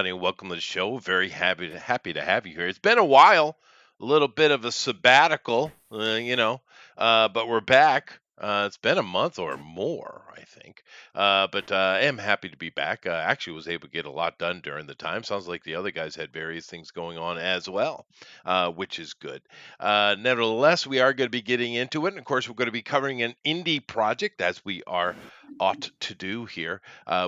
everybody, and welcome to the show. Very happy to have you here. It's been a while, a little bit of a sabbatical, but we're back. It's been a month or more, I think. But I am happy to be back. Actually, was able to get a lot done during the time. Sounds like the other guys had various things going on as well, which is good. Nevertheless, we are going to be getting into it, and of course, we're going to be covering an indie project as we are ought to do here.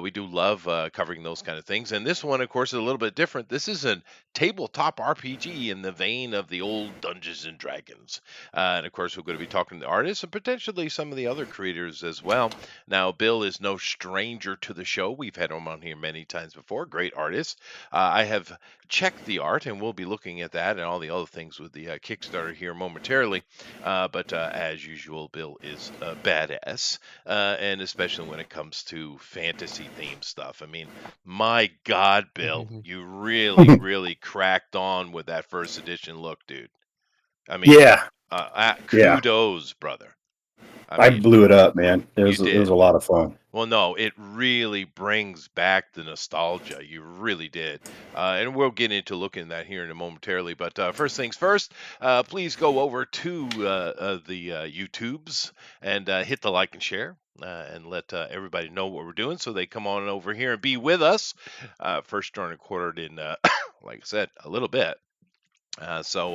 We do love covering those kind of things. And this one, of course, is a little bit different. This is a tabletop RPG in the vein of the old Dungeons and Dragons. And of course, we're going to be talking to the artists and potentially some of the other creators as well. Now, Bill is no stranger to the show. We've had him on here many times before. Great artist. I have checked the art, and we'll be looking at that and all the other things with the Kickstarter here momentarily. But as usual, Bill is a badass, and especially when it comes to fantasy themed stuff. I mean, my God, Bill, you really, really cracked on with that first edition look, dude. I mean, Yeah, yeah. kudos, brother. I mean, blew it up, man. It was did. a lot of fun. Well, no, it really brings back the nostalgia. You really did. And we'll get into looking at that here in a momentarily. But first things first, please go over to the YouTubes and hit the like and share. And let everybody know what we're doing so they come on over here and be with us. First joint recorded in, like I said, a little bit. So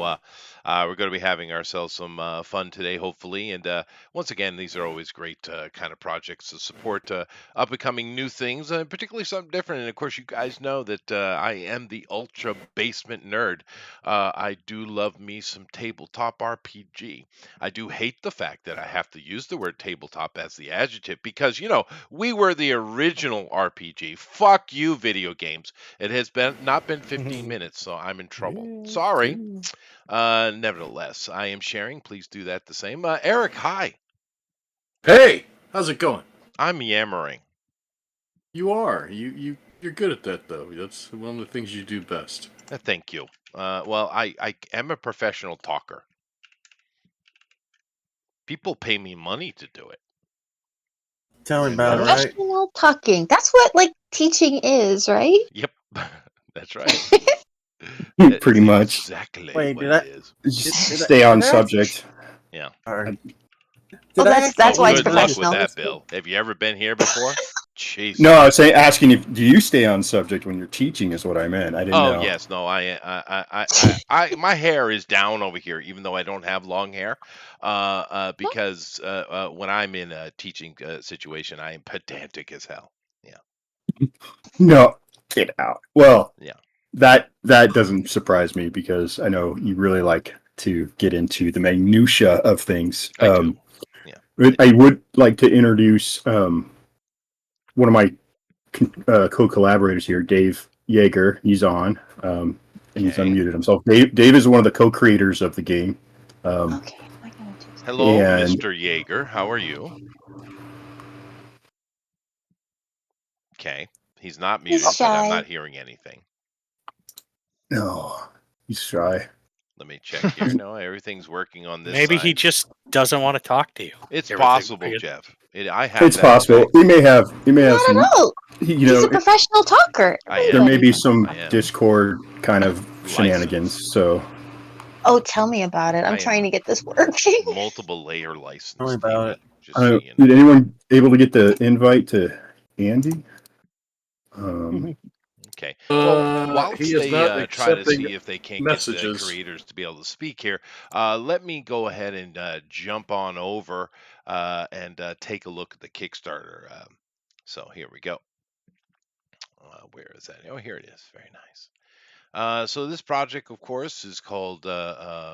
we're going to be having ourselves some fun today, hopefully. And once again, these are always great kind of projects to support up and coming new things, particularly something different. And of course, you guys know that I am the ultra basement nerd. I do love me some tabletop RPG. I do hate the fact that I have to use the word tabletop as the adjective because, we were the original RPG. Fuck you, video games. It has not been 15 minutes, so I'm in trouble. Sorry. Nevertheless, I am sharing. Please do that the same. Eric, hi. Hey, how's it going? I'm yammering. You are. You're good at that though. That's one of the things you do best. Thank you. Well, I am a professional talker. People pay me money to do it. Tell me about it, right? Professional talking. That's what teaching is, right? Yep, that's right. Pretty much. Exactly Wait, what did I- it is. Just stay on subject. Yeah. Or- That's why it's Good luck professional. with that, Bill. Have you ever been here before? Jeez. No, I was asking if do you stay on subject when you're teaching is what I meant. I didn't know. Oh yes, no. My hair is down over here, even though I don't have long hair. Because when I'm in a teaching situation, I am pedantic as hell. Yeah. No, get out. Well, Yeah. That doesn't surprise me because I know you really like to get into the minutia of things. I do. I would like to introduce one of my co-collaborators here, Dave Yeager. He's on, and he's unmuted himself. Dave is one of the co-creators of the game. Okay. Hello, And- Mr. Yeager. How are you? Okay. He's not muted, but I'm shy. not hearing anything. No, he's shy. Let me check here. No, everything's working on this Maybe he side. just doesn't want to talk to you. It's Everything possible, weird. Jeff. I have It's that possible. effect. He may have Not some. at all. You He's know, a professional talker. I there am. may be some I am. Discord kind of shenanigans. License. So Oh, tell me about it. I I'm am. trying to get this working. Multiple layer license. Tell me about it. Just so you know. did anyone able to get the invite to Andy? Okay. Well, whilst he is they not try to accepting see if they can get the messages. creators to be able to speak here, let me go ahead and jump on over and take a look at the Kickstarter. So here we go. Where is that? Oh, here it is. Very nice. So this project, of course, is called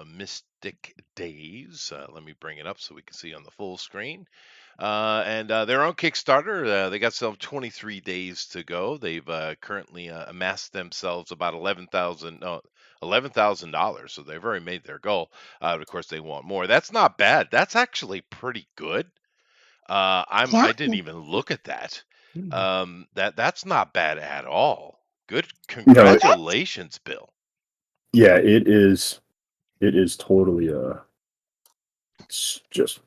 Mystic Days. Let me bring it up so we can see on the full screen. And they're on Kickstarter. They got some 23 days to go. They've currently amassed themselves about $11,000. So they've already made their goal. Of course, they want more. That's not bad. That's actually pretty good. I didn't even look at that. That's not bad at all. Good. Congratulations, Bill. Yeah, it is. It is totally it's just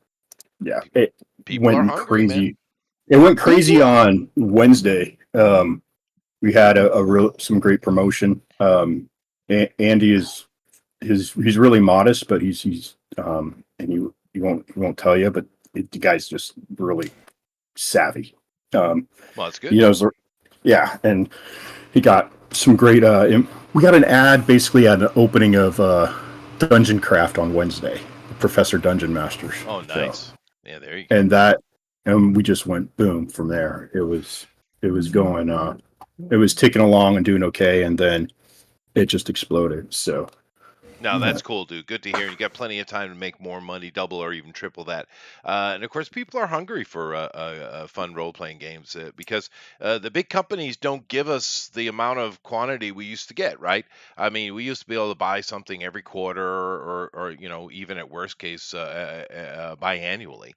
it People are went hungry, crazy. man. It went crazy on Wednesday. We we had some great promotion. Andy he's really modest, but he's and he won't tell you, but the guy's just really savvy. Well, that's good. He knows, yeah, and he got some great. We got an ad basically at an opening of Dungeon Craft on Wednesday, Professor Dungeon Masters. Oh, nice. Yeah, there you go. And we just went boom from there. It was going. It was ticking along and doing okay, and then it just exploded. So. No, that's cool, dude. Good to hear. You got plenty of time to make more money, double or even triple that. And of course, people are hungry for fun role-playing games because the big companies don't give us the amount of quantity we used to get, right? I mean, we used to be able to buy something every quarter or even at worst case, biannually.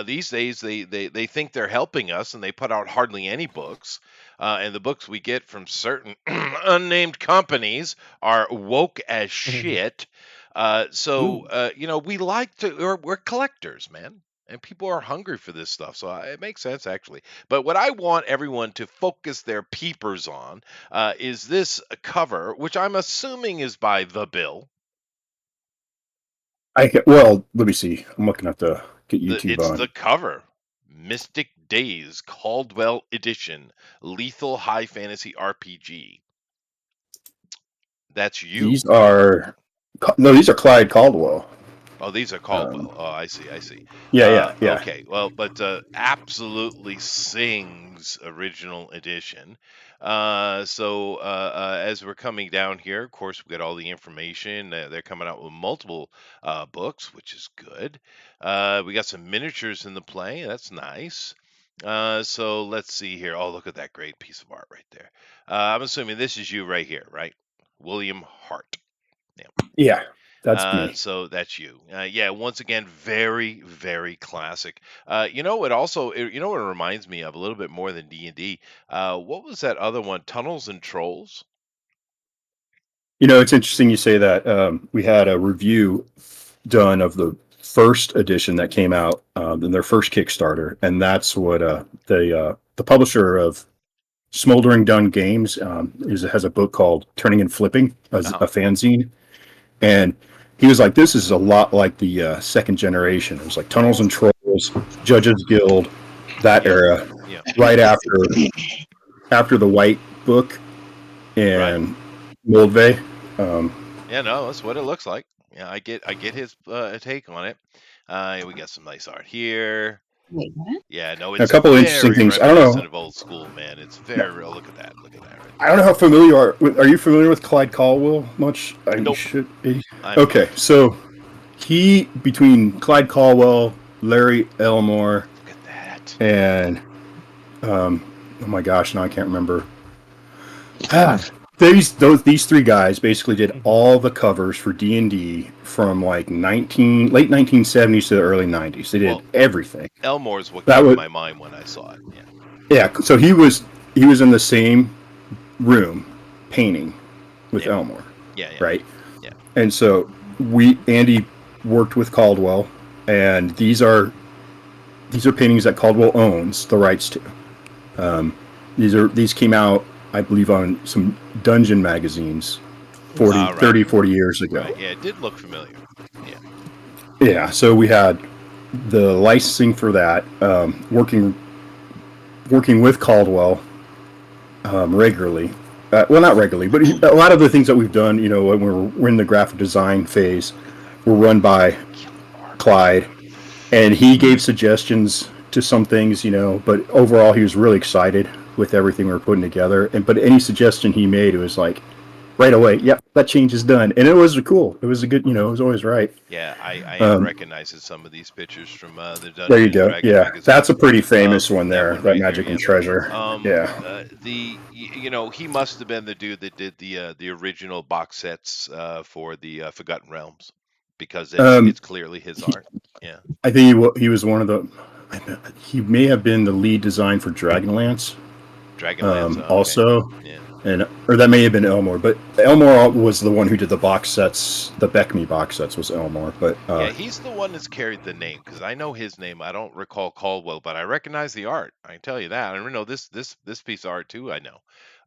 These days, they think they're helping us and they put out hardly any books. And the books we get from certain unnamed companies are woke as shit. We like to, we're collectors, man. And people are hungry for this stuff. So it makes sense, actually. But what I want everyone to focus their peepers on is this cover, which I'm assuming is by The Bill. Let me see. I'm looking at get YouTube It's on. the cover. Mystic Days Caldwell Edition, Lethal High Fantasy RPG. That's you. These are Clyde Caldwell. Oh, these are Caldwell. I see. Yeah. Okay, well, but absolutely sings original edition. As we're coming down here, of course, we got all the information. They're coming out with multiple books, which is good. We got some miniatures in the play. That's nice. So let's see here. Oh, look at that great piece of art right there. I'm assuming this is you right here, right? William Hart. Yeah, that's me. So that's you. Once again, very, very classic. It reminds me of a little bit more than D&D. What was that other one? Tunnels and Trolls? It's interesting you say that. We had a review done of the first edition that came out in their first Kickstarter, and that's what the publisher of Smoldering Dun Games has a book called Turning and Flipping, a fanzine, and he was like, this is a lot like the second generation. It was like Tunnels and Trolls, Judges Guild, that era, right after the White Book and Moldvay. That's what it looks like. Yeah, I get his take on it. We got some nice art here. Wait, what? Yeah, no, it's a couple of interesting things. I don't know. Of old school, man. It's very real. Look at that. Right there. I don't know how familiar you are. Are you familiar with Clyde Caldwell much? Nope. You should be. Okay, so between Clyde Caldwell, Larry Elmore, look at that, and oh my gosh, now I can't remember. These three guys basically did all the covers for D&D from like late 1970s to the early 90s. They did everything. Elmore's what came to my mind when I saw it. Yeah. So he was in the same room painting with Elmore. Yeah. Right. Yeah. And so Andy worked with Caldwell, and these are paintings that Caldwell owns the rights to. These came out, I believe, on some Dungeon magazines 30-40 years ago. Right. Yeah, it did look familiar. Yeah, so we had the licensing for that, working with Caldwell regularly. Well, not regularly, but a lot of the things that we've done, when we're in the graphic design phase, were run by Clyde, and he gave suggestions to some things, but overall he was really excited with everything we were putting together. But any suggestion he made, it was like right away, yep, that change is done. And it was cool. It was a good, it was always right. Yeah, I recognize some of these pictures from the Dungeon. There you go. Dragon Yeah, magazine. That's a pretty famous one there, that right Magic there, and Treasure. He must have been the dude that did the original box sets for the Forgotten Realms, because it's clearly his art. Yeah, I think he was one of the. He may have been the lead design for Dragonlance. Also, or that may have been Elmore, but Elmore was the one who did the box sets. The Beckme box sets was Elmore, but he's the one that's carried the name, because I know his name. I don't recall Caldwell, but I recognize the art. I can tell you that. I know this piece of art too. I know.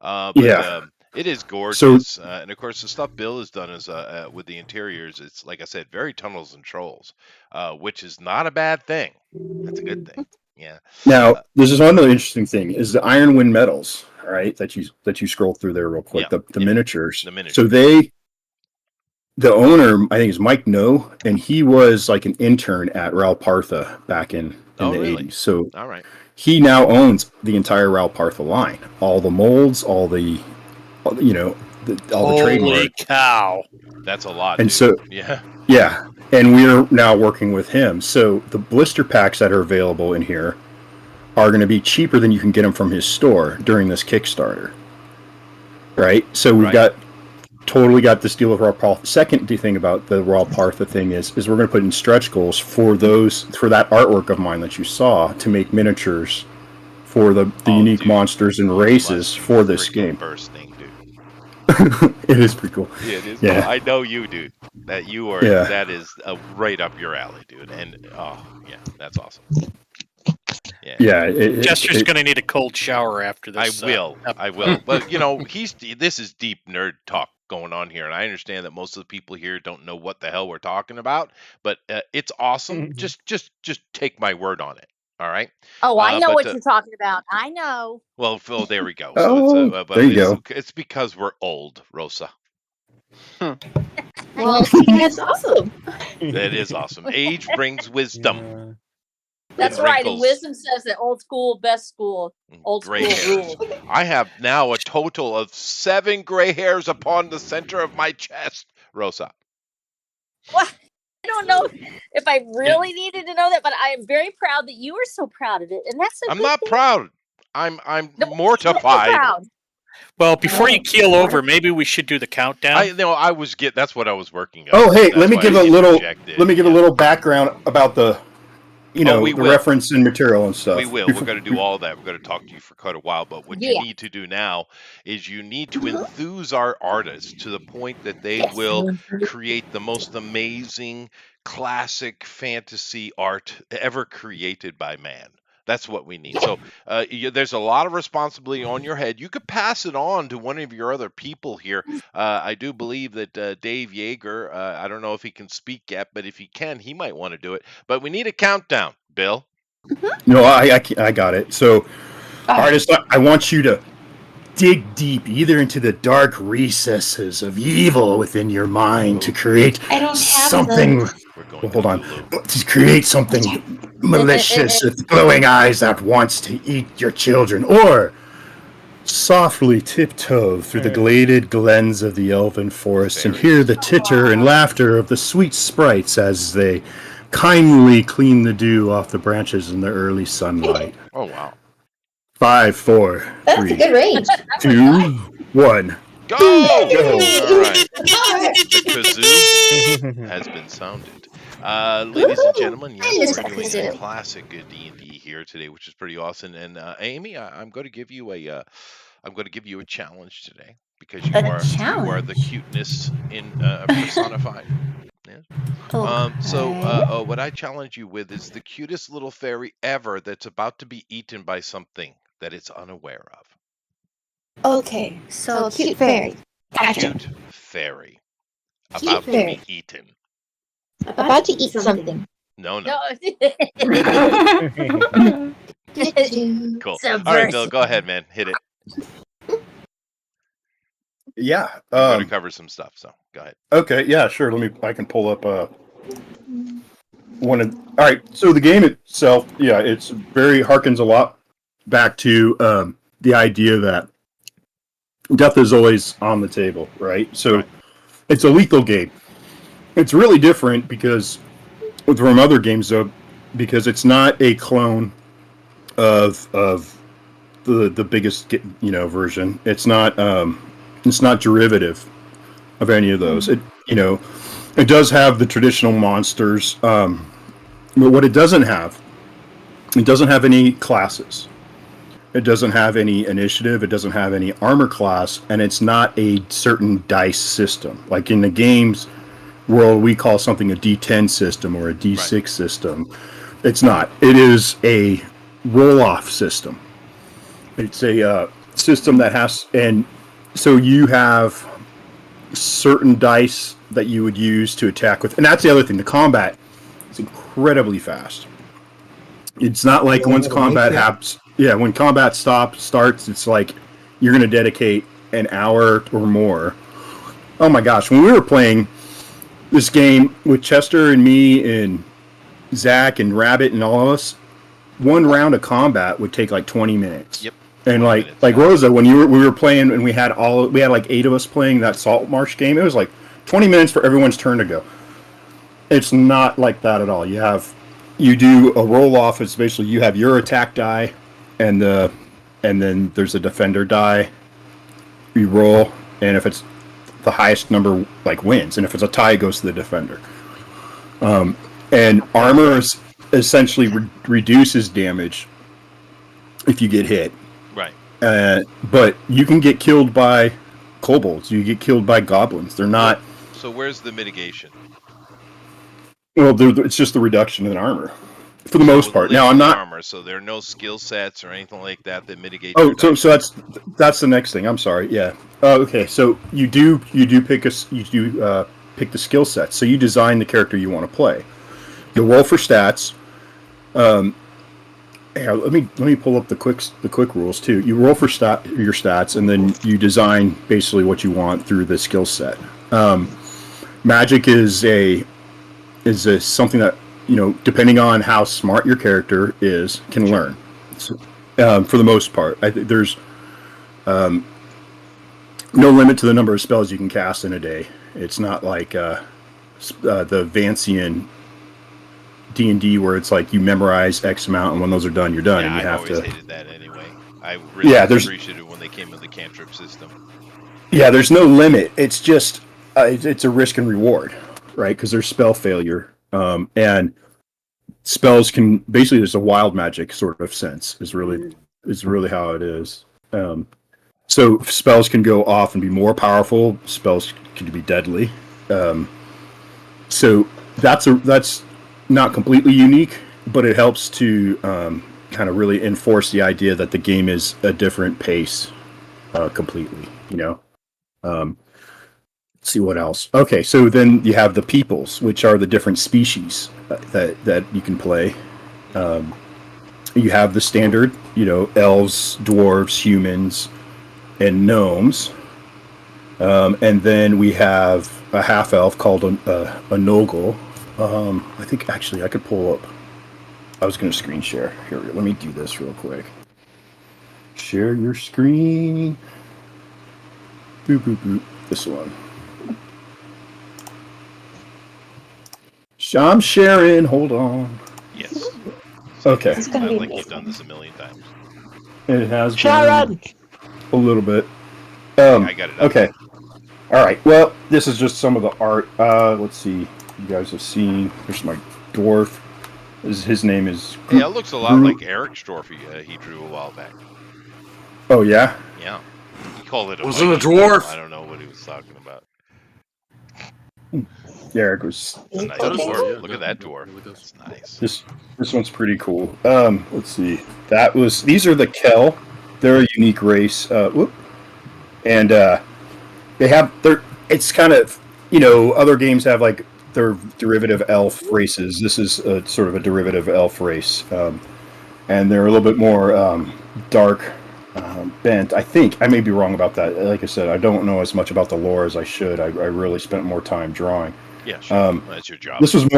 But Yeah. it is So gorgeous, and of course the stuff Bill has done is with the interiors. It's like I said, very tunnels and trolls, which is not a bad thing. That's a good thing. Yeah. now this is another interesting thing is the Ironwind medals, all right, that you scroll through there real quick. Yeah. The miniatures. The miniatures. So the owner, I think is Mike No, and he was like an intern at Ralpartha back in Oh, the really? 80s. So All right. he now owns the entire Ralpartha line, all the molds, all the all the Holy trademark. cow! That's a lot, And dude. so Yeah. yeah, and we're now working with him. So the blister packs that are available in here are going to be cheaper than you can get them from his store during this Kickstarter. Right? So we've Right. totally got this deal with Ralpartha. Second thing about the Ralpartha thing is we're going to put in stretch goals for that artwork of mine that you saw to make miniatures for the Oh, unique dude. monsters and Oh, races my for this freaking game. bursting, dude. It is pretty cool. Yeah, it is. Yeah. Cool. I know you, dude. That you are. Yeah. That is right up your alley, dude. And yeah, that's awesome. Yeah. Yeah, Chester's gonna need a cold shower after I this. will. I will. But this is deep nerd talk going on here, and I understand that most of the people here don't know what the hell we're talking about. But it's awesome. Just take my word on it. All right. Oh, I know but, what you're talking about. I know. Well, Phil, there we go. Oh, but there you go. It's because we're old, Rosa. Well, that's awesome. That is awesome. Age brings wisdom. Yeah. That's And right. And wrinkles. wisdom says that old school, best school, old Gray school hairs. rules. I have now a total of 7 gray hairs upon the center of my chest, Rosa. What? I don't know if I really needed to know that, but I am very proud that you are so proud of it, and that's a I'm good not thing. proud. I'm No, you're mortified. proud. Well, before you keel over, maybe we should do the countdown. That's what I was working on. Oh, hey, That's let me why give I a little interjected. little background about the we the will. reference and material and stuff. We will. We're going to do all that. We're going to talk to you for quite a while. But what you Yeah. need to do now is you need to enthuse our artists to the point that they Yes. will create the most amazing classic fantasy art ever created by man. That's what we need. So there's a lot of responsibility on your head. You could pass it on to one of your other people here. I do believe that Dave Yeager, I don't know if he can speak yet, but if he can, he might want to do it. But we need a countdown, Bill. No, I got it. So, artist, I want you to dig deep, either into the dark recesses of evil within your mind, to create I don't have something. those. We're going Well, to hold on. Hulu. To create something malicious with glowing eyes that wants to eat your children, or softly tiptoe through the gladed glens of the elven forest and hear the titter and laughter of the sweet sprites as they kindly clean the dew off the branches in the early sunlight. Oh, wow. 5, 4, That's a 3, good range. 2, 1. Go! All right. Alright. The kazoo has been sounded. Ladies and gentlemen, I yes, miss we're that doing kazoo. a classic D&D here today, which is pretty awesome. And Amy, I'm going to give you a challenge today because you A are challenge? the cuteness in personified. Yes. So what I challenge you with is the cutest little fairy ever that's about to be eaten by something that it's unaware of. Okay, so cute fairy. Gotcha. Cute fairy Cute about to fairy. be eaten. About to eat something. No. No. Cool. So All right, Bill, versatile. go ahead, man. Hit it. Yeah. We're going to cover some stuff, so go ahead. Okay, yeah, sure. I can pull up one of. All right, so the game itself, yeah, it's very harkens a lot back to the idea that death is always on the table, right? So Right. it's a lethal game. It's really different because from other games, though, because it's not a clone of the biggest version. It's not derivative of any of those. It does have the traditional monsters, but what it doesn't have any classes. It doesn't have any initiative. It doesn't have any armor class, and it's not a certain dice system. Like in the games world, we call something a D10 system or a D6 system. It's not. It is a roll-off system. It's a system that has, and so you have certain dice that you would use to attack with, and that's the other thing. The combat is incredibly fast. It's not like once combat happens. Yeah, when combat starts, it's like you're going to dedicate an hour or more. Oh my gosh, when we were playing this game with Chester and me and Zach and Rabbit and all of us, one round of combat would take like 20 minutes. Yep. And like Rosa, when we were playing and we had like 8 of us playing that Salt Marsh game, it was like 20 minutes for everyone's turn to go. It's not like that at all. You do a roll off. It's basically you have your attack die, and then there's a defender die. You roll, and if it's the highest number, like, wins, and if it's a tie, it goes to the defender. And armor essentially reduces damage if you get hit. Right. But you can get killed by kobolds. You get killed by goblins. They're not. So where's the mitigation? Well, it's just the reduction in armor, for the most part. Now, I'm not armor, so there are no skill sets or anything like that mitigate. Oh, so that's the next thing. I'm sorry. Yeah. Okay. So you do pick pick the skill set. So you design the character you want to play. You roll for stats. Yeah, let me pull up the quick rules too. You roll for your stats, and then you design basically what you want through the skill set. Magic is something that, depending on how smart your character is, can learn. So, for the most part, there's no limit to the number of spells you can cast in a day. It's not like the Vancian D&D where it's like you memorize X amount, and when those are done, you're done, and you have to. I always hated that anyway. I really appreciated when they came with the cantrip system. Yeah, there's no limit. It's just it's a risk and reward, right? Because there's spell failure, and spells can basically, there's a wild magic sort of sense is really how it is. So spells can go off and be more powerful. Spells can be deadly. So that's not completely unique, but it helps to kind of really enforce the idea that the game is a different pace completely. Let's see what else. Okay, so then you have the peoples, which are the different species that you can play. You have the standard, elves, dwarves, humans, and gnomes. And then we have a half-elf called a Noggle. I think actually I could pull up. I was going to screen share. Here, let me do this real quick. Share your screen. Boop, boop, boop. This one. I'm sharing. Hold on. Yes. Okay. It's gonna be Like you've amazing. done this a million times. It has Sharon! been a little bit. I got it. Okay. All right. Well, this is just some of the art. Let's see. You guys have seen. There's my dwarf. His name is. Yeah, it looks a lot like Eric's dwarf he drew a while back. Oh yeah. Yeah. He called it a Was it a Viking. dwarf? I don't know what he was talking about. Eric was. It's a nice Okay. dwarf. Yeah, Look at that yeah, dwarf. look at this. It's nice. This one's pretty cool. Let's see. These are the Kel. They're a unique race. And it's kind of, other games have like their derivative elf races. This is a sort of a derivative elf race. And they're a little bit more dark bent. I think I may be wrong about that. Like I said, I don't know as much about the lore as I should. I really spent more time drawing. Yeah, sure. That's your job. This was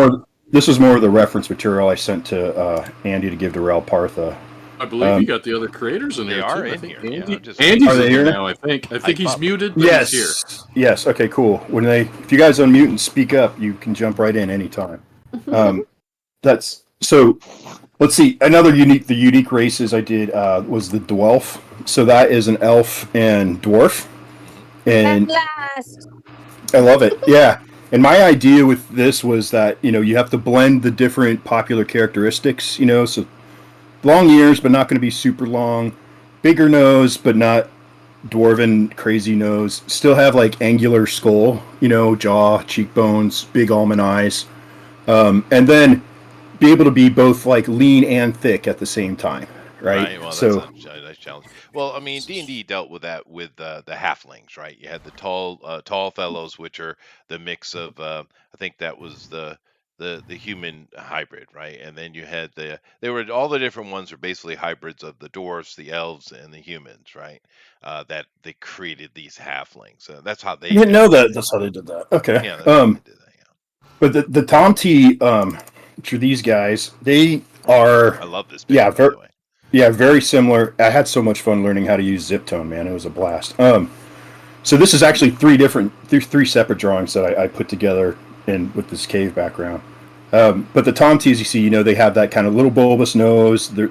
more of the reference material I sent to Andy to give to Rel Partha. I believe you got the other creators in They there are too. I in think here, yeah, Andy, just- Andy's Are they in here here now? now. I think he's Pop. muted, but he's here. Yes. Okay. Cool. If you guys unmute and speak up, you can jump right in anytime. That's so. Let's see. The unique races I did was the Dwelf. So that is an elf and dwarf, and Last. I love it. Yeah. And my idea with this was that, you have to blend the different popular characteristics, so long ears, but not going to be super long, bigger nose, but not dwarven crazy nose, still have like angular skull, jaw, cheekbones, big almond eyes, and then be able to be both like lean and thick at the same time. Right. Well, So that's a nice challenge. Well, I mean, D&D dealt with that with the halflings, right? You had the tall fellows, which are the mix of I think that was the human hybrid, right? And then you had they were all the different ones are basically hybrids of the dwarves, the elves, and the humans, right? That they created these halflings. That's how they I didn't dealt know with that. That's how they did that. Okay. it. Yeah, that's how they did that. Yeah. But the Tomty, which are these guys, they are I love this. yeah, Picture, by the way. very similar. I had so much fun learning how to use Ziptone, man. It was a blast. So this is actually three separate drawings that I put together with this cave background. But the Tomties, you see, they have that kind of little bulbous nose. Their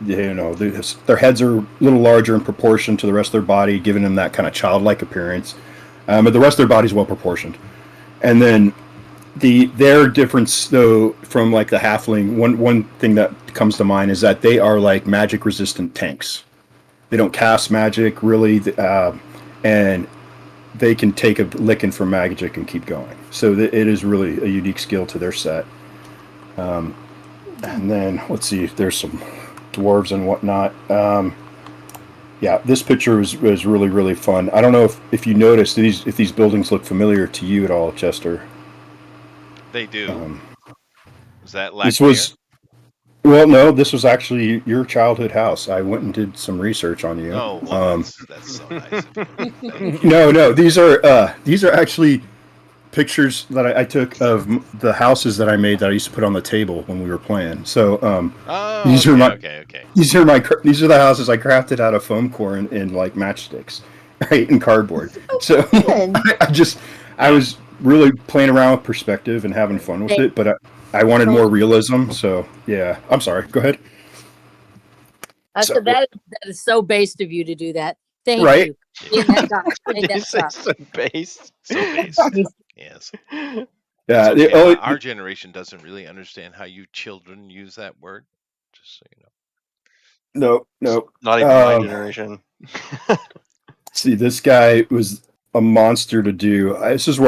heads are a little larger in proportion to the rest of their body, giving them that kind of childlike appearance. But the rest of their body's well proportioned. And then their difference, though, from like the halfling, one thing that comes to mind is that they are like magic resistant tanks. They don't cast magic really, and they can take a licking from magic and keep going. So it is really a unique skill to their set. And then let's see if there's some dwarves and whatnot. Yeah, this picture was really, really fun. I don't know if you noticed if these buildings look familiar to you at all, Chester. They do. Was that This last year? was well, no. This was actually your childhood house. I went and did some research on you. Oh, well, that's so nice. Of you. No. These are actually pictures that I took of the houses that I made that I used to put on the table when we were playing. So these are my okay. these are the houses I crafted out of foam core and like matchsticks, right, and cardboard. So I was really playing around with perspective and having fun with it, but I wanted more realism. So yeah, I'm sorry. Go ahead. That is so based of you to do that. Thank Right? you. Clean that doc. Clean that doc. So based. Yes. Yeah. It's okay. Our generation doesn't really understand how you children use that word. Just so you know. No. Not even my generation. See, this guy was a monster to do. This was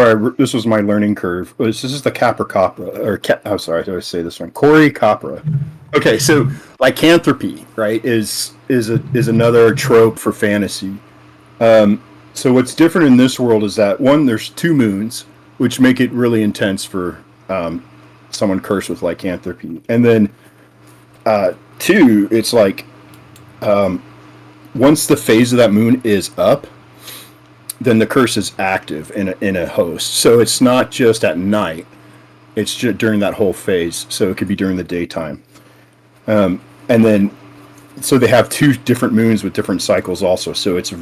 my learning curve. This is the Capra Capra, I'm sorry, I always say this one. Corey Capra. Okay, so lycanthropy, right, is another trope for fantasy. So what's different in this world is that one, there's 2 moons, which make it really intense for someone cursed with lycanthropy, and then 2, it's like once the phase of that moon is up, then the curse is active in a host. So it's not just at night; it's just during that whole phase. So it could be during the daytime, and then so they have 2 different moons with different cycles also. So it's a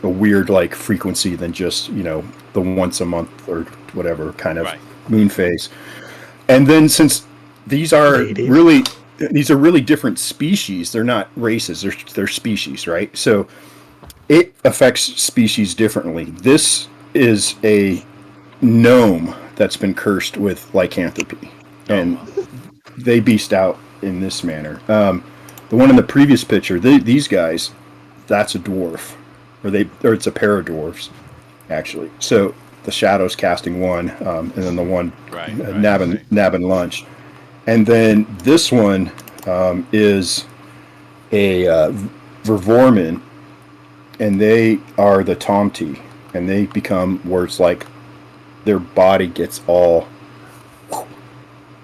weird like frequency than just the once a month or whatever kind of moon phase. And then since these are really different species, they're not races, they're species, right? So it affects species differently. This is a gnome that's been cursed with lycanthropy, and they beast out in this manner. The one in the previous picture, these guys, that's a dwarf, or it's a pair of dwarves, actually. So the shadow's casting one, and then the one nabbing lunch, and then this one is a Vervormin. And they are the Tomty, and they become where it's like their body gets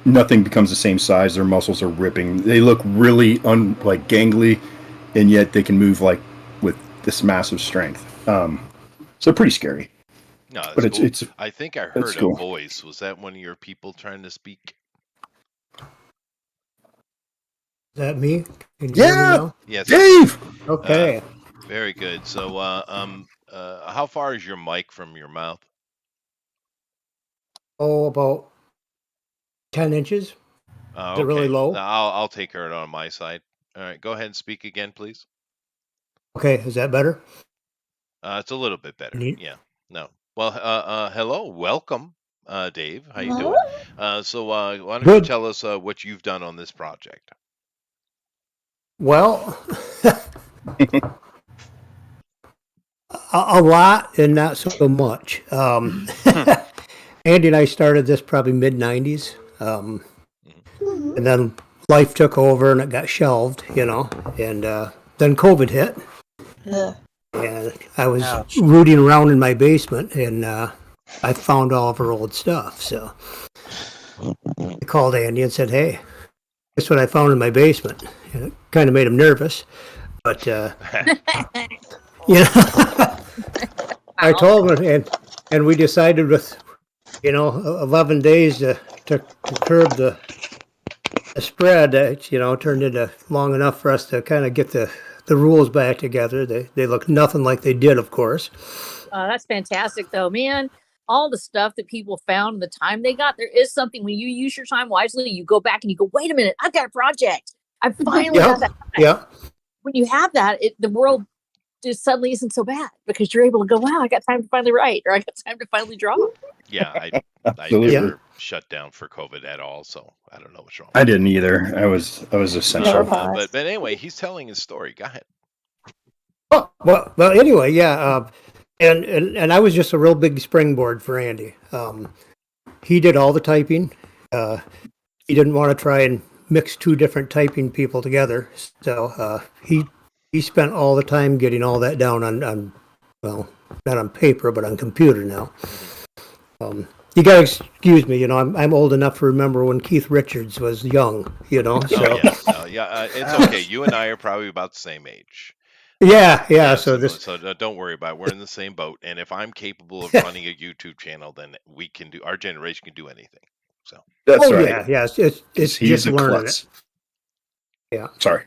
nothing becomes the same size. Their muscles are ripping. They look really gangly, and yet they can move like with this massive strength. So pretty scary. No, but cool. it's. I think I heard a voice. Was that one of your people trying to speak? Is that me? Can you Yeah. hear me now? Yes, Dave. Okay. Very good. So, how far is your mic from your mouth? About 10 inches. Is it really low? I'll take care of it on my side. All right, go ahead and speak again, please. Okay, is that better? It's a little bit better. Neat. Yeah. No. Well, hello, welcome, Dave. How you doing? So, why don't you tell us what you've done on this project? Well, a lot and not so much. Andy and I started this probably mid-90s. And then life took over and it got shelved, and then COVID hit. Ugh. And I was Ouch. rooting around in my basement, and I found all of her old stuff. So I called Andy and said, "Hey, guess what I found in my basement?" And it kind of made him nervous, but you know, I told him, and we decided with 11 days to curb the spread. Turned into long enough for us to kind of get the rules back together. They look nothing like they did, of course. That's fantastic, though, man. All the stuff that people found and the time they got, there is something when you use your time wisely, you go back and you go, wait a minute, I've got a project. I finally got that. Yeah. When you have that, the world just suddenly isn't so bad because you're able to go, wow, I got time to finally write, or I got time to finally draw. Yeah, I Absolutely. never shut down for COVID at all, so I don't know what's wrong. I didn't either. I was essential. Never paused. But anyway, he's telling his story. Go ahead. Oh, well. Anyway, yeah. And I was just a real big springboard for Andy. He did all the typing. He didn't want to try and mix two different typing people together, so he spent all the time getting all that down on well, not on paper, but on computer now. You gotta excuse me, I'm old enough to remember when Keith Richards was young, So it's okay. You and I are probably about the same age. yeah. So don't worry about it. We're in the same boat. And if I'm capable of running a YouTube channel, then our generation can do anything. So That's right. yeah. It's He's just a learning klutz. it. Yeah. Sorry.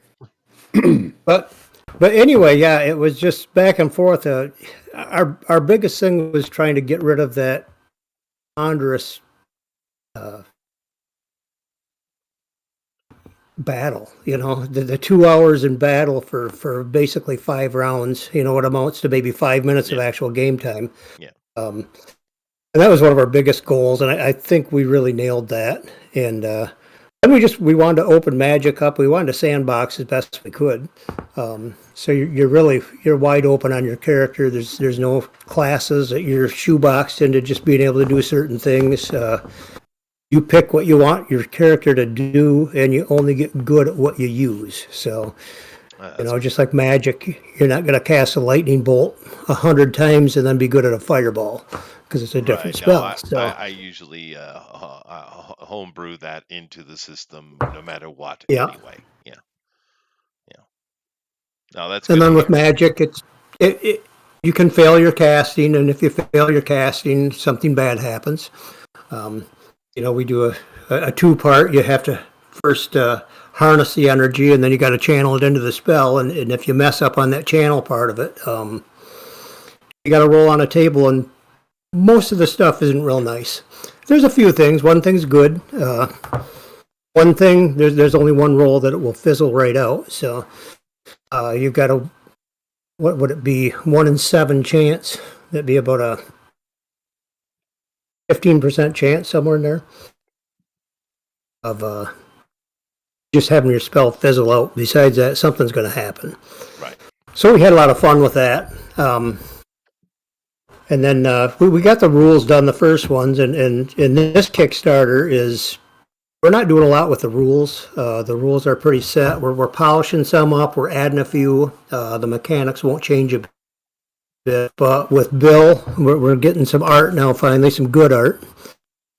But anyway, yeah, it was just back and forth. Our biggest thing was trying to get rid of that ponderous battle. The 2 hours in battle for basically 5 rounds. What amounts to maybe 5 minutes of actual game time. Yeah. And that was one of our biggest goals, and I think we really nailed that. And then we wanted to open Magic up. We wanted to sandbox as best we could. So you're wide open on your character. There's no classes that you're shoeboxed into just being able to do certain things. You pick what you want your character to do, and you only get good at what you use. So, just like Magic, you're not going to cast a lightning bolt 100 times and then be good at a fireball because it's a different spell. I usually homebrew that into the system no matter what. Yeah. Anyway. Yeah. No, that's. And good then to with hear. Magic, you can fail your casting, and if you fail your casting, something bad happens. We do a 2-part. You have to first harness the energy, and then you got to channel it into the spell. And if you mess up on that channel part of it, you got to roll on a table, and most of the stuff isn't real nice. There's a few things. One thing's good. One thing, there's only one roll that it will fizzle right out. So you've got what would it be? 1 in 7 chance. That'd be about a 15% chance somewhere in there of just having your spell fizzle out. Besides that, something's going to happen. Right. So we had a lot of fun with that. And then we got the rules done, the first ones, and this Kickstarter is, we're not doing a lot with the rules. The rules are pretty set. We're polishing some up. We're adding a few. The mechanics won't change a bit. But with Bill, we're getting some art now, finally, some good art.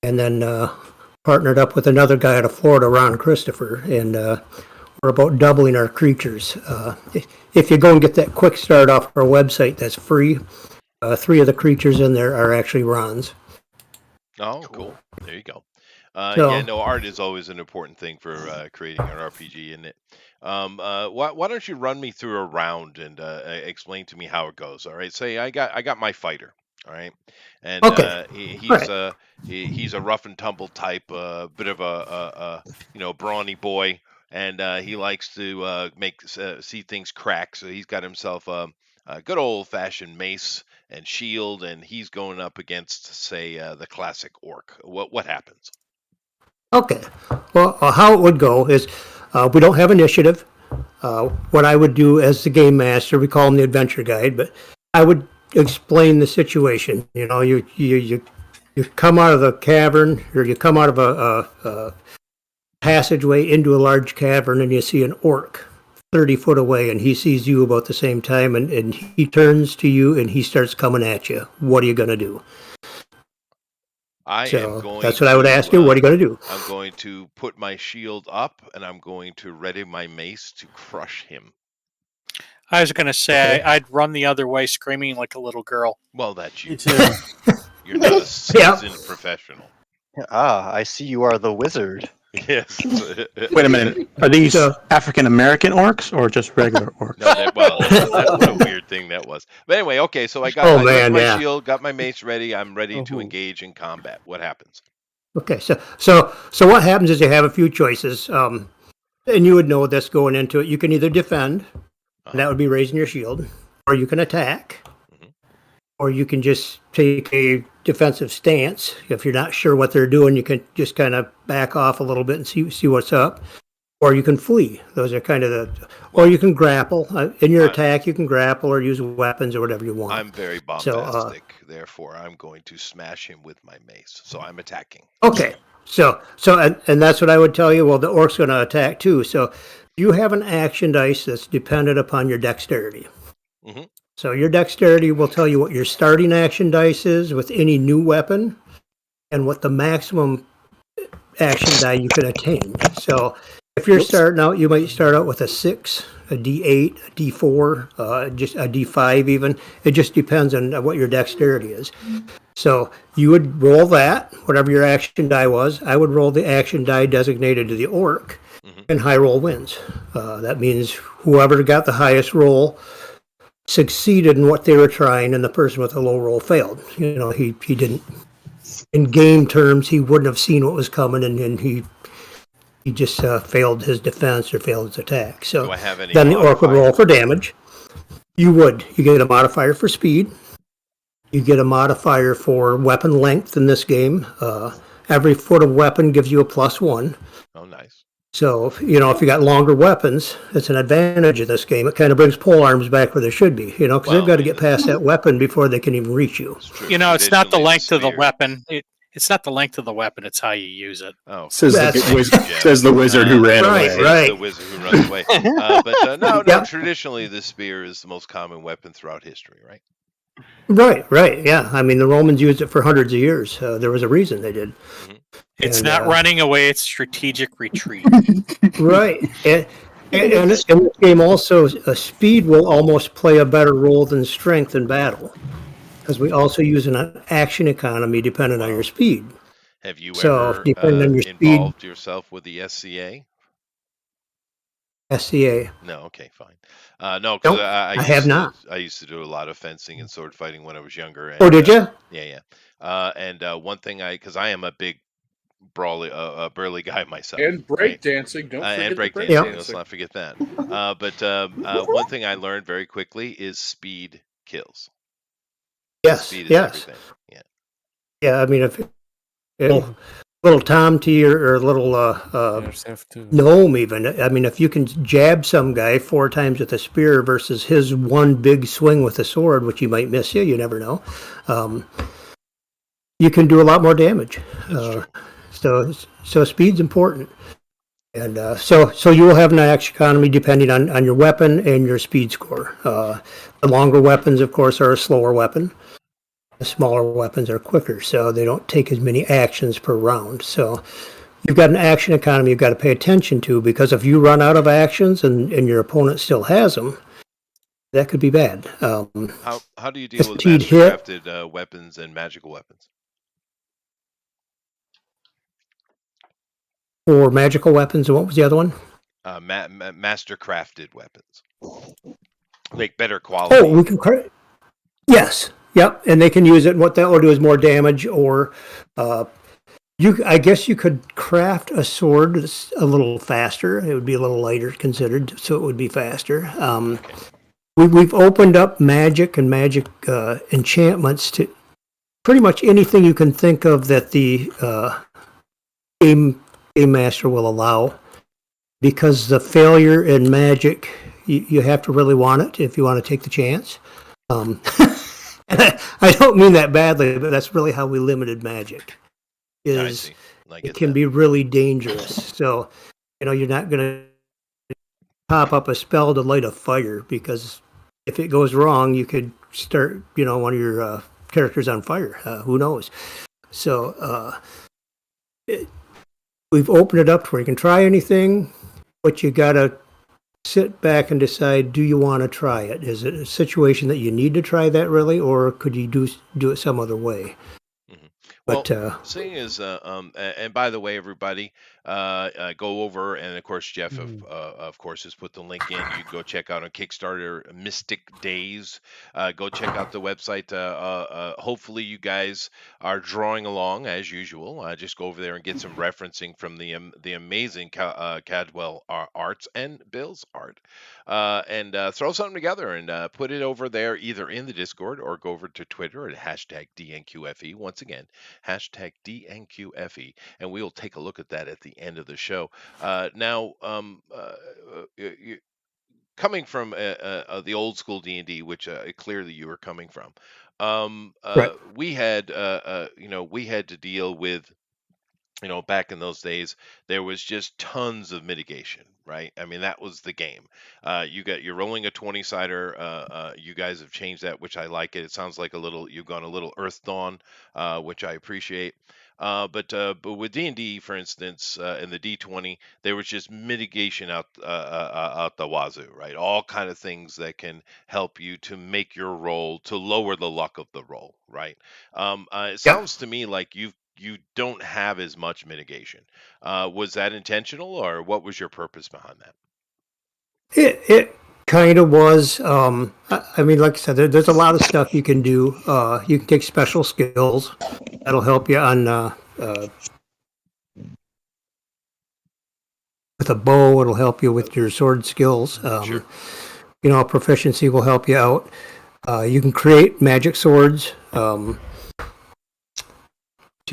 And then partnered up with another guy out of Florida, Ron Christopher, and we're about doubling our creatures. If you go and get that quick start off our website, that's free. 3 of the creatures in there are actually Ron's. Oh, cool. There you go. So- Art is always an important thing for creating an RPG, isn't it? Why don't you run me through a round and explain to me how it goes? All right. Say I got my fighter. All right, and Okay. he's a rough and tumble type, bit of a brawny boy, and he likes to see things crack. So he's got himself a good old fashioned mace and shield, and he's going up against, say, the classic orc. What happens? Okay. Well, how it would go is we don't have initiative. What I would do as the game master, we call him the adventure guide, but I would explain the situation. You come out of the cavern, or you come out of a passageway into a large cavern, and you see an orc 30 foot away and he sees you about the same time and he turns to you and he starts coming at you. What are you going to do? I am going That's what I would ask you. What are you going to do? I'm going to put my shield up and I'm going to ready my mace to crush him. I was going to say I'd run the other way screaming like a little girl. Well, that's you. Me too. You're not a seasoned professional. I see you are the wizard. Yes. Wait a minute. Are these So- African American orcs or just regular orcs? No, what a weird thing that was. But anyway, okay, so I got Oh, I man, my yeah. shield, got my mace ready. I'm ready to engage in combat. What happens? Okay, so what happens is you have a few choices, and you would know this going into it. You can either defend, and that would be raising your shield, or you can attack, or you can just take a defensive stance. If you're not sure what they're doing, you can just kind of back off a little bit and see what's up, or you can flee. Those are kind of or you can grapple. In your attack, you can grapple or use weapons or whatever you want. I'm very bombastic, therefore I'm going to smash him with my mace. So I'm attacking. Okay, so and that's what I would tell you. Well, the orc's going to attack too. So you have an action dice that's dependent upon your dexterity. Mhm. So your dexterity will tell you what your starting action dice is with any new weapon, and what the maximum action die you can attain. So if you're starting out, you might start out with a 6, a D8, a D4, just a D5 even. It just depends on what your dexterity is. So you would roll that, whatever your action die was. I would roll the action die designated to the orc, and high roll wins. That means whoever got the highest roll succeeded in what they were trying, and the person with the low roll failed. You know, he didn't, in game terms, he wouldn't have seen what was coming, and he just failed his defense or failed his attack. So Do I have any then the orc would roll modifiers? for damage. You get a modifier for speed. You get a modifier for weapon length in this game. Every foot of weapon gives you a +1. Oh, nice. So, you know, if you got longer weapons, it's an advantage of this game. It kind of brings pole arms back where they should be, you know, because they've got to get past that weapon before they can even reach you. It's true. You know, it's not the Traditionally, length of the spear. weapon. It's not the length of the weapon. It's how you use it. Oh, Says That's- says the wizard who ran Right, away. right. The wizard who runs away. But no, Yep. traditionally the spear is the most common weapon throughout history, right? Right, yeah. I mean, the Romans used it for hundreds of years. There was a reason they did. It's And, not running away. It's strategic retreat. Right. And in this game also, speed will almost play a better role than strength in battle. Because we also use an action economy depending on your speed. Have you So, ever depending on your speed- involved yourself with the SCA? SCA. No, okay, fine. No, because Nope, I used have to- not. I used to do a lot of fencing and sword fighting when I was younger. And, Oh, did you? Yeah. And one thing because I am a big brawly, burly guy myself. And right? breakdancing. Don't forget And the breakdancing. Yep. Let's not forget that. But one thing I learned very quickly is speed kills. Yes, Speed is yes. everything. Yeah. Yeah, I mean, if little Tom T or little Just have to. gnome even, I mean, if you can jab some guy 4 times with a spear versus his one big swing with a sword, which he might miss you never know, you can do a lot more damage. So speed's important. And so you will have an action economy depending on your weapon and your speed score. The longer weapons, of course, are a slower weapon. The smaller weapons are quicker, so they don't take as many actions per round. So you've got an action economy you've got to pay attention to, because if you run out of actions and your opponent still has them, that could be bad. How do you deal with Speed hit. mastercrafted weapons and magical weapons? For magical weapons, and what was the other one? Mastercrafted weapons. Make better quality. Oh, we can. Yes. Yep. And they can use it. And what that will do is more damage, or I guess you could craft a sword that's a little faster. It would be a little lighter considered, so it would be faster. We've opened up magic and magic enchantments to pretty much anything you can think of that the game master will allow, because the failure in magic, you have to really want it if you want to take the chance. I don't mean that badly, but that's really how we limited magic. I see. I It get can that. be really dangerous. So, you're not going to pop up a spell to light a fire, because if it goes wrong, you could start, one of your characters on fire. Who knows? So we've opened it up to where you can try anything, but you got to sit back and decide, do you want to try it? Is it a situation that you need to try that really, or could you do it some other way? Well, But seeing as, and by the way, everybody, go over, and of course, Jeff, of course, has put the link in. You can go check out on Kickstarter, Mystic Days. Go check out the website. Hopefully, you guys are drawing along as usual. Just go over there and get some referencing from the amazing Cadwell arts and Bill's art, and throw something together and put it over there, either in the Discord or go over to Twitter at #DNQFE. Once again, #DNQFE, and we'll take a look at that at the end of the show. Now, coming from the old school D&D, which clearly you were coming from, right. we had to deal with, back in those days, there was just tons of mitigation, right? I mean, that was the game. You're rolling a 20-sider. You guys have changed that, which I like it. It sounds like you've gone a little Earth Dawn, which I appreciate. But with D&D, for instance, in the D20, there was just mitigation out the wazoo, right? All kind of things that can help you to make your roll, to lower the luck of the roll, right? It sounds to me like you don't have as much mitigation. Was that intentional, or what was your purpose behind that? It kind of was. I mean, like I said, there's a lot of stuff you can do. You can take special skills that'll help you on with a bow. It'll help you with your sword skills. Sure. Proficiency will help you out. You can create magic swords to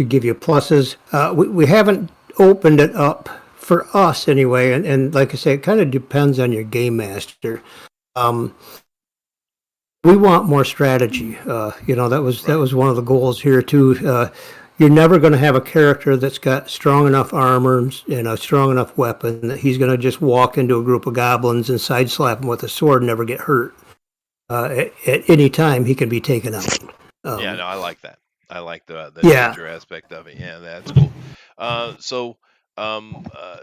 give you pluses. We haven't opened it up for us anyway, and like I say, it kind of depends on your game master. We want more strategy. That was one of the goals here too. You're never going to have a character that's got strong enough armor and a strong enough weapon that he's going to just walk into a group of goblins and sideslap them with a sword and never get hurt. At any time, he can be taken out. Yeah, no, I like that. I like the Yeah. danger aspect of it. Yeah, that's cool. So,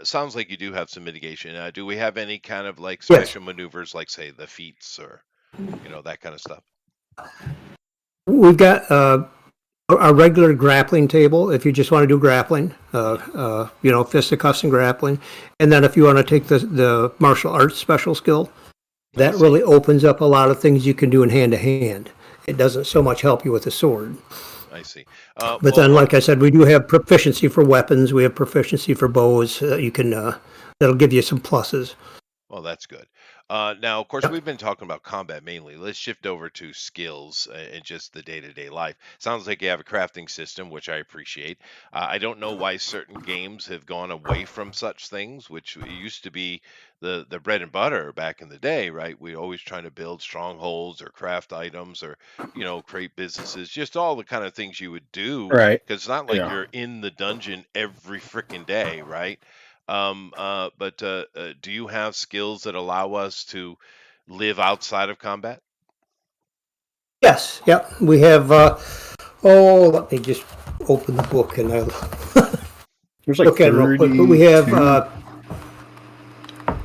sounds like you do have some mitigation. Do we have any kind of like Yes. special maneuvers, like say the feats or that kind of stuff? We've got a regular grappling table if you just want to do grappling, fisticuffs and grappling. And then if you want to take the martial arts special skill, that really opens up a lot of things you can do in hand-to-hand. It doesn't so much help you with the sword. I see. But then, like I said, we do have proficiency for weapons. We have proficiency for bows. You can that'll give you some pluses. Well, that's good. Now, of course, we've been talking about combat mainly. Let's shift over to skills and just the day-to-day life. Sounds like you have a crafting system, which I appreciate. I don't know why certain games have gone away from such things, which used to be the bread and butter back in the day, right? We always trying to build strongholds or craft items or, create businesses, just all the kind of things you would do. Right. Because it's not like Yeah. you're in the dungeon every freaking day, right? But do you have skills that allow us to live outside of combat? Yes, yep. We have. Let me just open the book and I'll There's like look at it real quick. But we have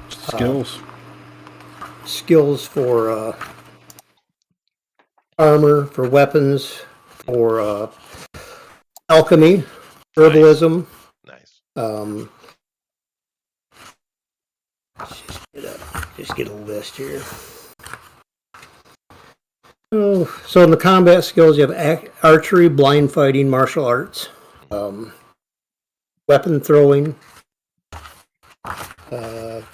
skills. skills for armor, for weapons, for alchemy, herbalism. Nice. Just get a list here. So in the combat skills, you have archery, blind fighting, martial arts, weapon throwing. And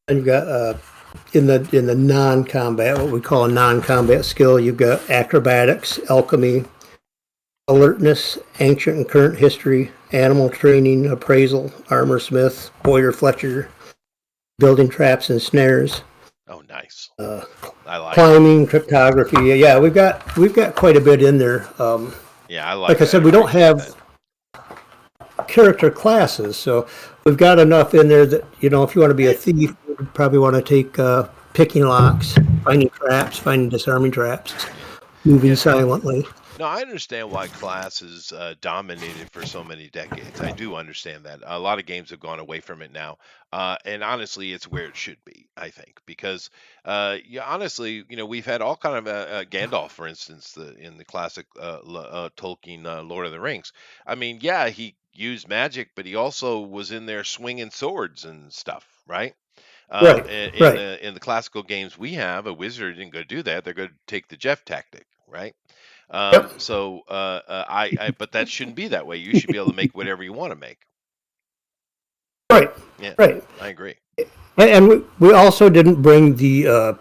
you've got in the non-combat, what we call a non-combat skill, you've got acrobatics, alchemy, alertness, ancient and current history, animal training, appraisal, armor smith, Boyer Fletcher, building traps and snares. Oh, nice. I like it. Climbing, cryptography. Yeah, we've got quite a bit in there. Yeah, I like Like I that. said, we don't appreciate have character classes, so we've got enough in there that if you want to be a thief, would probably want to take picking locks, finding traps, finding disarming traps, moving silently. No, I understand why class is dominated for so many decades. I do understand that. A lot of games have gone away from it now, and honestly, it's where it should be. I think because, honestly, we've had all kind of Gandalf, for instance, in the classic Tolkien Lord of the Rings. I mean, yeah, he used magic, but he also was in there swinging swords and stuff, right? Right, In the classical games we have, a wizard isn't going to do that. They're going to take the Jeff tactic, right? So but that shouldn't be that way. You should be able to make whatever you want to make. Right. Yeah, Right. I agree. And we also didn't bring the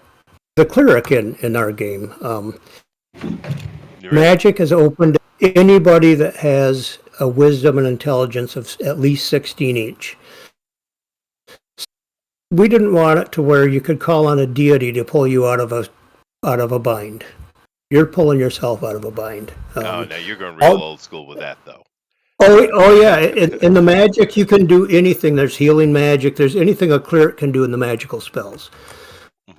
cleric in our game. You're right. Magic is open to anybody that has a wisdom and intelligence of at least 16 each. We didn't want it to where you could call on a deity to pull you out of a bind. You're pulling yourself out of a bind. Oh, no, you're going real old school with that, though. Oh yeah. In the magic, you can do anything. There's healing magic. There's anything a cleric can do in the magical spells.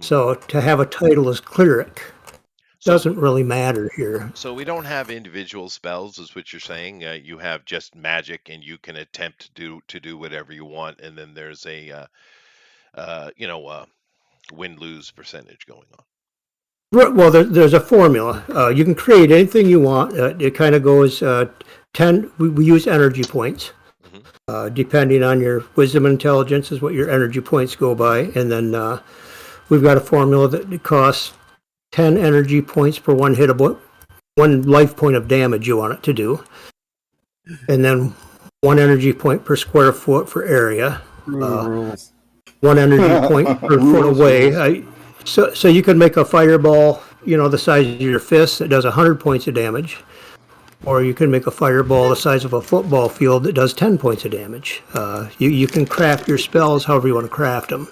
So to have a title as cleric doesn't really matter here. So we don't have individual spells, is what you're saying. You have just magic, and you can attempt to do whatever you want, and then there's a win-lose percentage going on. Well, there's a formula. You can create anything you want. It kind of goes 10. We use energy points. Depending on your wisdom and intelligence is what your energy points go by. And then we've got a formula that it costs 10 energy points per one one life point of damage you want it to do. And then 1 energy point per square foot for area. Rules. 1 energy point per foot away. So you could make a fireball, the size of your fist that does 100 points of damage, or you can make a fireball the size of a football field that does 10 points of damage. You can craft your spells however you want to craft them.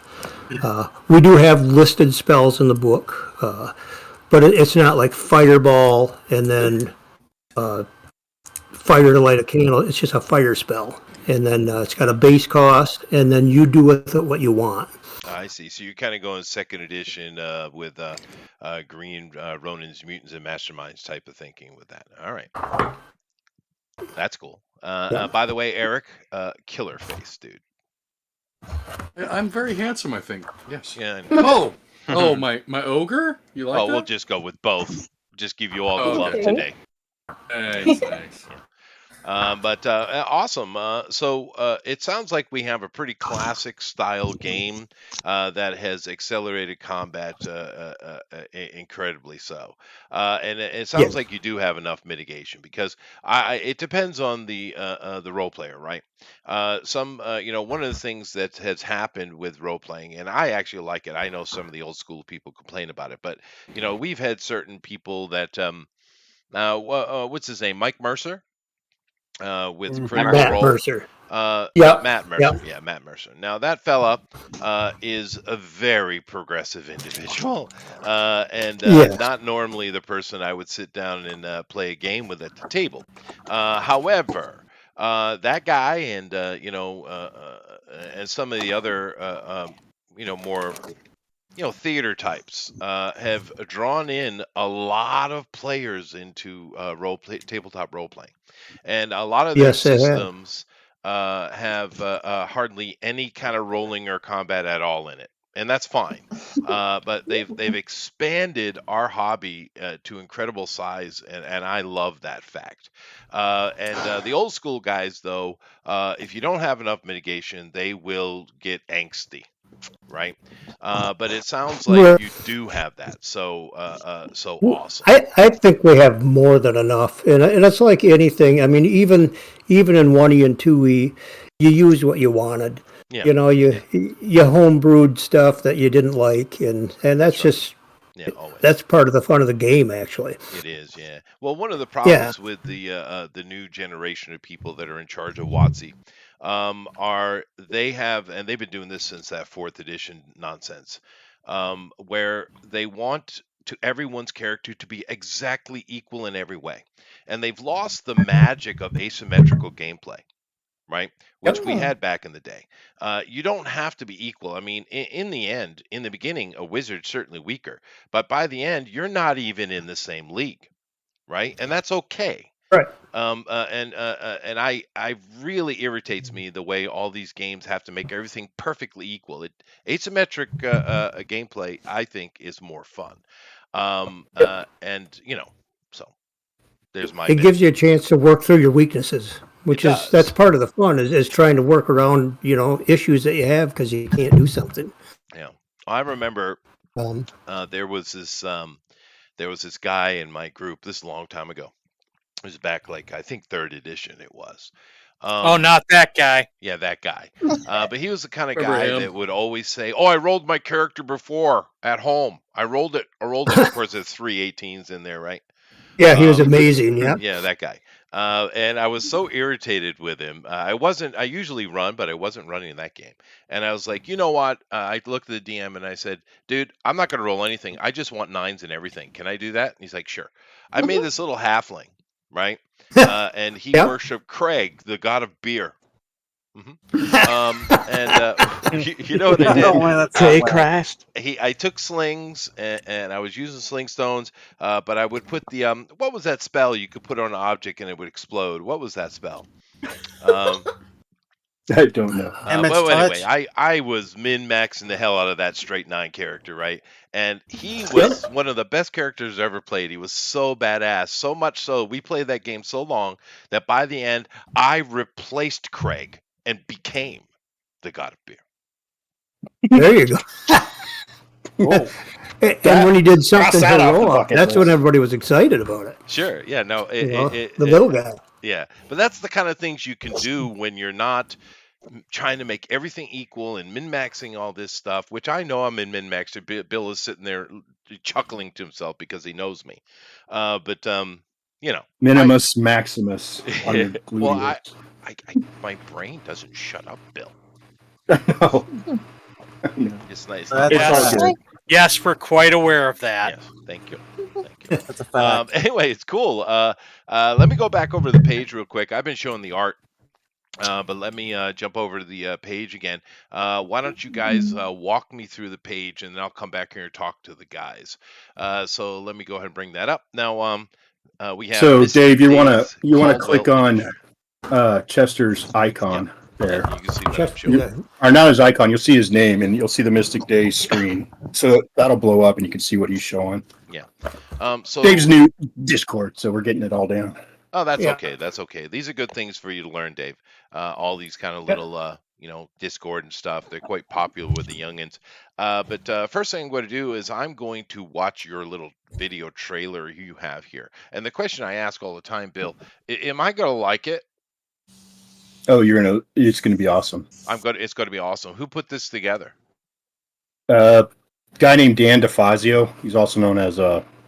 We do have listed spells in the book, but it's not like fireball and then fire to light a candle. It's just a fire spell, and then it's got a base cost, and then you do with it what you want. I see. So you're kind of going second edition with Green Ronin's Mutants and Masterminds type of thinking with that. All right. That's cool. By the way, Eric, killer face, dude. I'm very handsome, I think. Yes. Yeah. I know. Oh, my ogre? You like that? We'll just go with both. Just give you all the love Okay. today. Thanks. But awesome. So it sounds like we have a pretty classic style game that has accelerated combat incredibly so. And it sounds like you do have enough mitigation because it depends on the role player, right? One of the things that has happened with role playing, and I actually like it. I know some of the old school people complain about it, but we've had certain people that what's his name, Mike Mercer. With Critical Matt Role. Mercer. Matt Mercer. Yep. Yeah, Matt Mercer. Now that fella is a very progressive individual, and Yes. not normally the person I would sit down and play a game with at the table. However, that guy and and some of the other more theater types have drawn in a lot of players into tabletop role playing, and a lot of their Yes, they have. systems have hardly any kind of rolling or combat at all in it, and that's fine. But they've expanded our hobby to incredible size, and I love that fact. And the old school guys, though, if you don't have enough mitigation, they will get angsty. Right, but it sounds like Well- you do have that. So awesome. I think we have more than enough, and it's like anything. I mean, even in 1E and 2E, you use what you wanted. Yeah. You homebrewed stuff that you didn't like, and that's just Yeah, always. that's part of the fun of the game, actually. It is, yeah. Well, one of the problems with the new generation of people that are in charge of WotC they've been doing this since that 4th edition nonsense, where they want everyone's character to be exactly equal in every way, and they've lost the magic of asymmetrical gameplay. right? Which we had back in the day. You don't have to be equal. I mean, in the end, in the beginning, a wizard's certainly weaker, but by the end, you're not even in the same league, right? And that's okay. Right. And I really irritates me the way all these games have to make everything perfectly equal. Asymmetric gameplay, I think, is more fun. And so there's my It gives you a chance to work through your weaknesses, which It is that's does. part of the fun is trying to work around issues that you have because you can't do something. Yeah, I remember Um, there was this guy in my group. This is a long time ago. It was back like I think 3rd edition. It was. Oh, not that guy. Yeah, that guy. But he was the kind of Remember guy him. that would always say, "Oh, I rolled my character before at home. I rolled it. Of course, there's 3 18s in there, right? yeah, he was amazing. Yeah. Yeah, that guy. And I was so irritated with him. I usually run, but I wasn't running that game. And I was like, you know what? I looked at the DM and I said, dude, I'm not going to roll anything. I just want 9s and everything. Can I do that? And he's like, sure. I made this little halfling, right? And he Yep. worshiped Craig, the god of beer. And you know what I did? Hey, Christ. I took slings and I was using sling stones, but I would put the what was that spell you could put on an object and it would explode? What was that spell? I don't know. Emmett's Well, anyway, Touch? I was min-maxing the hell out of that straight 9 character, right? And he was one of the best characters I ever played. He was so badass, so much so we played that game so long that by the end I replaced Craig and became the god of beer. There you go. And when he did something that off the heroic, bucket that's when list. everybody was excited about it. Sure, yeah, no, The little guy. yeah, but that's the kind of things you can do when you're not trying to make everything equal and min-maxing all this stuff, which I know I'm in min-maxer. Bill is sitting there chuckling to himself because he knows me. But Minimus Maximus. On your well, list. my brain doesn't shut up, Bill. No. No. It's nice. That's Yes. all good. Yes, we're quite aware of that. Yes, thank you. Thank you. That's a fact. Anyway, it's cool. Let me go back over the page real quick. I've been showing the art, but let me jump over to the page again. Why don't you guys walk me through the page, and then I'll come back here and talk to the guys. So let me go ahead and bring that up. Now, we have. So Mystic Dave, you wanna Days, click Caldwell. on Chester's icon there. You can see what I'm Chester, showing. yeah. Or not his icon, you'll see his name and you'll see the Mystic Days screen. So that'll blow up and you can see what he's showing. So Dave's new Discord, so we're getting it all down. Oh, that's Yeah. okay. That's okay. These are good things for you to learn, Dave. All these kind of little, Discord and stuff. They're quite popular with the youngins. But first thing I'm going to do is I'm going to watch your little video trailer you have here. And the question I ask all the time, Bill, am I going to like it? Oh, it's gonna be awesome. It's going to be awesome. Who put this together? Guy named Dan DeFazio. He's also known as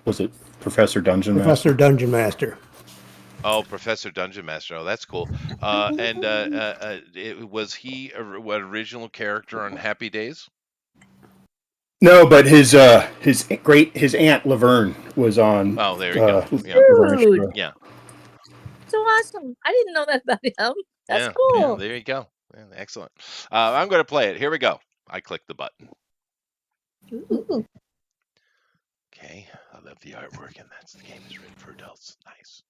was it Professor Dungeon Master? Professor Dungeon Master. Oh, Professor Dungeon Master. Oh, that's cool. Was he what original character on Happy Days? No, but his aunt Laverne was on. Oh, there you go. Yeah. Laverne's Dude. show. Yeah. So awesome. I didn't know that about him. That's Yeah, cool. there you go. Yeah, excellent. I'm going to play it. Here we go. I click the button. Ooh. Okay. I love the artwork, and the game is written for adults. Nice.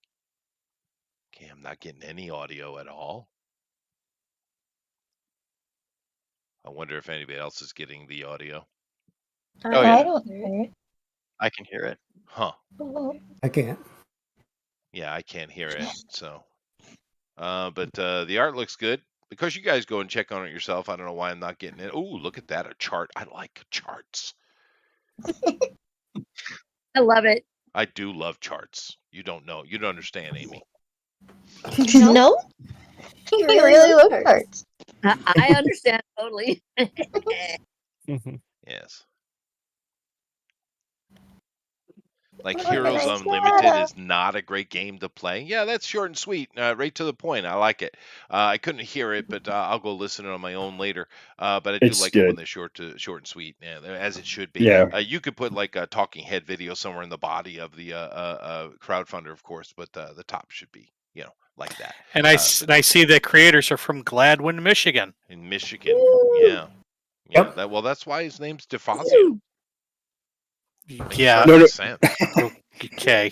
Okay, I'm not getting any audio at all. I wonder if anybody else is getting the audio. Oh, yeah. I don't hear it. I can hear it. Huh. I can't. Yeah, I can't hear it. So, but the art looks good. Because you guys go and check on it yourself, I don't know why I'm not getting it. Oh, look at that, a chart. I like charts. I love it. I do love charts. You don't know. You don't understand, Amy. No? You really love cards. I understand totally. Yes. Like Oh, Heroes nice. Unlimited is not a great game to play. Yeah, that's short and sweet, right to the point. I like it. I couldn't hear it, but I'll go listen on my own later. But I do It's like it when good. they're short and sweet, as it should be. Yeah. You could put like a talking head video somewhere in the body of the crowdfunder, of course, but the top should be like that. And I see the creators are from Gladwin, Michigan. In Michigan, yeah. Yep. That's why his name's DeFazio. Yeah. No. Sense. Okay.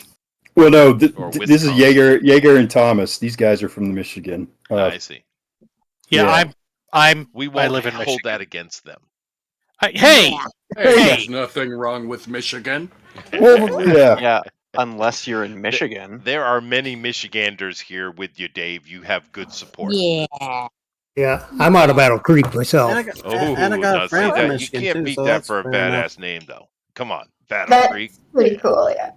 Well, no, Or this is Wisconsin. Jaeger and Thomas. These guys are from Michigan. I see. Yeah, Yeah. We I won't live in hold Michigan. that against them. Hey, Hey, Hey. there's nothing wrong with Michigan. Well, yeah. Yeah, unless you're in Michigan. There are many Michiganders here with you, Dave. You have good support. Yeah. Yeah, I'm out of Battle Creek myself. And I got, Oh, and I got now a friend see from that. Michigan You can't too, beat so that that's for a fair enough. badass name, though. Come on, Battle That's Creek. pretty cool, yeah.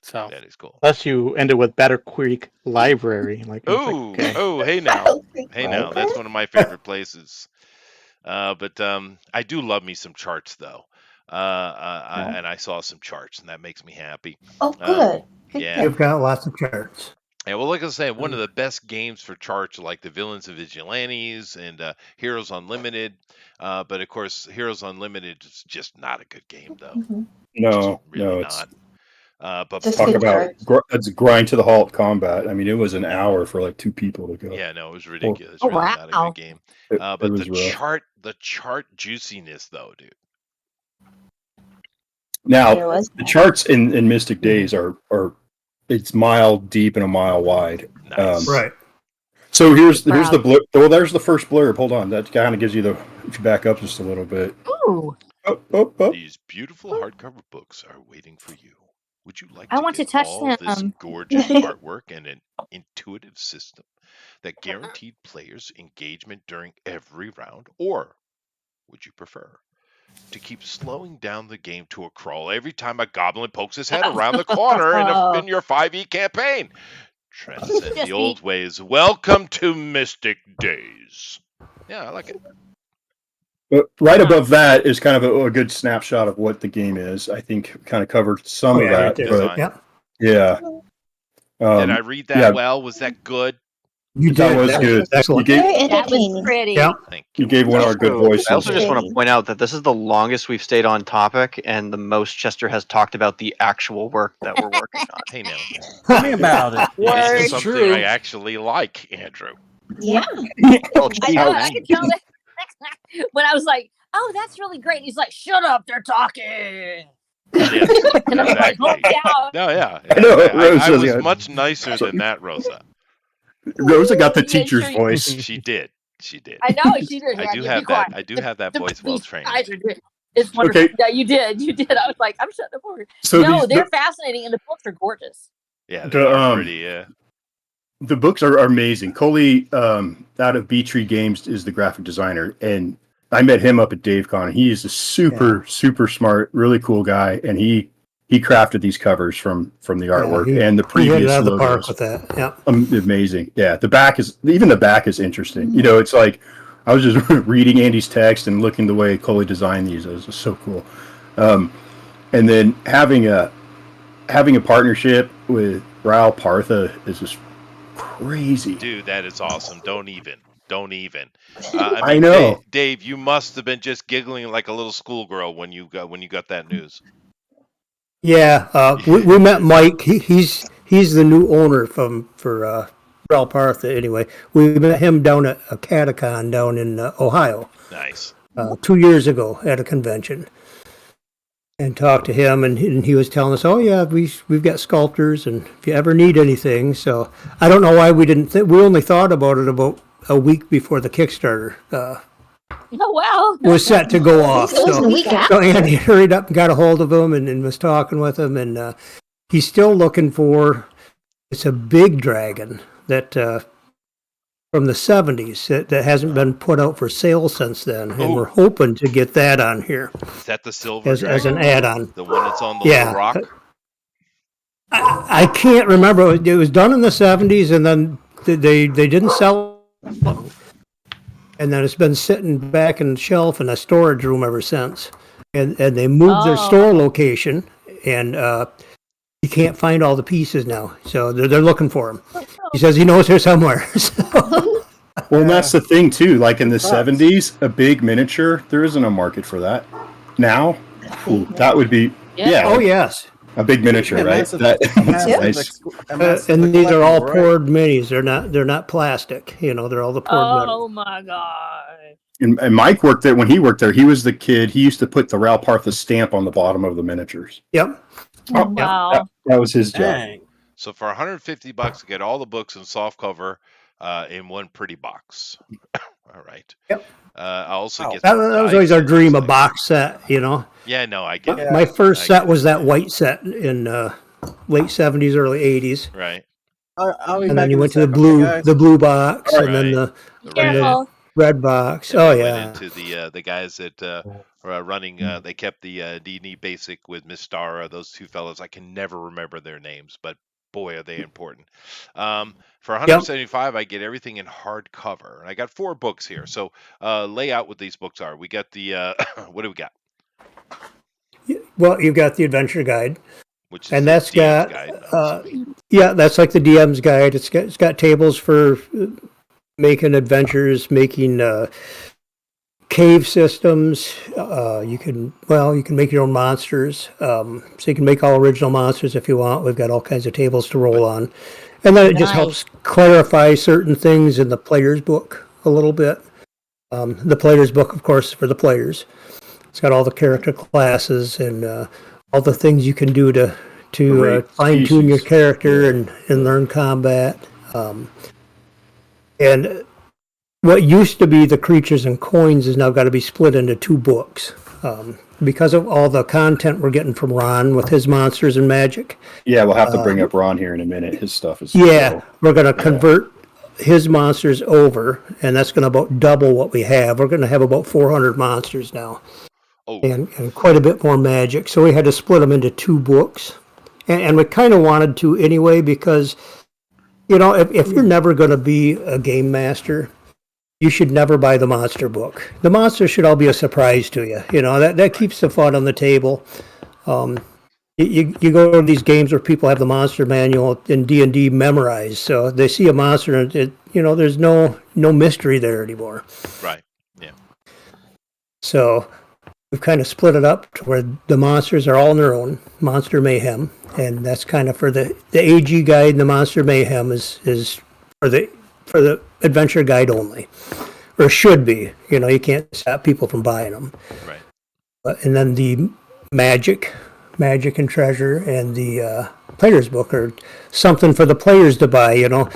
So That is cool. Unless you ended with Battle Creek Library. Like, it's like, Oh, okay. hey now, Battle Creek hey now. Library. That's one of my favorite places. But I do love me some charts, though. And I saw some charts, and that makes me happy. Oh, good. Good, yeah. good. You've got lots of charts. Yeah, well, like I was saying, one of the best games for charts are like the Villains and Vigilantes and Heroes Unlimited. But of course, Heroes Unlimited is just not a good game, though. Mhm. No, Really no, it's not. But Just talk good about it's grind to the halt combat. I mean, it was an hour for like 2 people to go. yeah, no, it was ridiculous. Oh, Really not a wow. good game. It But was rough. the chart juiciness, though, dude. Now, There was the charts in Mystic Days are it's mile deep and a mile wide. Nice. Right. So here's the Wow. blurb. Well, there's the first blurb. Hold on, that kind of gives you the. If you back up just a little bit. Ooh. Oh. These beautiful hardcover books are waiting for you. Would you like I want to get touch all this them. gorgeous artwork and an intuitive system that guaranteed players engagement during every round? Or would you prefer to keep slowing down the game to a crawl every time a goblin pokes his head around the corner in your 5e campaign? Transcend Just the old ways. Welcome to Mystic Days. Yeah, I like it. But right above that is kind of a good snapshot of what the game is. I think kind of covered some Oh, of yeah, that, right there. but Yeah. yeah. Did I read that yeah. well? Was that good? You That did. was That good. was excellent. You gave- Very That was entertaining. pretty. Yeah. Thank You gave one of our good voices. I also just want to Pretty. point out that this is the longest we've stayed on topic and the most Chester has talked about the actual work that we're working on. Hey now. Tell me about it. This is It's something true. I actually like, Andrew. Yeah. Well, I gee, know. I man. could tell that when I was like, "Oh, that's really great." He's like, "Shut up, they're talking." Yeah, And I was like, exactly. "Oh yeah." No, yeah. I know, I Rosa, was yeah. much nicer than that, Rosa. Rosa got the Yeah, teacher's sure. voice. She did. She did. I know she did. I Yeah, do you be have quiet. that. I do have that voice well trained. Guys are good. It's wonderful. Okay. Yeah, you did. You did. I was like, I'm shutting up over. So No, these, they're fascinating, and the books are gorgeous. Yeah, The, they are um, pretty. Yeah. the books are amazing. Coley out of B Tree Games is the graphic designer, and I met him up at DaveCon. He is a super smart, really cool guy, and he crafted these covers from the artwork he- and the He hit it previous out of the park logos. with that. Yeah. Amazing. Yeah, the back is interesting. You know, it's like I was just reading Andy's text and looking the way Coley designed these. It was just so cool. And then having a partnership with Raul Partha is just crazy. Dude, that is awesome. Don't even. I know. Dave, you must have been just giggling like a little schoolgirl when you got that news. Yeah. We met Mike. He's the new owner for Raul Partha. Anyway, we met him down at a Catacon down in Ohio Nice. 2 years ago at a convention, and talked to him, and he was telling us, "Oh yeah, we've got sculptors, and if you ever need anything." So I don't know why we didn't. We only thought about it about a week before the Kickstarter Oh wow. was set to go off. It was a week So after. Andy hurried up and got a hold of him and was talking with him, and he's still looking for. It's a big dragon that from the 70s that hasn't been put out for sale since then, and Oh. we're hoping to get that on here Is that the silver as an dragon? add-on. The one that's on the Yeah. little rock? I can't remember. It was done in the 70s, and then they didn't sell it. And then it's been sitting back in the shelf in a storage room ever since. And they moved their Oh. store location, and you can't find all the pieces now. So they're looking for him. He says he knows they're somewhere. So, Well, and that's the thing too. Like in the 70s, a big miniature, there isn't a market for that. Now, ooh, that would be Yeah. yeah. oh yes, A big miniature, Yeah, right? massive- That's massive nice. a massive And these are all collectible, right? poured minis. They're not plastic. You know, they're all the poured metal. Oh my god. And Mike worked there when he worked there. He was the kid. He used to put the Ral Partha stamp on the bottom of the miniatures. Yep. Oh, Wow. That was his job. Dang. So for $150, to get all the books in soft cover in one pretty box. All right. Yep. I also Wow. get That some was always dice our and dream, a things like box set, you know. that. Yeah, no, I get it. Yeah. My first I set get was it. that white set in late 70s, early 80s. Right. I'll be And back then you in a went to the sec, blue okay, guys? the blue box and then Right. the The Careful. red. red box. Then Oh we yeah. went into the guys that are running. They kept the D&D Basic with Miss Stara. Those two fellows, I can never remember their names, but boy, are they important. For $175, I get everything in hardcover, and I got 4 books here. So lay out what these books are. We got the what do we got? Well, you've got the adventure guide. Which is And the that's DM's got guide, I'm assuming. yeah, that's like the DM's guide. It's got tables for making adventures, making cave systems. You can make your own monsters. So you can make all original monsters if you want. We've got all kinds of tables to roll on, and then it just helps clarify certain things in the player's book a little bit. The player's book, of course, is for the players. It's got all the character classes and all the things you can do to fine tune your character and learn combat. And what used to be the creatures and coins has now got to be split into 2 books because of all the content we're getting from Ron with his monsters and magic. Yeah, we'll have to bring up Ron here in a minute. His stuff is Yeah, we're going to convert his monsters over, and that's going to about double what we have. We're going to have about 400 monsters now. Oh, And quite a bit more magic. So we had to split them into 2 books. And we kind of wanted to anyway because, you know, if you're never going to be a game master, you should never buy the monster book. The monsters should all be a surprise to you. You know, that keeps the fun on the table. You go to these games where people have the monster manual in D&D memorized. So they see a monster and, there's no mystery there anymore. right. Yeah. So we've kind of split it up to where the monsters are all on their own, Monster Mayhem, and that's kind of for the AG guide. And the Monster Mayhem is for the adventure guide only, or should be. You know, you can't stop people from buying them. Right. And then the magic and treasure, and the player's book are something for the players to buy. You know,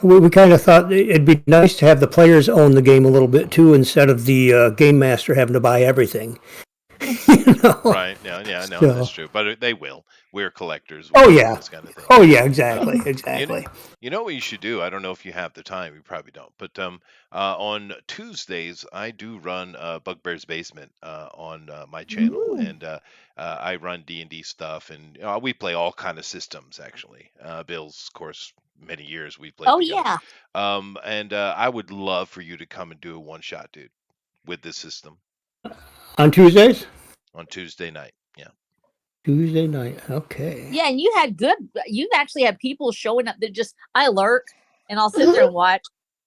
we kind of thought it'd be nice to have the players own the game a little bit too, instead of the game master having to buy everything. You know? Right. Yeah. No, So- that's true. But they will. We're collectors. Oh, We do yeah. This kind of thing. Oh yeah, exactly. You know what you should do? I don't know if you have the time. You probably don't. But on Tuesdays, I do run Bugbear's Basement on my channel, and I run D&D stuff, and we play all kind of systems. Actually, Bill's, of course, many years we played. Oh together. yeah. And I would love for you to come and do a one shot, dude, with this system On Tuesdays. on Tuesday night. Yeah. Tuesday night. Okay. Yeah, and you actually had people showing up that I lurk and I'll sit there and watch.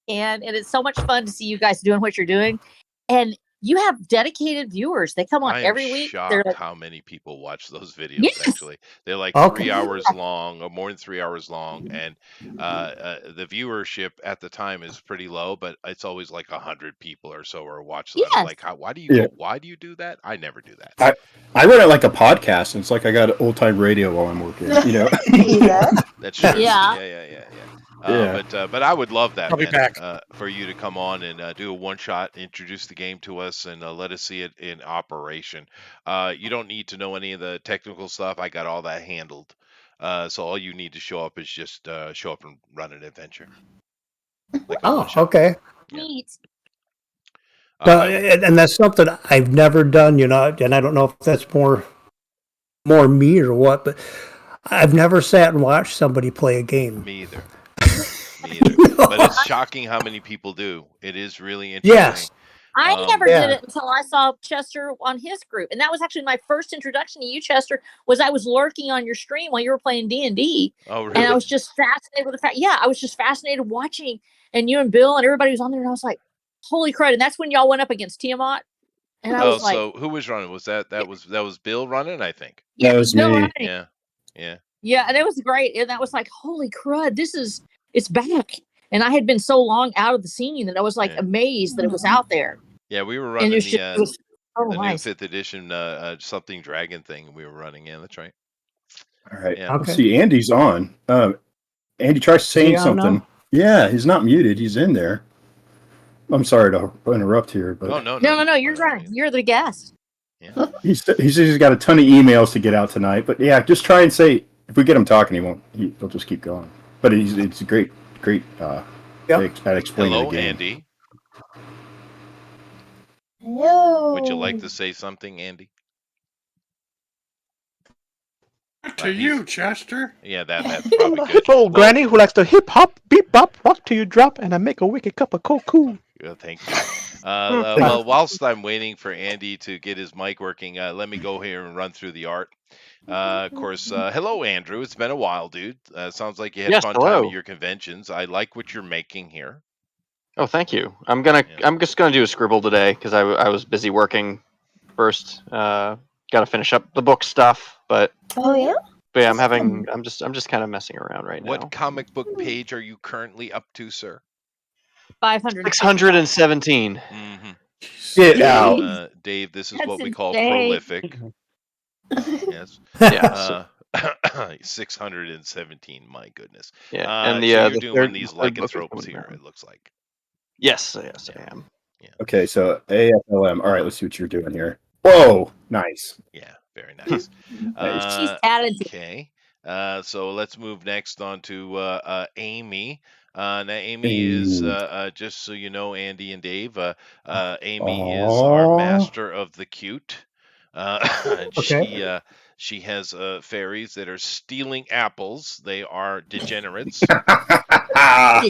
And it's so much fun to see you guys doing what you're doing. And you have dedicated viewers. They come on I am every week. shocked They're like, how many people watch those videos. Yes. Actually, they're like Okay. 3 hours long, or more than 3 hours long, and the viewership at the time is pretty low. But it's always like 100 people or so are watching. I'm Yes. like, why do you Yeah. why do you do that? I never do that. I run it like a podcast, and it's like I got old time radio while I'm working. You know. Yeah. That's true. Yeah. Yeah. Yeah. But I would love that, I'll be man, back. for you to come on and do a one shot, introduce the game to us, and let us see it in operation. You don't need to know any of the technical stuff. I got all that handled. So all you need to show up is just show up and run an adventure. Like a Oh, one-shot. okay. neat. And that's something I've never done. You know, and I don't know if that's more me or what, but I've never sat and watched somebody play a game. Me either. Me either. But it's shocking how many people do. It is really interesting. Yes. I never Yeah. did it until I saw Chester on his group, and that was actually my first introduction to you, Chester. Was I was lurking on your stream while you were playing D&D, Oh, really? and I was just fascinated with the fact. Yeah, I was just fascinated watching, and you and Bill and everybody was on there, and I was like, "Holy crud!" And that's when y'all went up against Tiamat. And I Oh, was like, so who was running? Was that was Bill running? I think. That was no, me. right. Yeah, yeah. Yeah, and it was great. And that was like, holy crud, it's back. And I had been so long out of the scene that I was like Yeah. amazed that it was out there. Yeah, we were And running it was just, it was so the new nice. 5th edition something dragon thing. We were running. Yeah, that's right. All right. Yeah. Let's Okay. see. Andy's on. Andy, try saying he on now? something. Yeah, he's not muted. He's in there. I'm sorry to interrupt here, but Oh, no. No, you're right. You're the guest. Yeah. he says he's got a ton of emails to get out tonight. But yeah, just try and say, if we get him talking, he'll just keep going. But it's great at explaining Hello, the game. Andy. Hello. Would you like to say something, Andy? To you, Chester. Yeah, that's probably good. Little granny who likes to hip hop, beep bop, rock till you drop, and I make a wicked cup of cocoa. Thank you. Well, whilst I'm waiting for Andy to get his mic working, let me go here and run through the art. Of course, hello, Andrew. It's been a while, dude. Sounds like you had Yes, fun time hello. at your conventions. I like what you're making here. Oh, thank you. I'm just gonna do a scribble today because I was busy working first. Got to finish up the book stuff, but Oh yeah. yeah, I'm just kind of messing around right now. What comic book page are you currently up to, sir? 500. 617. Mm-hmm. Get out. Dave, this is That's what we call insane. prolific. Yes. Yeah. 617. My goodness. Yeah, And and so the you're doing third, these third book is lycanthropes coming here. out. It looks like. Yes, I am. Okay, so AFLM. All right, let's see what you're doing here. Whoa, nice. Yeah, very nice. She's talented. Okay. So let's move next on to Amy. Now, Amy is, just so you know, Andy and Dave, Amy is our Aw. master of the cute. And Okay. she has fairies that are stealing apples. They are degenerates. Yeah.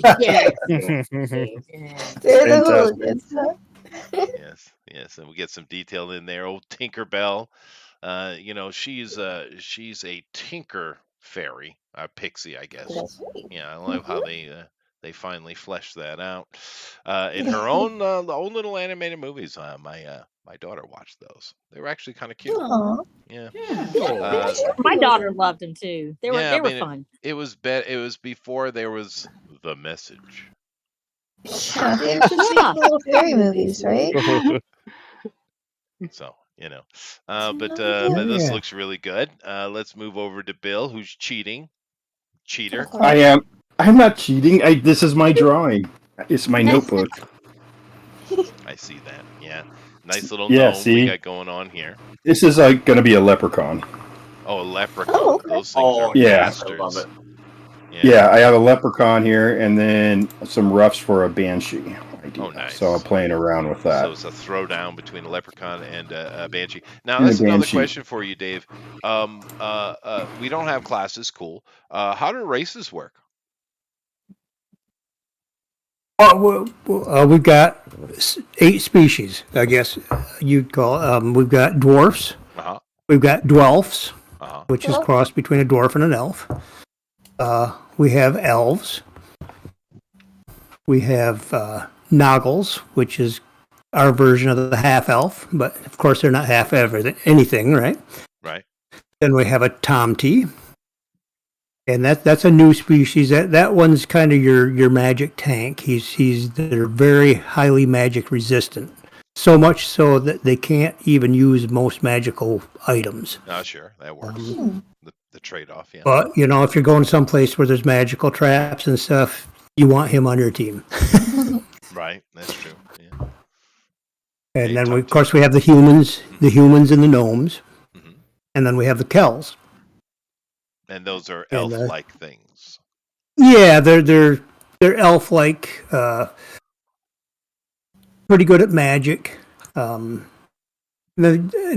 They're the hooligans, huh? Yes, and we get some detail in there. Old Tinkerbell, she's a Tinker fairy, a pixie, I guess. That's right. Yeah, I love how they finally fleshed that out in her own little animated movies. My daughter watched those. They were actually kind of cute. Aw. Yeah. My daughter loved them too. They were Yeah, they I were mean, fun. It was before there was The Message. Yeah, they're just like little fairy movies, right? So, but this Yeah. looks really good. Let's move over to Bill, who's cheating. Cheater. I am. I'm not cheating. This is my drawing. It's my notebook. I see that. Yeah. Nice little Yeah, gnome see? we got going on here. This is going to be a leprechaun. Oh, a leprechaun. Oh, okay. Those things are yeah. bastards. I love it. Yeah, I have a leprechaun here, and then some roughs for a banshee. Idea. Oh, nice. So I'm playing around with that. So it's a throwdown between a leprechaun and a banshee. Now, And a that's another banshee. question for you, Dave. We don't have classes. Cool. How do races work? We've got 8 species, I guess you'd call it. We've got dwarfs. Uh-huh. We've got dwelfs, Uh-huh. which is crossed between a dwarf and an elf. We have elves. We have noggles, which is our version of the half-elf, but of course they're not half anything, right? Right. Then we have a tomty, and that's a new species. That one's kind of your magic tank. They're very highly magic resistant, so much so that they can't even use most magical items. Oh, sure. That works. The trade-off, yeah. But if you're going someplace where there's magical traps and stuff, you want him on your team. Right. That's true. Yeah. And Hey, then Tomty. of course we have the humans and the gnomes, Mhm. and then we have the Kells. And those are And, elf-like things. Yeah, they're elf-like, pretty good at magic. And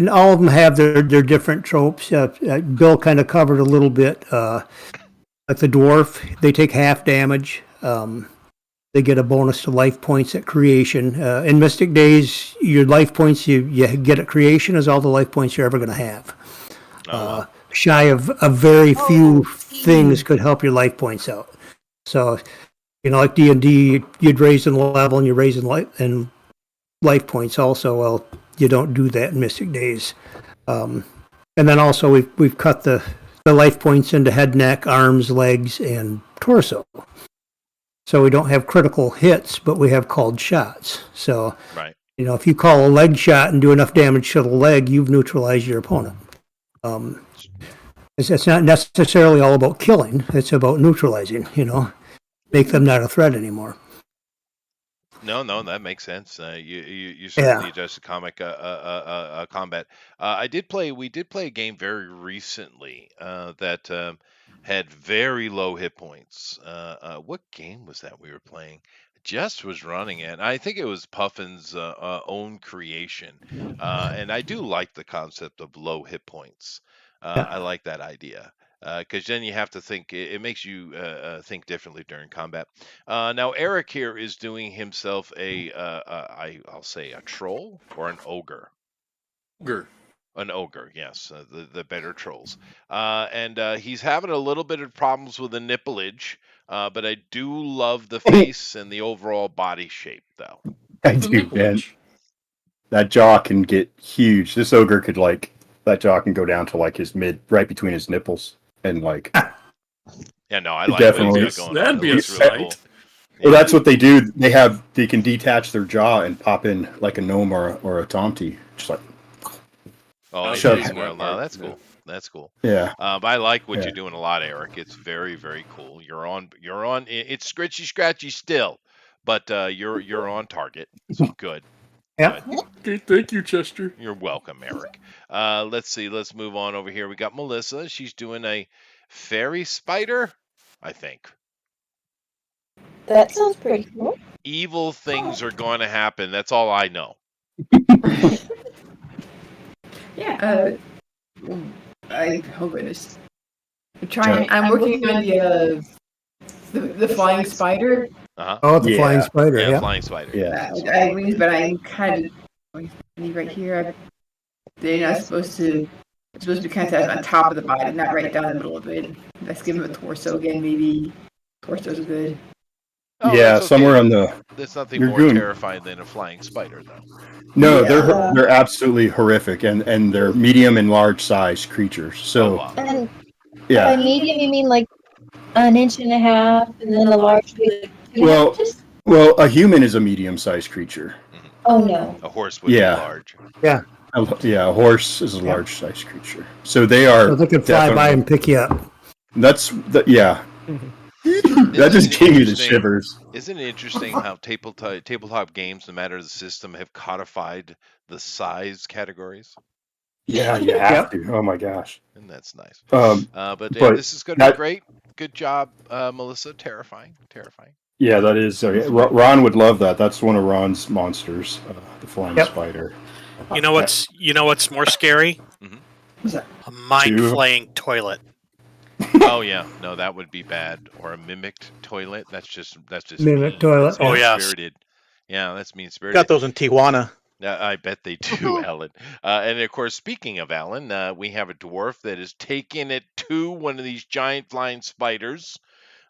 all of them have their different tropes. Bill kind of covered a little bit. Like the dwarf, they take half damage. They get a bonus to life points at creation. In Mystic Days, your life points you get at creation is all the life points you're ever going to have. Oh, Shy of a very few things could help your life points out. So, like D&D, you'd raise in level and you raise in life points also. Well, you don't do that in Mystic Days. And then also we've cut the life points into head, neck, arms, legs, and torso. So we don't have critical hits, but we have called shots. So, Right. if you call a leg shot and do enough damage to the leg, you've neutralized your opponent. It's not necessarily all about killing. It's about neutralizing, make them not a threat anymore. No, that makes sense. You certainly adjusted combat. We did play a game very recently that had very low hit points. What game was that we were playing? Just was running it. I think it was Puffin's own creation, and I do like the concept of low hit points. I like that idea. Because then you have to think. It makes you think differently during combat. Now Eric here is doing himself I'll say a troll or an ogre. Ogre. An ogre, yes, the better trolls. And he's having a little bit of problems with the nipplage, but I do love the face and the overall body shape, though. I do, man. That jaw can get huge. This ogre could that jaw can go down to his right between his nipples. And yeah, no, I like definitely. That'd be a sight. Cool. Well, that's what they do. They can detach their jaw and pop in like a gnome or a tomty. Just like. Oh, Shut no, that's cool. That's cool. Yeah. But I like what you're doing a lot, Eric. It's very, very cool. You're on. It's scratchy still, but you're on target. So good. Yeah. Okay, thank you, Chester. You're welcome, Eric. Let's see. Let's move on over here. We got Melissa. She's doing a fairy spider, I think. That sounds pretty cool. Evil things are going to happen. That's all I know. Yeah. Oh goodness. I'm working on the flying spider. Uh-huh. Oh, the flying spider. Yeah, flying spider. Yeah. But I'm kind of right here. They're not supposed to. It's supposed to be kind of on top of the body, not right down the middle of it. Let's give him a torso again, maybe. Torso's good. Oh, yeah, okay. Somewhere on the. There's nothing more terrifying than a flying spider, though. No, they're absolutely horrific, and they're medium and large size creatures. So. wow. And Yeah. by medium, you mean like an inch and a half, and then a large. Well, a human is a medium-sized creature. Oh no. A horse would be large. Yeah. A horse is a large-sized creature. So they are. So they can fly by and pick you up. Yeah. That just gave you the shivers. Isn't it interesting how tabletop games, no matter the system, have codified the size categories? Yeah, you have to. Oh my gosh. And that's nice. But this is going to be great. Good job, Melissa. Terrifying. Yeah, that is. Ron would love that. That's one of Ron's monsters, the flying spider. You know what's more scary? A mind-flaying toilet. Oh yeah, no, that would be bad. Or a mimicked toilet. That's just mimicked toilet. Oh yeah, spirited. Yeah, that's mean spirited. Got those in Tijuana. I bet they do, Alan. And of course, speaking of Alan, we have a dwarf that is taking it to one of these giant flying spiders.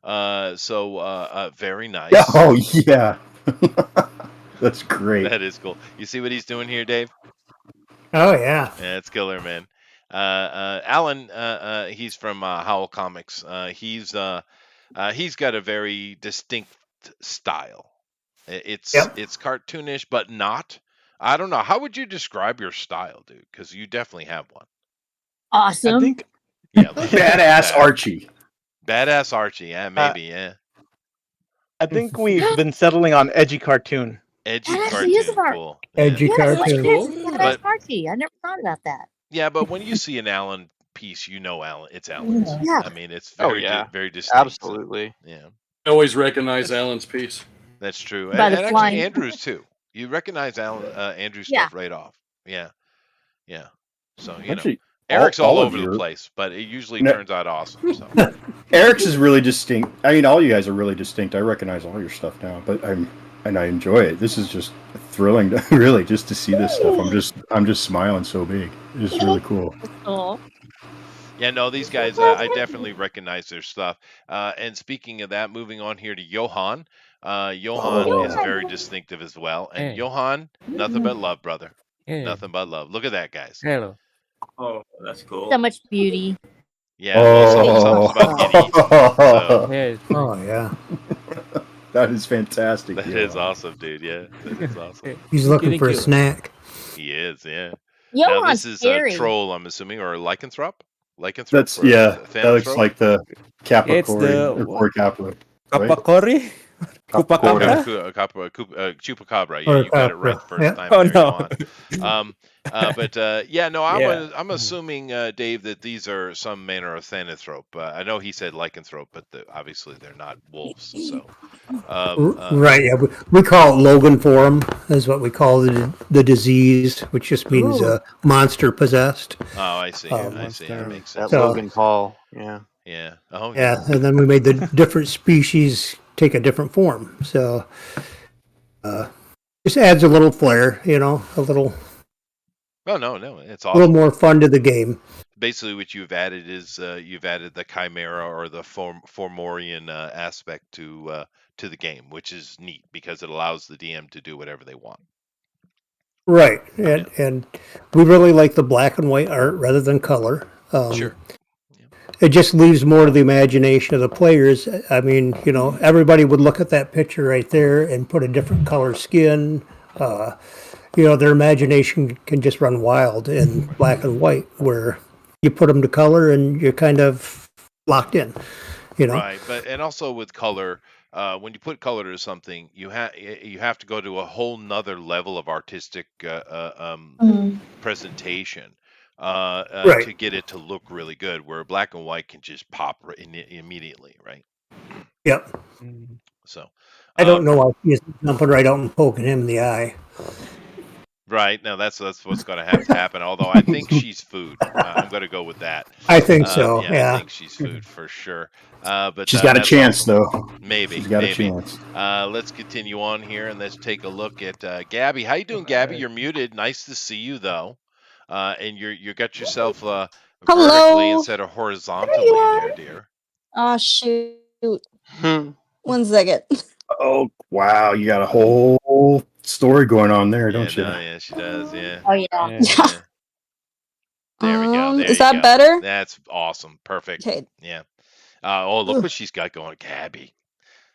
So very nice. Oh yeah, that's great. That is cool. You see what he's doing here, Dave? Oh yeah. Yeah, it's killer, man. Alan, he's from Howl Comics. He's got a very distinct style. It's cartoonish, but not. I don't know. How would you describe your style, dude? Because you definitely have one. Awesome. I think. Yeah, Badass Archie. Badass Archie. Yeah, maybe. Yeah. I think we've been settling on edgy cartoon. Edgy That cartoon. actually is an Cool. Edgy cartoon. That's Archie. I never thought about that. Yeah, but when you see an Alan piece, you know Alan. It's Alan's. Yeah. I mean, it's very, very distinct. Absolutely. Yeah. I always recognize Alan's piece. That's true. By And the actually, flying- Andrew's too. You recognize Andrew's stuff right off. Yeah. Yeah. So, Actually, Eric's all of over the your- place, but it usually turns out awesome. So. Eric's is really distinct. I mean, all you guys are really distinct. I recognize all your stuff now, but I enjoy it. This is just thrilling, really, just to see this stuff. I'm just smiling so big. It's really cool. Oh. Yeah, no, these guys, I definitely recognize their stuff. And speaking of that, moving on here to Johan. Johan is very distinctive as well. And Johan, nothing but love, brother. Yeah. Nothing but love. Look at that, guys. Hello. Oh, that's cool. So much beauty. Yeah. Well, something's about Giddy. So. Yes. Oh yeah. That is fantastic. That is awesome, dude. Yeah, that is awesome. He's looking for a snack. He is, yeah. Yo, now on this is a scary. troll, I'm assuming, or lycanthrope. Lycanthrope. That's or that looks Thanathrop? like the It's Capricorn the- or Cor Capra. Kapakori? Kupakabra? Chupacabra. Yeah, Or you got it right the Capra, first yeah. time. Oh, there, no. go on. But no, Yeah. I'm assuming, Dave, that these are some manner of Thanathrop. I know he said lycanthrope, but obviously they're not wolves. So, Right, yeah. We call it Logan form, is what we call the disease, which just means monster possessed. Oh, I see. I see. That makes sense. That Logan Paul. Yeah. Yeah. Oh, Yeah, and then we made the different species take a different form. So just adds a little flair, a little No, it's a little awesome. more fun to the game. Basically, what you've added is you've added the chimera or the Formorian aspect to the game, which is neat because it allows the DM to do whatever they want. Right, and we really like the black and white art rather than color. Sure. It just leaves more to the imagination of the players. I mean, everybody would look at that picture right there and put a different color skin. Their imagination can just run wild in black and white, where you put them to color and you're kind of locked in. Right, and also with color, when you put color to something, you have to go to a whole nother level of artistic presentation Right. to get it to look really good. Where black and white can just pop immediately, right? Yep. So I don't know why he's jumping right out and poking him in the eye. right now, that's what's going to have to happen. Although I think she's food. I'm going to go with that. I think so, I yeah. think she's food for sure. But She's got a that's chance, awesome. though. Maybe She's got a maybe. chance. Let's continue on here and let's take a look at Gabby. How you doing, Gabby? You're muted. Nice to see you though. And you got yourself vertically Hello. instead of horizontally there, dear. Oh shoot. Hmm. 1 second. Oh wow, you got a whole story going on there, Yeah, don't you? no, yeah, she does. Yeah. Oh yeah. Yeah. There we go. There Is you that go. better? That's awesome. Perfect. Okay. Yeah. Look what she's got going, Gabby.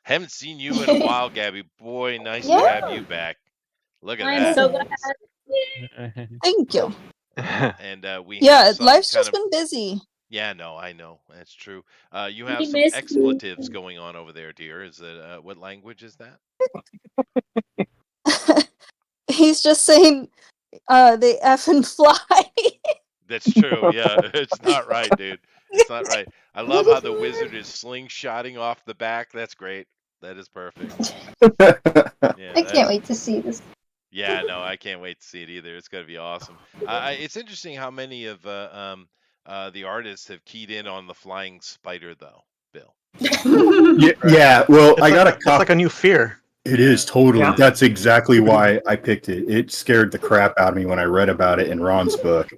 Haven't seen you in a while, Gabby. Boy, nice to have you back. Look at I'm that. so glad. Thank you. And we Yeah, have some life's kind just of been busy. yeah, no, I know that's true. You We have some missed you. expletives going on over there, dear. Is it what language is that? He's just saying they effing fly. That's true. Yeah, it's not right, dude. It's not right. I love how the wizard is slingshotting off the back. That's great. That is perfect. Yeah, I can't wait to see this. Yeah, no, I can't wait to see it either. It's going to be awesome. It's interesting how many of the artists have keyed in on the flying spider, though, Bill. Yeah, well, I got a It's like a new fear. It is totally. Yeah. That's exactly why I picked it. It scared the crap out of me when I read about it in Ron's book.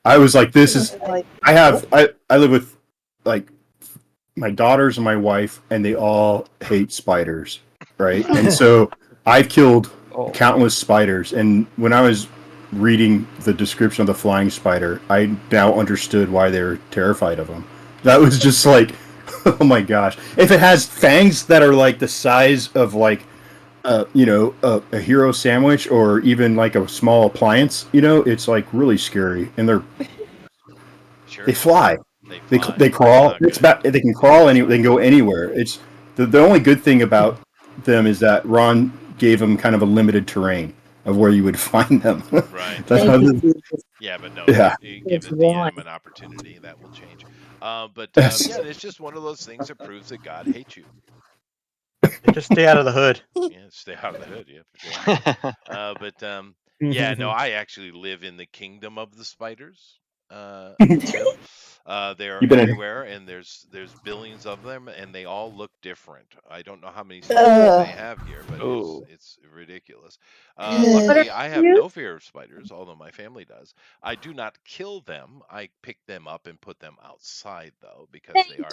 I was like, "This is." I live with like my daughters and my wife, and they all hate spiders, right? And so I've killed countless spiders. And when I was reading the description of the flying spider, I now understood why they were terrified of them. That was just like, oh my gosh! If it has fangs that are like the size of like a hero sandwich or even like a small appliance, it's like really scary. And they fly. They crawl. They can crawl they can go anywhere. It's the only good thing about them is that Ron gave them kind of a limited terrain of where you would find them. Right. That's how yeah, but no, Yeah. you give the DM an opportunity, that will change. But yeah, it's just one of those things that proves that God hates you. Just stay out of the hood. Yeah, stay out of the hood. Yeah, for sure. Yeah, no, I actually live in the kingdom of the spiders. They're You've been in- everywhere, and there's billions of them, and they all look different. I don't know how many species they have here, but it's ridiculous. Luckily, I have no fear of spiders, although my family does. I do not kill them. I pick them up and put them outside, though, because they are.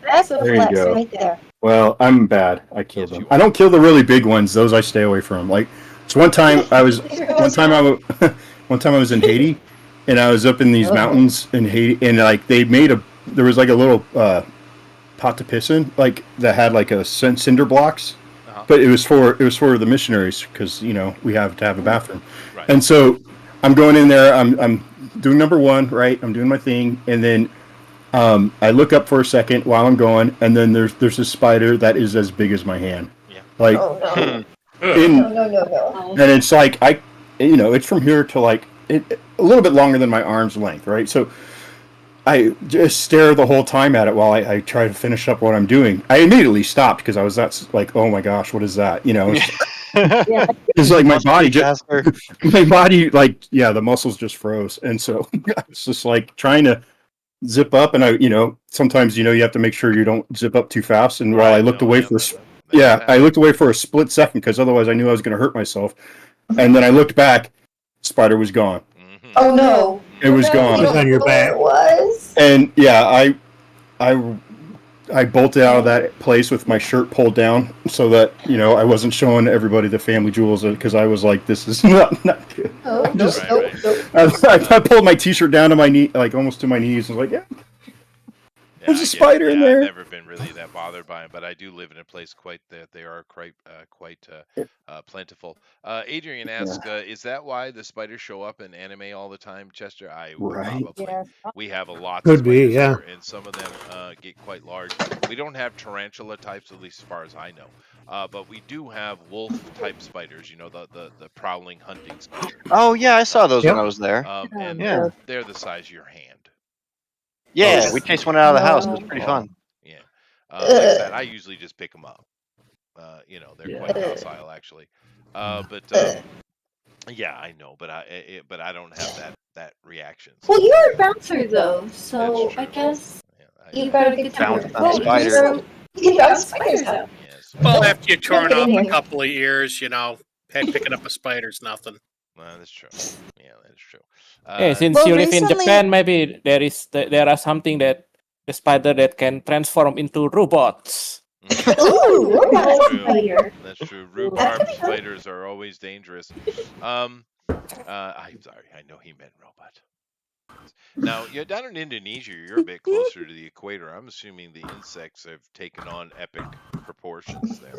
That's a There you flex go. right there. Well, I'm bad. I kill them. I don't kill the really big ones. Those I stay away from. Like So one time I was in Haiti, and I was up in these mountains in Haiti, and like there was like a little pot to piss in, like that had like a cinder blocks, but it was for the missionaries because we have to have a bathroom, and so I'm going in there, I'm doing number one, right? I'm doing my thing, and then I look up for a second while I'm going, and then there's a spider that is as big as my hand, like. Oh, no. And it's like it's from here to like a little bit longer than my arm's length, right? So I just stare the whole time at it while I try to finish up what I'm doing. I immediately stopped because I was like, oh my gosh, what is that? It's like my body like the muscles just froze, and so it's just like trying to zip up, and I sometimes you have to make sure you don't zip up too fast. And while I looked away I looked away for a split second because otherwise I knew I was going to hurt myself. And then I looked back, spider was gone. Oh no! It was gone. It was on your back. It was. And I bolted out of that place with my shirt pulled down so that I wasn't showing everybody the family jewels because I was like, this is not good. Oh, I pulled my t-shirt down to my knee, like almost to my knees, and was like, there's a spider in there. I've never been really that bothered by them, but I do live in a place they are quite plentiful. Adrian asks, is that why the spiders show up in anime all the time, Chester? Probably. Yes. We have a lot. Could of be, spiders yeah. here, and some of them get quite large. We don't have tarantula types, at least as far as I know. But we do have wolf type spiders. The prowling hunting spiders. Oh yeah, I saw those when I was there. And they're the size of your hand. Yeah, we chased one out of the house. It was pretty fun. Yeah, like I said, I usually just pick them up. They're quite docile actually. Yeah, I know, but I don't have that reaction. So. Well, you're a bouncer though, so I guess you've got a good time. Spider. You can bounce spiders out. Yes. Well, after you torn Get in off here. a couple of ears, picking up a spider's nothing. That's true. Yeah, that's true. Since Well, you live in recently- Japan, maybe there are something that the spider that can transform into robots. Ooh, That's robot true. spider. That's true. Rhubarb spiders are always dangerous. I'm sorry. I know he meant robot. Now, you're down in Indonesia. You're a bit closer to the equator. I'm assuming the insects have taken on epic proportions there.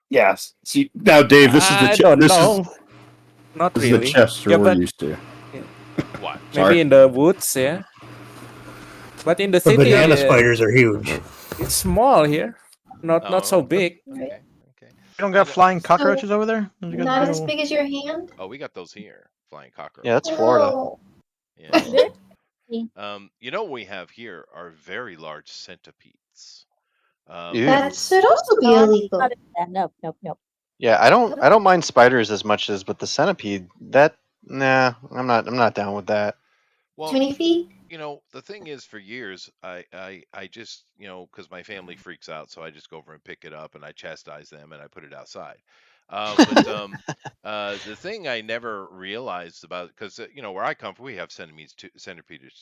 Yes. See, now, Dave, this is the I don't this know. is Not this is really. the Chester Yeah, we're but used to. What? maybe in the woods, yeah. But in the The city, banana spiders are huge. it's small here. Not so big. Okay. Okay. You don't got flying cockroaches over there? Not as big as your hand. Oh, we got those here. Flying cockroaches. Yeah, that's Florida. Oh. Yeah. What we have here are very large centipedes. That should also be illegal. Nope. Yeah, I don't mind spiders as much as, but the centipede. I'm not down with that. Well, 20 feet? The thing is, for years, I just, because my family freaks out, so I just go over and pick it up and I chastise them and I put it outside. The thing I never realized about, because where I come from, we have centipedes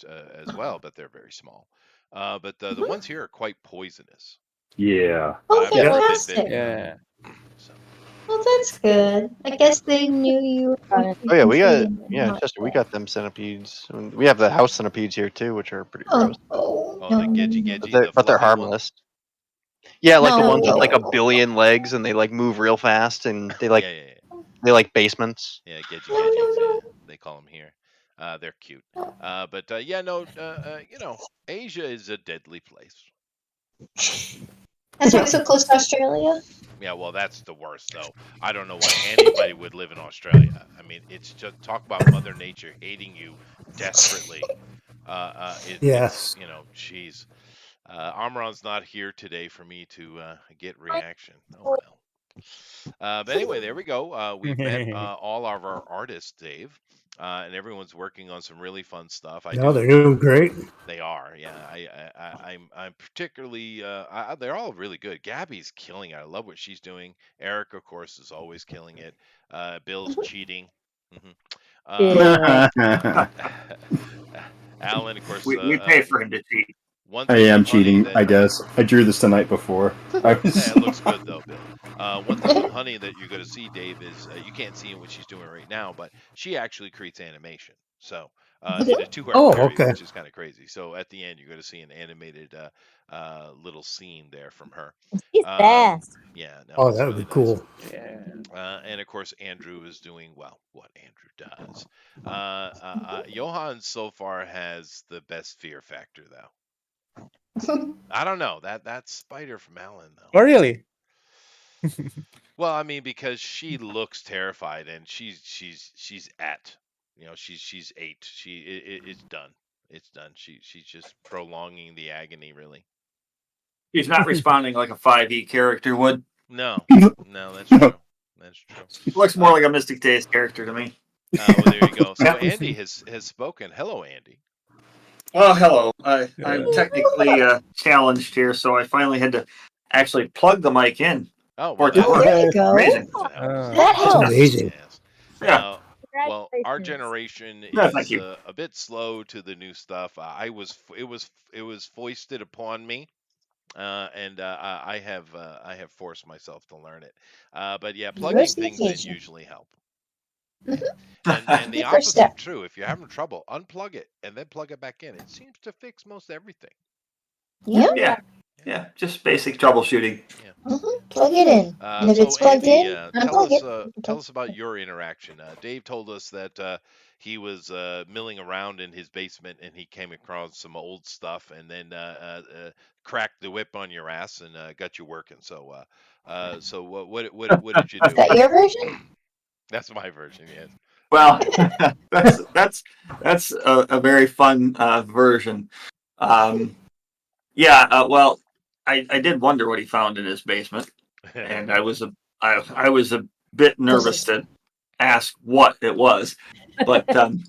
as well, but they're very small. But the ones here are quite poisonous. Yeah. Oh, I've never been fantastic. bitten. Yeah. So, Well, that's good. I guess they knew you. Oh yeah, Chester, we got them centipedes. I mean, we have the house centipedes here too, which are pretty gross. oh, the gedgy, But they're fluffy one. harmless. Yeah, like the ones with No. like a billion legs and they like move real fast and they like Yeah. they like basements. Yeah, gedgy, No, no, no. they call them here. They're cute. Asia is a deadly place. That's why it's so close to Australia. Yeah, well, that's the worst, though. I don't know why anybody would live in Australia. I mean, it's just talk about Mother Nature hating you desperately. Yes. Jeez. Amron's not here today for me to get reaction. Oh well. But anyway, there we go. We've met all of our artists, Dave, and everyone's working on some really fun stuff. They're doing great. They are, yeah. I'm particularly. They're all really good. Gabby's killing it. I love what she's doing. Eric, of course, is always killing it. Bill's cheating. Alan, of course. We pay for him to cheat. one I thing am with Honey cheating, that- I guess. I drew this the night before. I was... Yeah, it looks good though, Bill. One thing with Honey that you're going to see, Dave, is you can't see what she's doing right now, but she actually creates animation. So in a two-part Oh, period, okay. which is kind of crazy. So at the end, you're going to see an animated little scene there from her. He's fast. Yeah. No, Oh, it's that would really be cool. and of course, Andrew is doing well. What Andrew does. Johan so far has the best fear factor, though. I don't know that Spider from Alan though. Oh, really? Well, I mean, because she looks terrified, and she's at, she's 8. It's done. It's done. She's just prolonging the agony, really. He's not responding like a 5e character would. No, that's true. That's true. He looks more like a Mystic Days character to me. Well, there you go. So Andy has spoken. Hello, Andy. Oh, hello. I'm technically challenged here, so I finally had to actually plug the mic in. Oh, for well, it to work. There you go. Amazing. That helps. Amazing. Yeah. Well, our generation Yeah, is thank you. a bit slow to the new stuff. It was foisted upon me, and I have forced myself to learn it. But yeah, plugging things in Diversification. usually help. Mhm. And the Good first opposite step. is true. If you're having trouble, unplug it and then plug it back in. It seems to fix most everything. Yeah. Yeah, just basic troubleshooting. Plug it in. And if it's plugged Andy, in, tell unplug us it. tell us about your interaction. Dave told us that he was milling around in his basement and he came across some old stuff and then cracked the whip on your ass and got you working. So what did you do? Is that your version? That's my version. Yes. Well, that's a very fun version. Well, I did wonder what he found in his basement, and I was a bit nervous to ask what it was, but I'm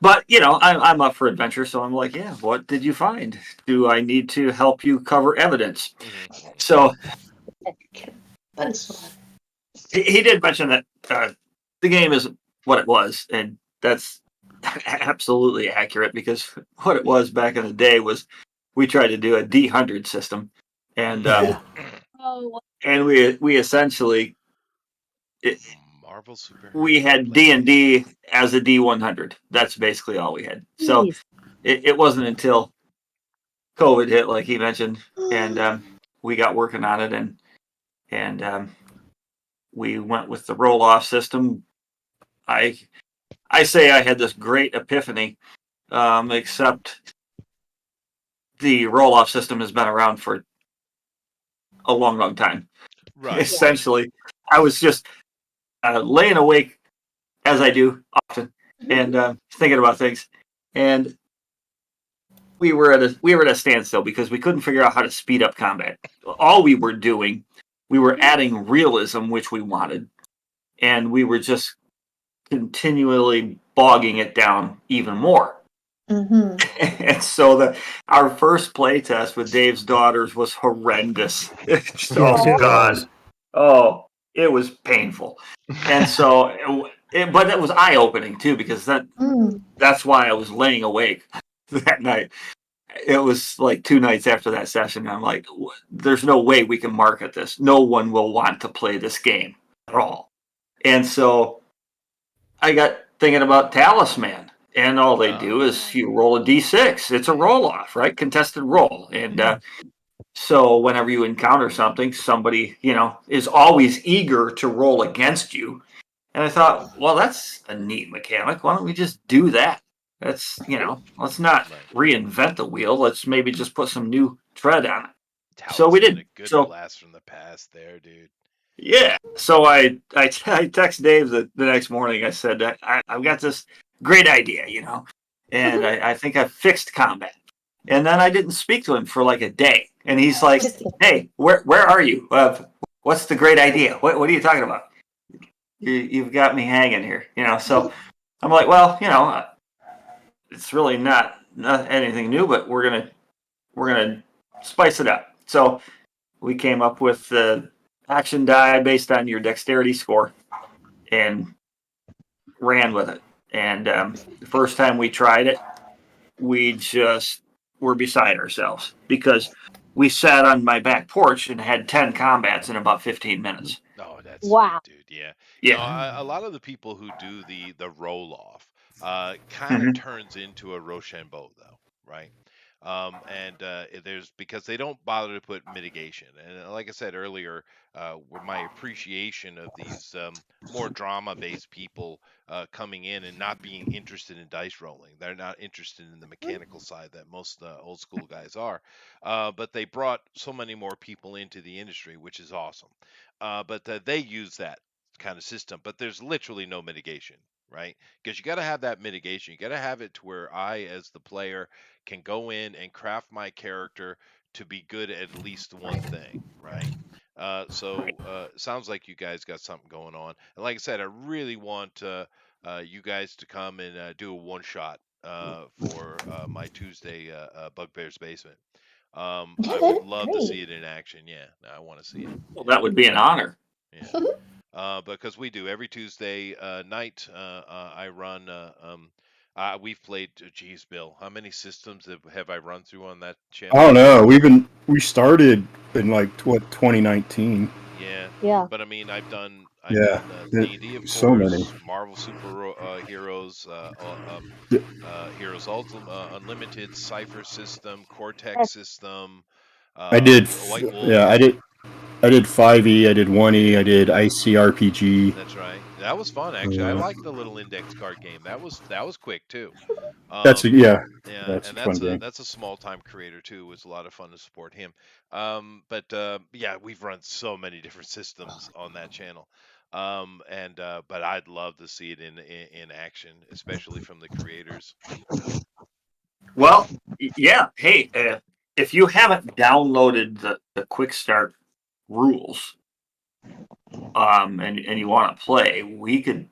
up for adventure, so I'm like, yeah, what did you find? Do I need to help you cover evidence? So he did mention that the game isn't what it was, and that's absolutely accurate because what it was back in the day was we tried to do a D100 system, and and we essentially Marvel Super. we had D&D as a D100. That's basically all we had. So it wasn't until COVID hit, like he mentioned, and we got working on it, and we went with the roll-off system. I say I had this great epiphany, except the roll-off system has been around for a long, long time. Right. Essentially, I was just laying awake, as I do often, and thinking about things. And we were at a standstill because we couldn't figure out how to speed up combat. All we were doing, we were adding realism, which we wanted, and we were just continually bogging it down even more. And so our first play test with Dave's daughters was horrendous. Oh God! Oh, it was painful, and so but it was eye opening too because that's why I was laying awake that night. It was like 2 nights after that session. I'm like, there's no way we can market this. No one will want to play this game at all. And so I got thinking about Talisman. And all they do is you roll a d6. It's a roll-off, right? Contested roll. And so whenever you encounter something, somebody, is always eager to roll against you. And I thought, well, that's a neat mechanic. Why don't we just do that? That's, let's not reinvent the wheel. Let's maybe just put some new tread on it. So we did. A good So blast from the past there, dude. yeah. So I text Dave the next morning. I said, I've got this great idea, and I think I fixed combat. And then I didn't speak to him for like a day. And he's like, hey, where are you? What's the great idea? What are you talking about? You've got me hanging here, So I'm like, well, it's really not anything new, but we're gonna spice it up. So we came up with the action die based on your dexterity score and ran with it. And the first time we tried it, we just were beside ourselves because we sat on my back porch and had 10 combats in about 15 minutes. Oh, that's Wow. sweet, dude. Yeah. Yeah. A lot of the people who do the roll off kind of Mhm. turns into a Rochambeau, though, right? And there's because they don't bother to put mitigation. And like I said earlier, with my appreciation of these more drama-based people coming in and not being interested in dice rolling. They're not interested in the mechanical side that most old school guys are. But they brought so many more people into the industry, which is awesome. But they use that kind of system, but there's literally no mitigation, right? Because you got to have that mitigation. You got to have it to where I, as the player, can go in and craft my character to be good at least one thing, right? Sounds like you guys got something going on. And like I said, I really want you guys to come and do a one shot for my Tuesday Bugbear's Basement. I would love to see it in action. Yeah, I want to see it. Well, that would be an honor. Yeah. Because we do every Tuesday night. I run. We've played. Geez, Bill, how many systems have I run through on that channel? I don't know. We started in like 2019. Yeah. Yeah. But I mean, I've done Yeah, D&D, of course, so many. Marvel Super Heroes, Heroes Ultimate, Unlimited, Cypher System, Cortex System. I did. White Wolf. Yeah, I did 5e. I did 1e. I did ICRPG. That's right. That was fun, actually. I like the little index card game. That was quick too. That's a Yeah, that's and a fun game. that's a small time creator too. It was a lot of fun to support him. Yeah, we've run so many different systems on that channel. But I'd love to see it in action, especially from the creators. Well, yeah. Hey, if you haven't downloaded the Quick Start rules, and you want to play, we could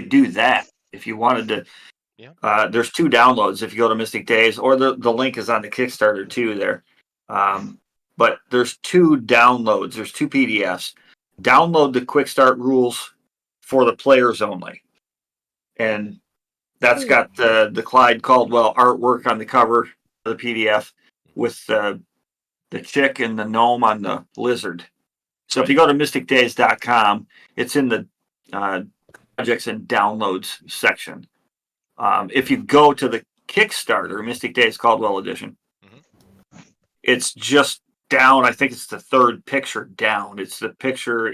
do that if you wanted to. Yeah. There's 2 downloads if you go to Mystic Days, or the link is on the Kickstarter too there. But there's 2 downloads. There's 2 PDFs. Download the Quick Start rules for the players only, and that's got the Clyde Caldwell artwork on the cover of the PDF with the chick and the gnome on the lizard. So if you go to mysticdays.com, it's in the projects and downloads section. If you go to the Kickstarter, Mystic Days Caldwell Edition, it's just down. I think it's the 3rd picture down. It's the picture,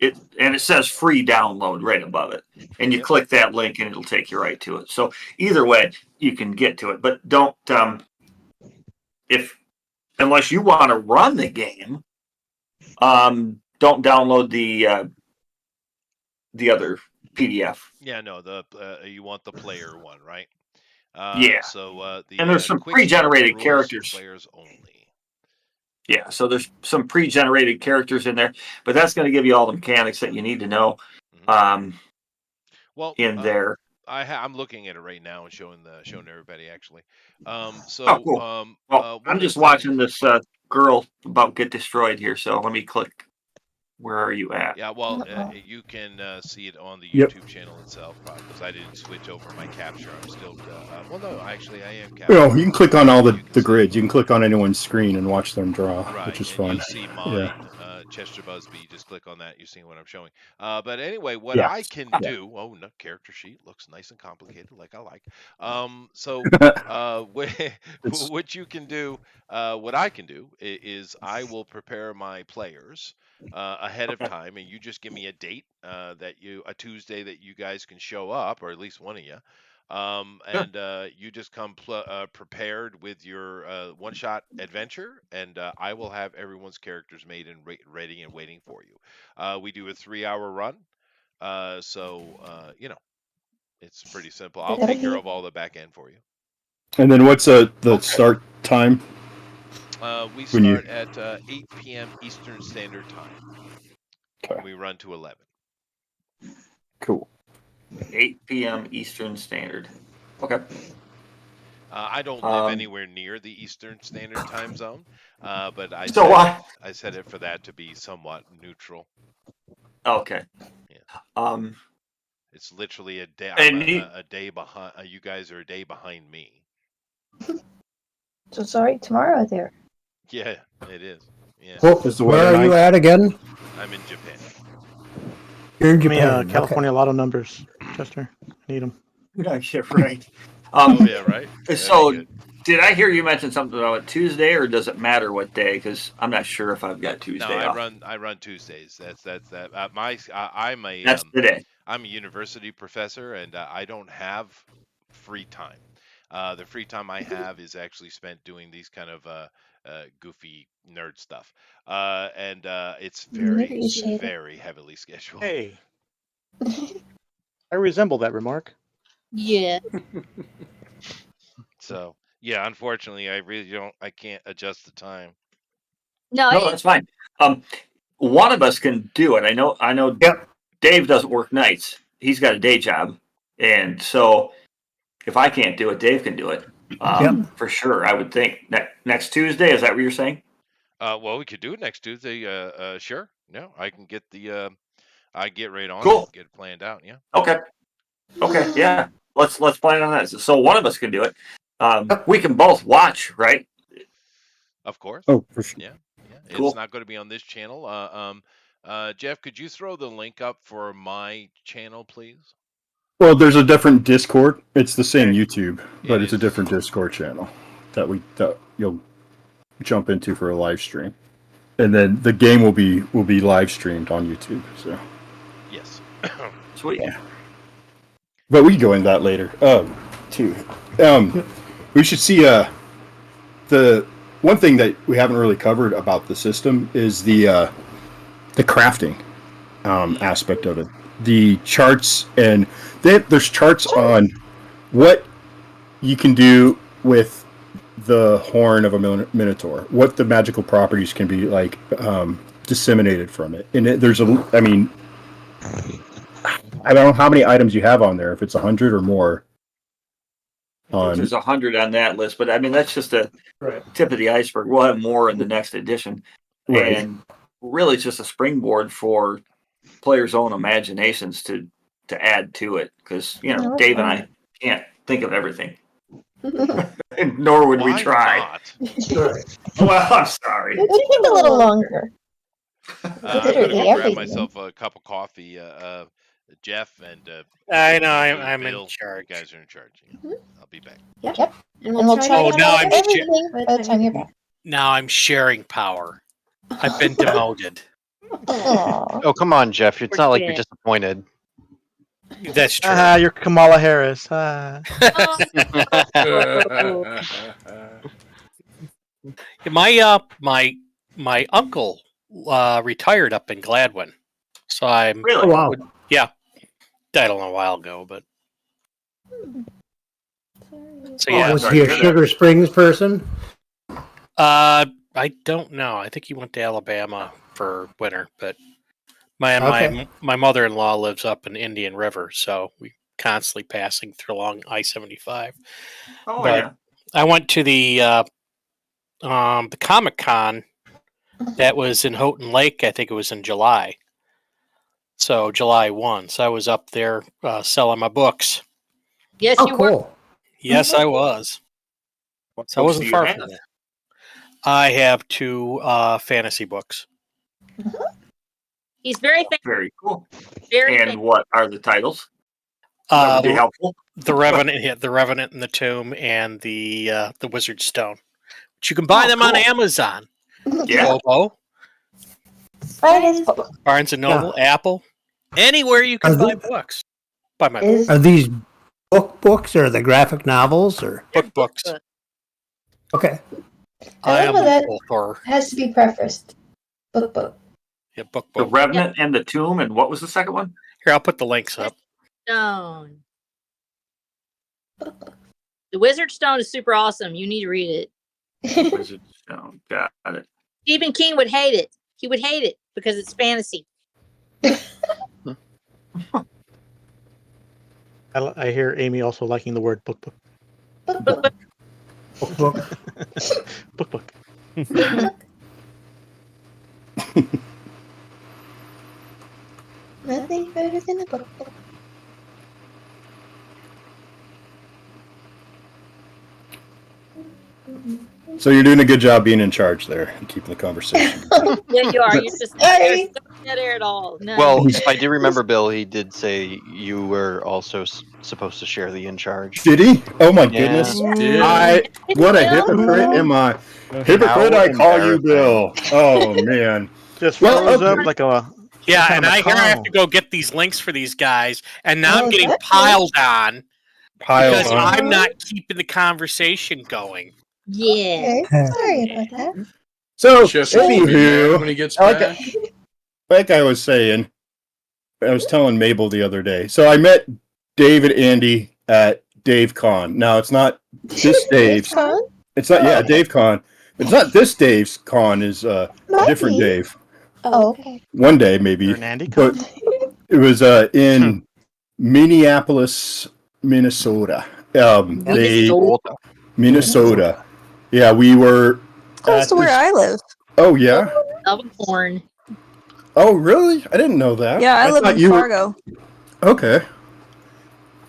and it says free download right above it. And you click that link and it'll take you right to it. So either way, you can get to it. But don't, unless you want to run the game, don't download the other PDF. Yeah, no, you want the player one, right? Yeah. So and there's some Quick pre-generated Start rules, characters. Players only. Yeah, so there's some pre-generated characters in there, but that's going to give you all the mechanics that you need to know. Well, in there. I'm looking at it right now and showing everybody actually. Cool. I'm just watching this girl about get destroyed here, so let me click. Where are you at? Yeah, well, you can see it on the YouTube channel itself, probably, because I didn't switch over my capture. I'm still. Well, no, actually, I am capturing. Well, you can click on all the grids. You can click on anyone's screen and watch them draw, which is fun. You see mine, Chester Busby. You just click on that. You're seeing what I'm showing. But anyway, what I can do. Oh, no, character sheet looks nice and complicated, like I like. What you can do, what I can do is I will prepare my players ahead of time, and you just give me a date a Tuesday that you guys can show up, or at least one of you. And you just come prepared with your one-shot adventure, and I will have everyone's characters made and ready and waiting for you. We do a 3-hour run, it's pretty simple. I'll take care of all the back end for you. And then what's the start time? We start at 8 p.m. Eastern Standard Time. Okay. We run to 11. Cool. 8 p.m. Eastern Standard. Okay. I don't live anywhere near the Eastern Standard Time zone, but I set it for that to be somewhat neutral. Okay. Yeah. It's literally a day. A day behind. You guys are a day behind me. So sorry, tomorrow there. Yeah, it is. Yeah. Well, where are you at again? I'm in Japan. You're in Give me Japan. California lotto numbers, Chester. I need them. Yeah, right. Oh yeah, right. So, did I hear you mention something about Tuesday, or does it matter what day? Because I'm not sure if I've got Tuesday No, off. I run Tuesdays. That's that. That's today. I'm a university professor, and I don't have free time. The free time I have is actually spent doing these kind of goofy nerd stuff, and it's very heavily scheduled. Hey, I resemble that remark. Yeah. So yeah, unfortunately, I really don't. I can't adjust the time. No, No, that's fine. One of us can do it. I know. Dave doesn't work nights. He's got a day job, and so if I can't do it, Dave can do it. For sure. I would think next Tuesday. Is that what you're saying? Well, we could do it next Tuesday. Sure. No, I can get the. I get right on. Cool. It, get it planned out. Yeah. Okay. Yeah. Let's plan on that. So one of us can do it. We can both watch, right? Of course. Oh, for sure. Yeah. Cool. It's not going to be on this channel. Jeff, could you throw the link up for my channel, please? Well, there's a different Discord. It's the same YouTube, but it's a different Discord channel that you'll jump into for a live stream, and then the game will be live streamed on YouTube. So yes, sweet. Yeah. But we can go into that later. Too. We should see the one thing that we haven't really covered about the system is the crafting aspect of it. The charts, and there's charts on what you can do with the horn of a minotaur, what the magical properties can be like disseminated from it. And I don't know how many items you have on there, if it's 100 or more. There's 100 on that list, but I mean that's just a tip of the iceberg. We'll have more in the next edition, and really it's just a springboard for players' own imaginations to add to it. Because Dave and I can't think of everything, nor would we try. Well, I'm sorry. It would take a little longer. I'm gonna go grab myself a cup of coffee. Jeff and I know I'm Bill, in charge. You guys are in charge. Yeah. I'll be back. Yep. And we'll try Oh, to now get I'm everything by the time you're back. Now I'm sharing power. I've been demoted. Oh, come on, Jeff. It's not like you're disappointed. That's true. You're Kamala Harris. My uncle retired up in Gladwin, so I'm really. Oh, wow. Yeah, died a little while ago, but so yeah. Was he a Sugar Springs person? I don't know. I think he went to Alabama for winter, but my mother-in-law lives up in Indian River, so we constantly passing through along I-75. Oh but yeah. I went to the Comic-Con that was in Houghton Lake. I think it was in July. So July 1. So I was up there selling my books. Yes, you were. Yes, I was. So I books wasn't do you far have? from that. I have 2 fantasy books. He's very famous. Very cool. Very And famous. what are the titles? That would be helpful. The Revenant, the Revenant in the Tomb, and the Wizard's Stone. But you can buy them on Amazon. Yeah. Kobo, Buy his book. Barnes and Noble, Apple, anywhere you can buy books. Buy my book. Are these books or the graphic novels or books? Okay. I am love that both or has to be prefaced. Book. yeah, book. The Revenant and the Tomb, and what was the second one? Here, I'll put the links up. Stone. The Wizard Stone is super awesome. You need to read it. Wizard Stone. Got it. Stephen King would hate it. He would hate it because it's fantasy. I hear Amy also liking the word book. Book. Book. Nothing better than a book. So you're doing a good job being in charge there and keeping the conversation. Yeah, you are. You're just Sorry. not dead air at all. No. Well, if I do remember, Bill, he did say you were also supposed to share the in charge. Did he? Oh my Yeah. goodness! Yeah. What a hypocrite am I? Hypocrite, I call you, Bill. Oh man. Just Well, froze okay. up like a. Yeah, kind and of a I hear I have clown. to go get these links for these guys, and now I'm Oh, getting that's piled on because Piled on. I'm not keeping the conversation going. Yeah. Okay. Sorry about that. So, Chef will be mad when he anywho, gets like, back. like I was saying, I was telling Mabel the other day. So I met Dave and Andy at Dave Con. Now it's not this Dave's. Con? It's not Dave Con. It's not this Dave's Con. Is a different Might be. Dave. Oh, okay. One day maybe. Andy But it was in Minneapolis, Minnesota. Minnesota. Yeah, we were Close at to where this- I live. Oh yeah. Elkhorn. Oh really? I didn't know that. Yeah, I live thought in you were- Fargo. Okay.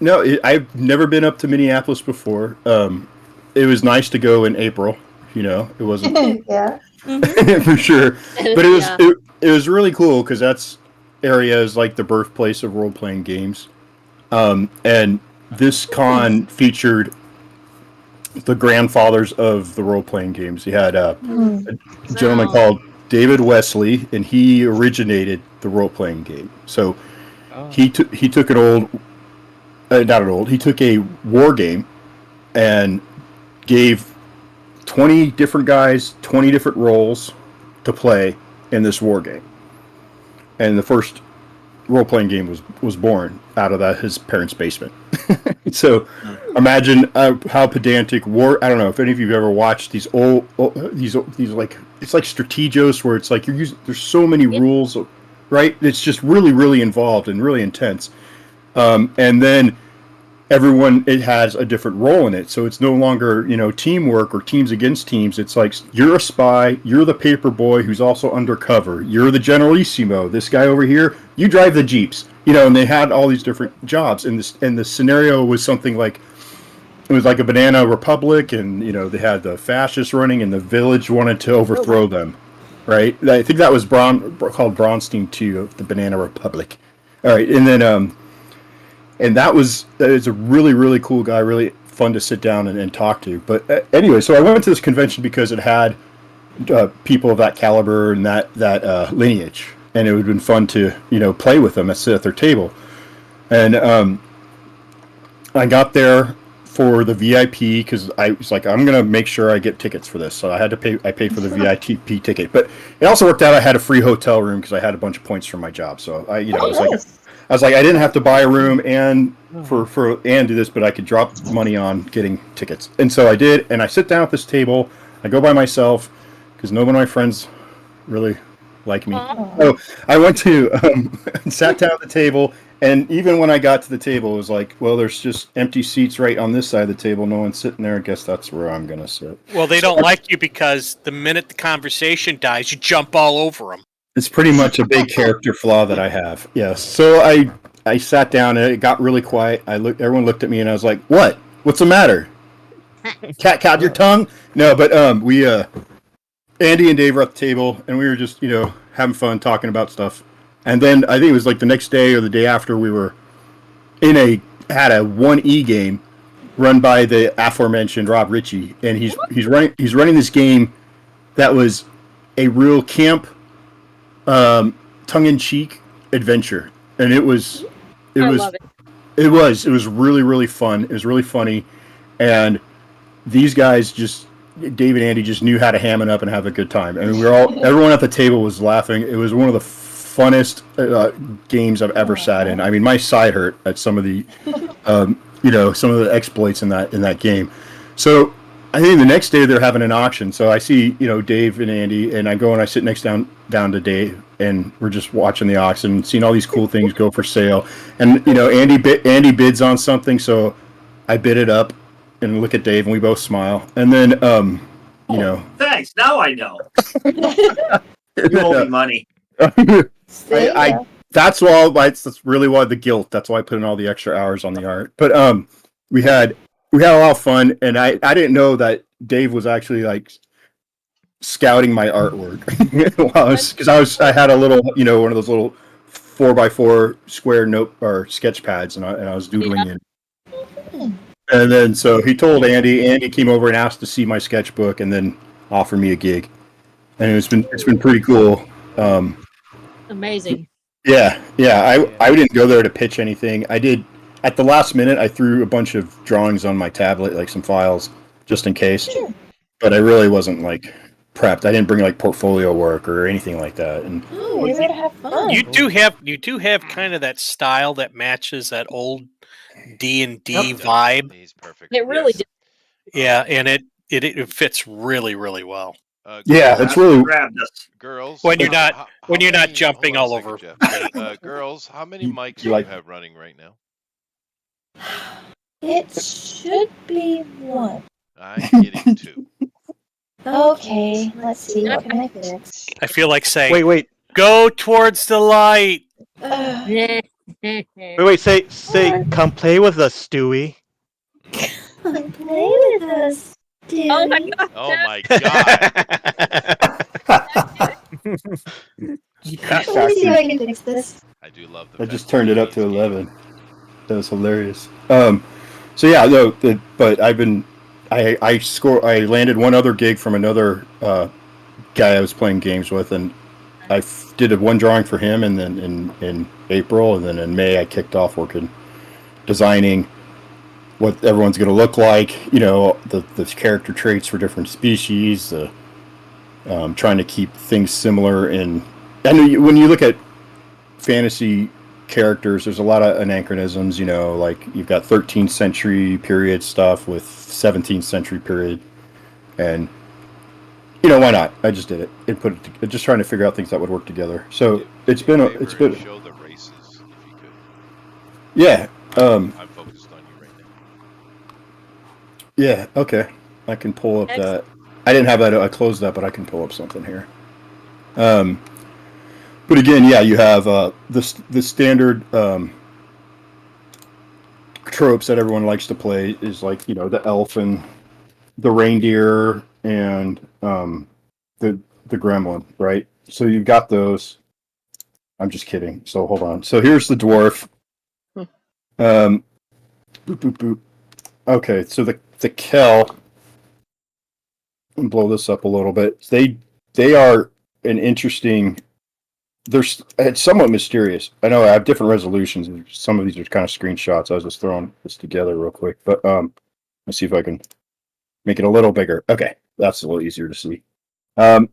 No, I've never been up to Minneapolis before. It was nice to go in April. You know, it wasn't Yeah. for sure, but it was Yeah. it was really cool because that's area is like the birthplace of role playing games, and this con featured the grandfathers of the role playing games. You had a gentleman Wow. called David Wesley, and he originated the role playing game. So he took an old, not an old, he took a war game and gave 20 different guys 20 different roles to play in this war game. And the first role-playing game was born out of his parents' basement. So imagine how pedantic war. I don't know if any of you have ever watched these these like, it's like Strategos, where it's like you're using, there's so many rules, right? It's just really, really involved and really intense. And then everyone, it has a different role in it, so it's no longer, you know, teamwork or teams against teams. It's like you're a spy, you're the paper boy who's also undercover, you're the generalissimo, this guy over here, you drive the jeeps, you know. And they had all these different jobs, and the scenario was something like, it was like a banana republic, and you know, they had the fascists running, and the village wanted to overthrow them, right? I think that was called Bronstein 2 of the Banana Republic. All right, and then and that is a really, really cool guy, really fun to sit down and talk to. But anyway, so I went to this convention because it had people of that caliber and that lineage, and it would have been fun to, you know, play with them and sit at their table. And I got there for the VIP because I was like, I'm gonna make sure I get tickets for this, so I had to pay. I paid for the VIP ticket, but it also worked out. I had a free hotel room because I had a bunch of points from my job, so I was like, I didn't have to buy a room and and do this, but I could drop money on getting tickets. And so I did, and I sit down at this table. I go by myself because none of my friends really like me. So I went to sat down at the table, and even when I got to the table, it was like, well, there's just empty seats right on this side of the table. No one's sitting there. I guess that's where I'm gonna sit. Well, they don't like you because the minute the conversation dies, you jump all over them. It's pretty much a big character flaw that I have. Yes. So I sat down and it got really quiet. Everyone looked at me and I was like, "What? What's the matter? Cat your tongue?" No, but we Andy and Dave were at the table and we were just, you know, having fun talking about stuff. And then I think it was like the next day or the day after, we were had a 1E game run by the aforementioned Rob Ritchie, and he's running this game that was a real camp tongue-in-cheek adventure, and it was really, really fun. It was really funny, and these guys Dave and Andy just knew how to ham it up and have a good time. I mean, everyone at the table was laughing. It was one of the funnest games I've ever sat in. I mean, my side hurt at some of the you know, some of the exploits in that game. So I think the next day they're having an auction. So I see, you know, Dave and Andy, and I go and I sit next down to Dave, and we're just watching the auction, seeing all these cool things go for sale. And you know, Andy bids on something, so I bid it up and look at Dave, and we both smile. And then, you know, Thanks. Now I know. You owe me money. That's really why the guilt. That's why I put in all the extra hours on the art. But we had we had a lot of fun, and I didn't know that Dave was actually like scouting my artwork because I had a little, one of those little 4x4 square note or sketch pads, and I was doodling in. And then so he told Andy. Andy came over and asked to see my sketchbook, and then offered me a gig. And it's been pretty cool. Amazing. Yeah. I didn't go there to pitch anything. I did at the last minute. I threw a bunch of drawings on my tablet, like some files, just in case. Sure. But I really wasn't like prepped. I didn't bring like portfolio work or anything like that. And you're gonna have fun. You do have kind of that style that matches that old D&D vibe. He's perfect. It really did. Yeah, and it fits really, really well. Yeah, it's really girls. When you're not jumping all over. Girls, how many mics do like- you have running right now? It should be 1. I'm getting 2. Okay, let's see. What can I fix? I feel like saying, Wait. go towards the light. Wait. Say. Come play with us, Stewie. Play with us, dude. Oh my god. Oh my god. Let me see if I can fix this. I do love the I just turned it up to 11. That was hilarious. So yeah, no, but I landed one other gig from another guy I was playing games with, and I did one drawing for him, and then in April, and then in May I kicked off working, designing what everyone's going to look like, the character traits for different species, trying to keep things similar. And I know when you look at fantasy characters, there's a lot of anachronisms, like you've got 13th century period stuff with 17th century period, and why not? I just did it and put it just trying to figure out things that would work together. So it's been show the races if you could. Yeah. I'm focused on you right now. Yeah, okay. I can pull up that. I didn't have that. I closed that, but I can pull up something here. But again, yeah, you have the standard tropes that everyone likes to play is like, the elf and the reindeer and the gremlin, right? So you've got those. I'm just kidding. So hold on. So here's the dwarf. Boop, boop, boop. Okay, so the Kel. Let me blow this up a little bit. They are an interesting. It's somewhat mysterious. I know I have different resolutions. Some of these are kind of screenshots. I was just throwing this together real quick, but let's see if I can make it a little bigger. Okay, that's a little easier to see. So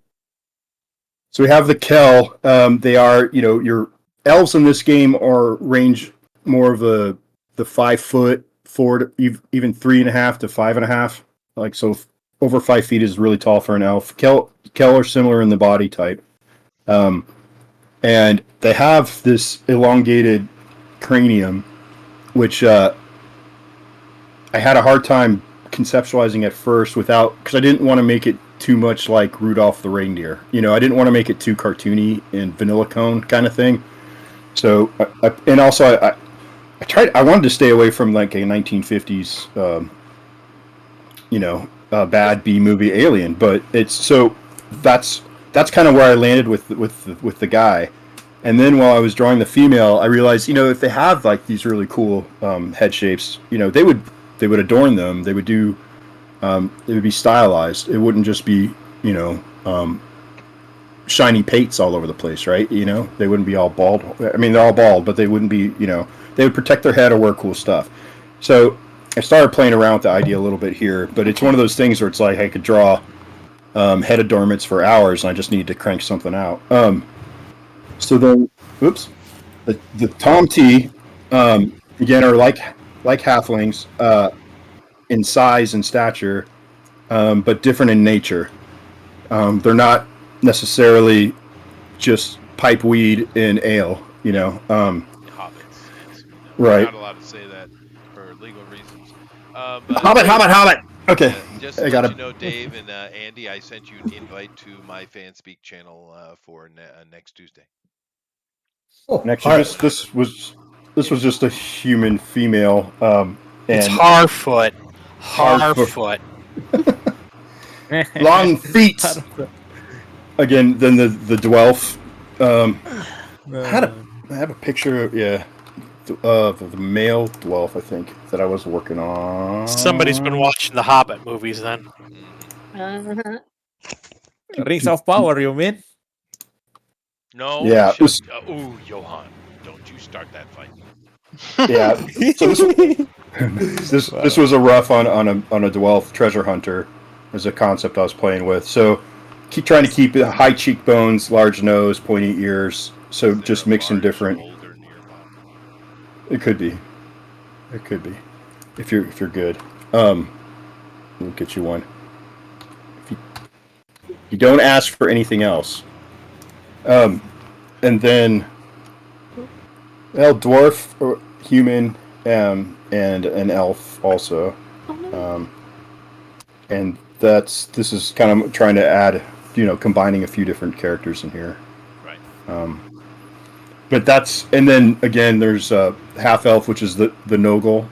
we have the Kel. They are, your elves in this game range more of the 5 foot, 4 to even 3.5 to 5.5. Like, so over 5 feet is really tall for an elf. Kel are similar in the body type. And they have this elongated cranium, which I had a hard time conceptualizing at first because I didn't want to make it too much like Rudolph the reindeer. I didn't want to make it too cartoony and vanilla cone kind of thing. So, I wanted to stay away from like a 1950s, bad B movie Alien, but that's kind of where I landed with the guy. And then while I was drawing the female, I realized, if they have like these really cool head shapes, they would adorn them. They would do, it would be stylized. It wouldn't just be, shiny pates all over the place, right? They wouldn't be all bald. I mean, they're all bald, but they wouldn't be, they would protect their head or wear cool stuff. So I started playing around with the idea a little bit here, but it's one of those things where it's like I could draw head adornments for hours, and I just need to crank something out. So the Tom T, again, are like halflings in size and stature, but different in nature. They're not necessarily just pipe weed and ale, Hobbits. Yes. Right. We're not allowed to say that for legal reasons. Hobbit. Okay. Just to let you know, Dave and Andy, I sent you an invite to my FanSpeak channel for next Tuesday. Oh, actually, this was just a human female. It's Harfoot. Harfoot. Long feet. Again, then the dwarf. I have a picture of the male dwarf, I think, that I was working on. Somebody's been watching the Hobbit movies then. Uh-huh. Rings of Power, you mean? No. Yeah. Ooh, Johan, don't you start that fight. Yeah. So this was a rough on a dwarf treasure hunter. As a concept I was playing with. So keep trying to keep it high cheekbones, large nose, pointy ears. So just mixing different. It could be. It could be. If you're good. We'll get you one. If you don't ask for anything else. And then dwarf or human and an elf also. And this is kind of trying to add, combining a few different characters in here. Right. But and then again, there's half elf, which is the Noggle.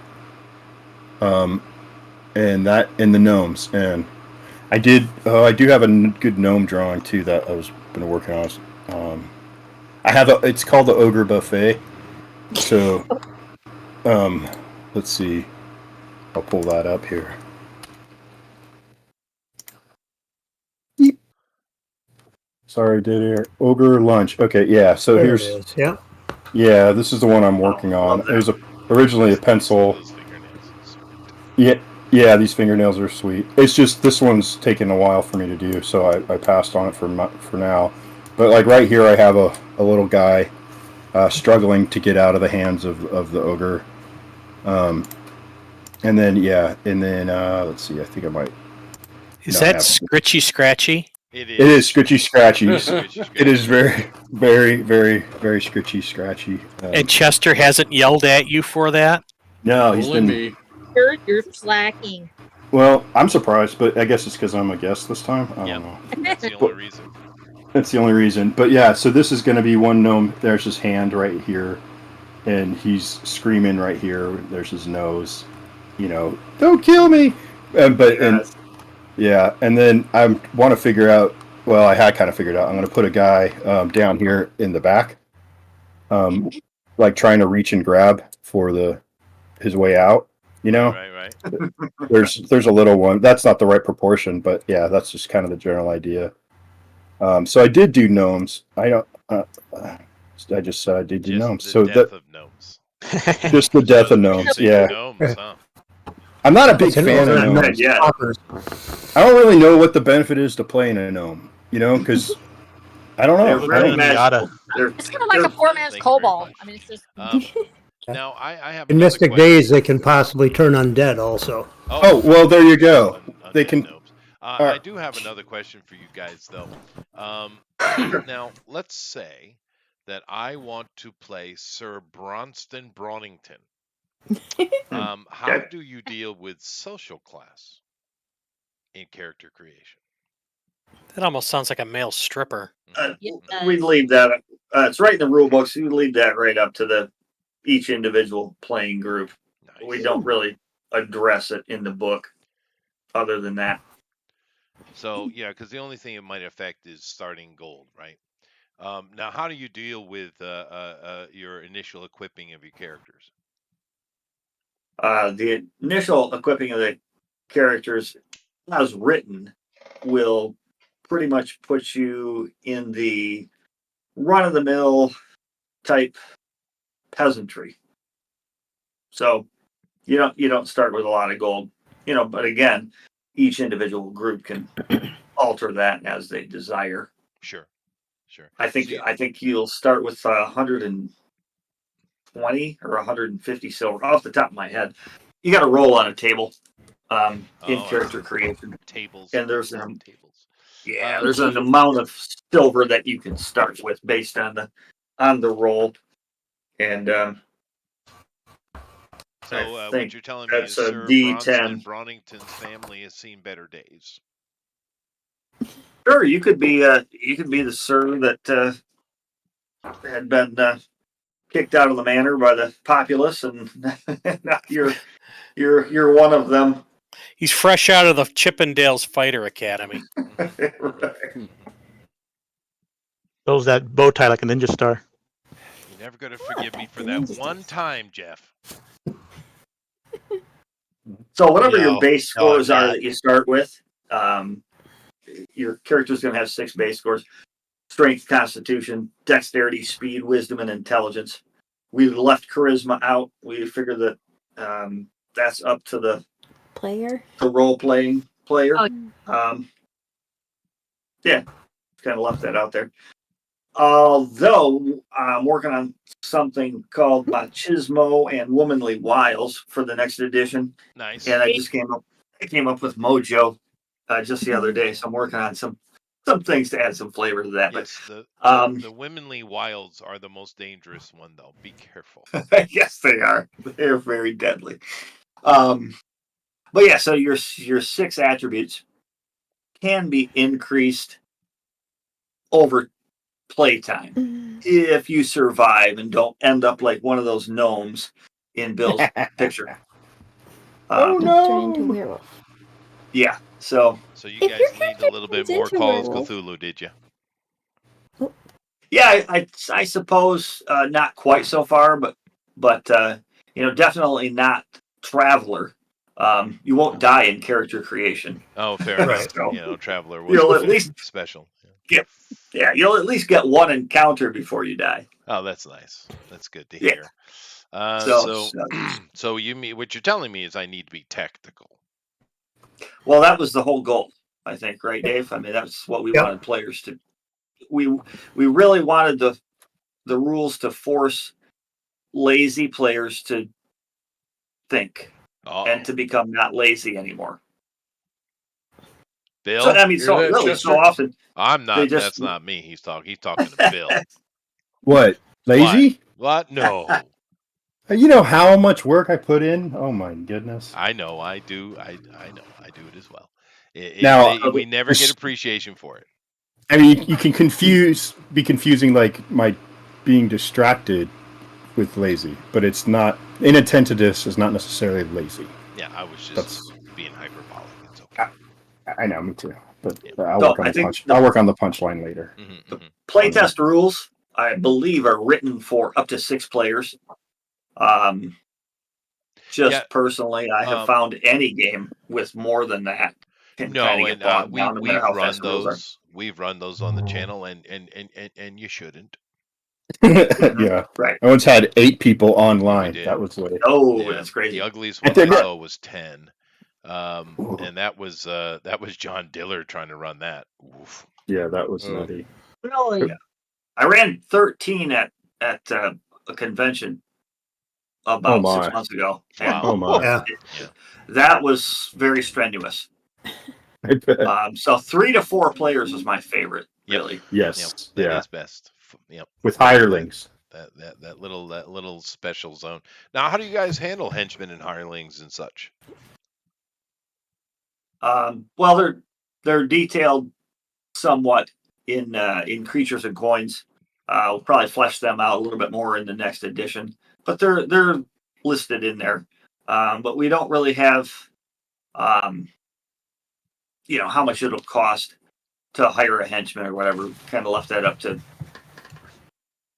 And the gnomes. And I do have a good gnome drawing too that I was been working on. It's called the Ogre Buffet. So, let's see. I'll pull that up here. Sorry, Ogre Lunch. Okay, yeah. So There here's. it is. Yeah. Yeah, this is the one I'm working on. It was originally a pencil. Yeah, these fingernails are sweet. It's just this one's taken a while for me to do, so I passed on it for now. But like right here, I have a little guy struggling to get out of the hands of the ogre. And then let's see. I think I might. Is that Scritchy Scratchy? It is Scritchy Scratchy. It is very, very, very, very Scritchy Scratchy. And Chester hasn't yelled at you for that? No, he's been. You're slacking. Well, I'm surprised, but I guess it's because I'm a guest this time. I don't know. That's the only reason. That's the only reason. But yeah, so this is going to be one gnome. There's his hand right here, and he's screaming right here. There's his nose. Don't kill me. And then I want to figure out. Well, I had kind of figured out. I'm going to put a guy down here in the back, like trying to reach and grab for his way out. Right. There's a little one. That's not the right proportion, but yeah, that's just kind of the general idea. So I did do gnomes. I just said I did do gnomes. So death of gnomes. Just the death of gnomes. Yeah. Gnomes, huh? I'm not a big fan of gnomes. I don't really know what the benefit is to playing a gnome. Because I don't know. It's kind of like a poor man's kobold. I mean, it's just. Now I have. In Mystic Days, they can possibly turn undead also. Oh well, there you go. They can. I do have another question for you guys, though. Now, let's say that I want to play Sir Bronston Bronington. How do you deal with social class in character creation? That almost sounds like a male stripper. We'd leave that. It's right in the rule books. We'd leave that right up to each individual playing group. Nice. We don't really address it in the book other than that. So, yeah, because the only thing it might affect is starting gold, right? Now, how do you deal with your initial equipping of your characters? The initial equipping of the characters, as written, will pretty much put you in the run-of-the-mill type peasantry. So you don't start with a lot of gold, but again, each individual group can alter that as they desire. Sure. I think you'll start with 120 or 150 silver off the top of my head. You got to roll on a table in character creation. Tables. And there's there's an amount of silver that you can start with based on the roll. And so what you're telling me is Sir Bronington's family has seen better days. Sure, you could be the sir that had been kicked out of the manor by the populace, and now you're one of them. He's fresh out of the Chippendales Fighter Academy. Those that bow tie like a ninja star. You're never going to forgive me for that one time, Jeff. So whatever No, your base no, scores I'm are not. that you start with, your character's going to have 6 base scores: strength, constitution, dexterity, speed, wisdom, and intelligence. We left charisma out. We figured that that's up to the role-playing player. Yeah, kind of left that out there. Although I'm working on something called Machismo and Womanly Wiles for the next edition. Nice. And I came up with Mojo just the other day, so I'm working on some things to add some flavor to that. Yes, But the womanly wilds are the most dangerous one, though. Be careful. yes, they are. They're very deadly. But yeah, so your 6 attributes can be increased over playtime if you survive and don't end up like one of those gnomes in Bill's picture. Oh no! Turn into a werewolf. Yeah, so you guys need a little bit more Call of Cthulhu, did you? yeah, I suppose not quite so far, but definitely not Traveler. You won't die in character creation. Oh, fair enough. Right. So, Traveler was you'll at least special. you'll at least get one encounter before you die. Oh, that's nice. That's good to Yeah. hear. So you mean what you're telling me is I need to be tactical. Well, that was the whole goal, I think, right, Dave? I mean, that's what we wanted players to. We really wanted the rules to force lazy players to think and to become not lazy anymore. Bill, So often I'm not. That's not me. He's talking to Bill. What? Lazy? What? No. You know how much work I put in? Oh my goodness. I know. I do. I know. I do it as well. We never get appreciation for it. I mean, you can be confusing like my being distracted with lazy, but it's not. Inattentiveness is not necessarily lazy. Yeah, I was just being hyperbolic. It's okay. I know, me too. But I think I'll work on the punchline later. Playtest rules, I believe, are written for up to 6 players. Personally, I have found any game with more than that. We've run those on the channel, and you shouldn't. Yeah, right. I once had 8 people online. That was like, that's crazy. The ugliest one I saw was 10, and that was John Diller trying to run that. Oof. Yeah, that was nutty. I ran 13 at a convention about 6 months ago. Wow. Oh my! Yeah. That was very strenuous. So 3 to 4 players was my favorite. Really. Yes. Yep. That is best. Yep. With hirelings. That little special zone. Now, how do you guys handle henchmen and hirelings and such? Well, they're detailed somewhat in Creatures and Coins. We'll probably flesh them out a little bit more in the next edition, but they're listed in there. But we don't really have, how much it'll cost to hire a henchman or whatever. Kind of left that up to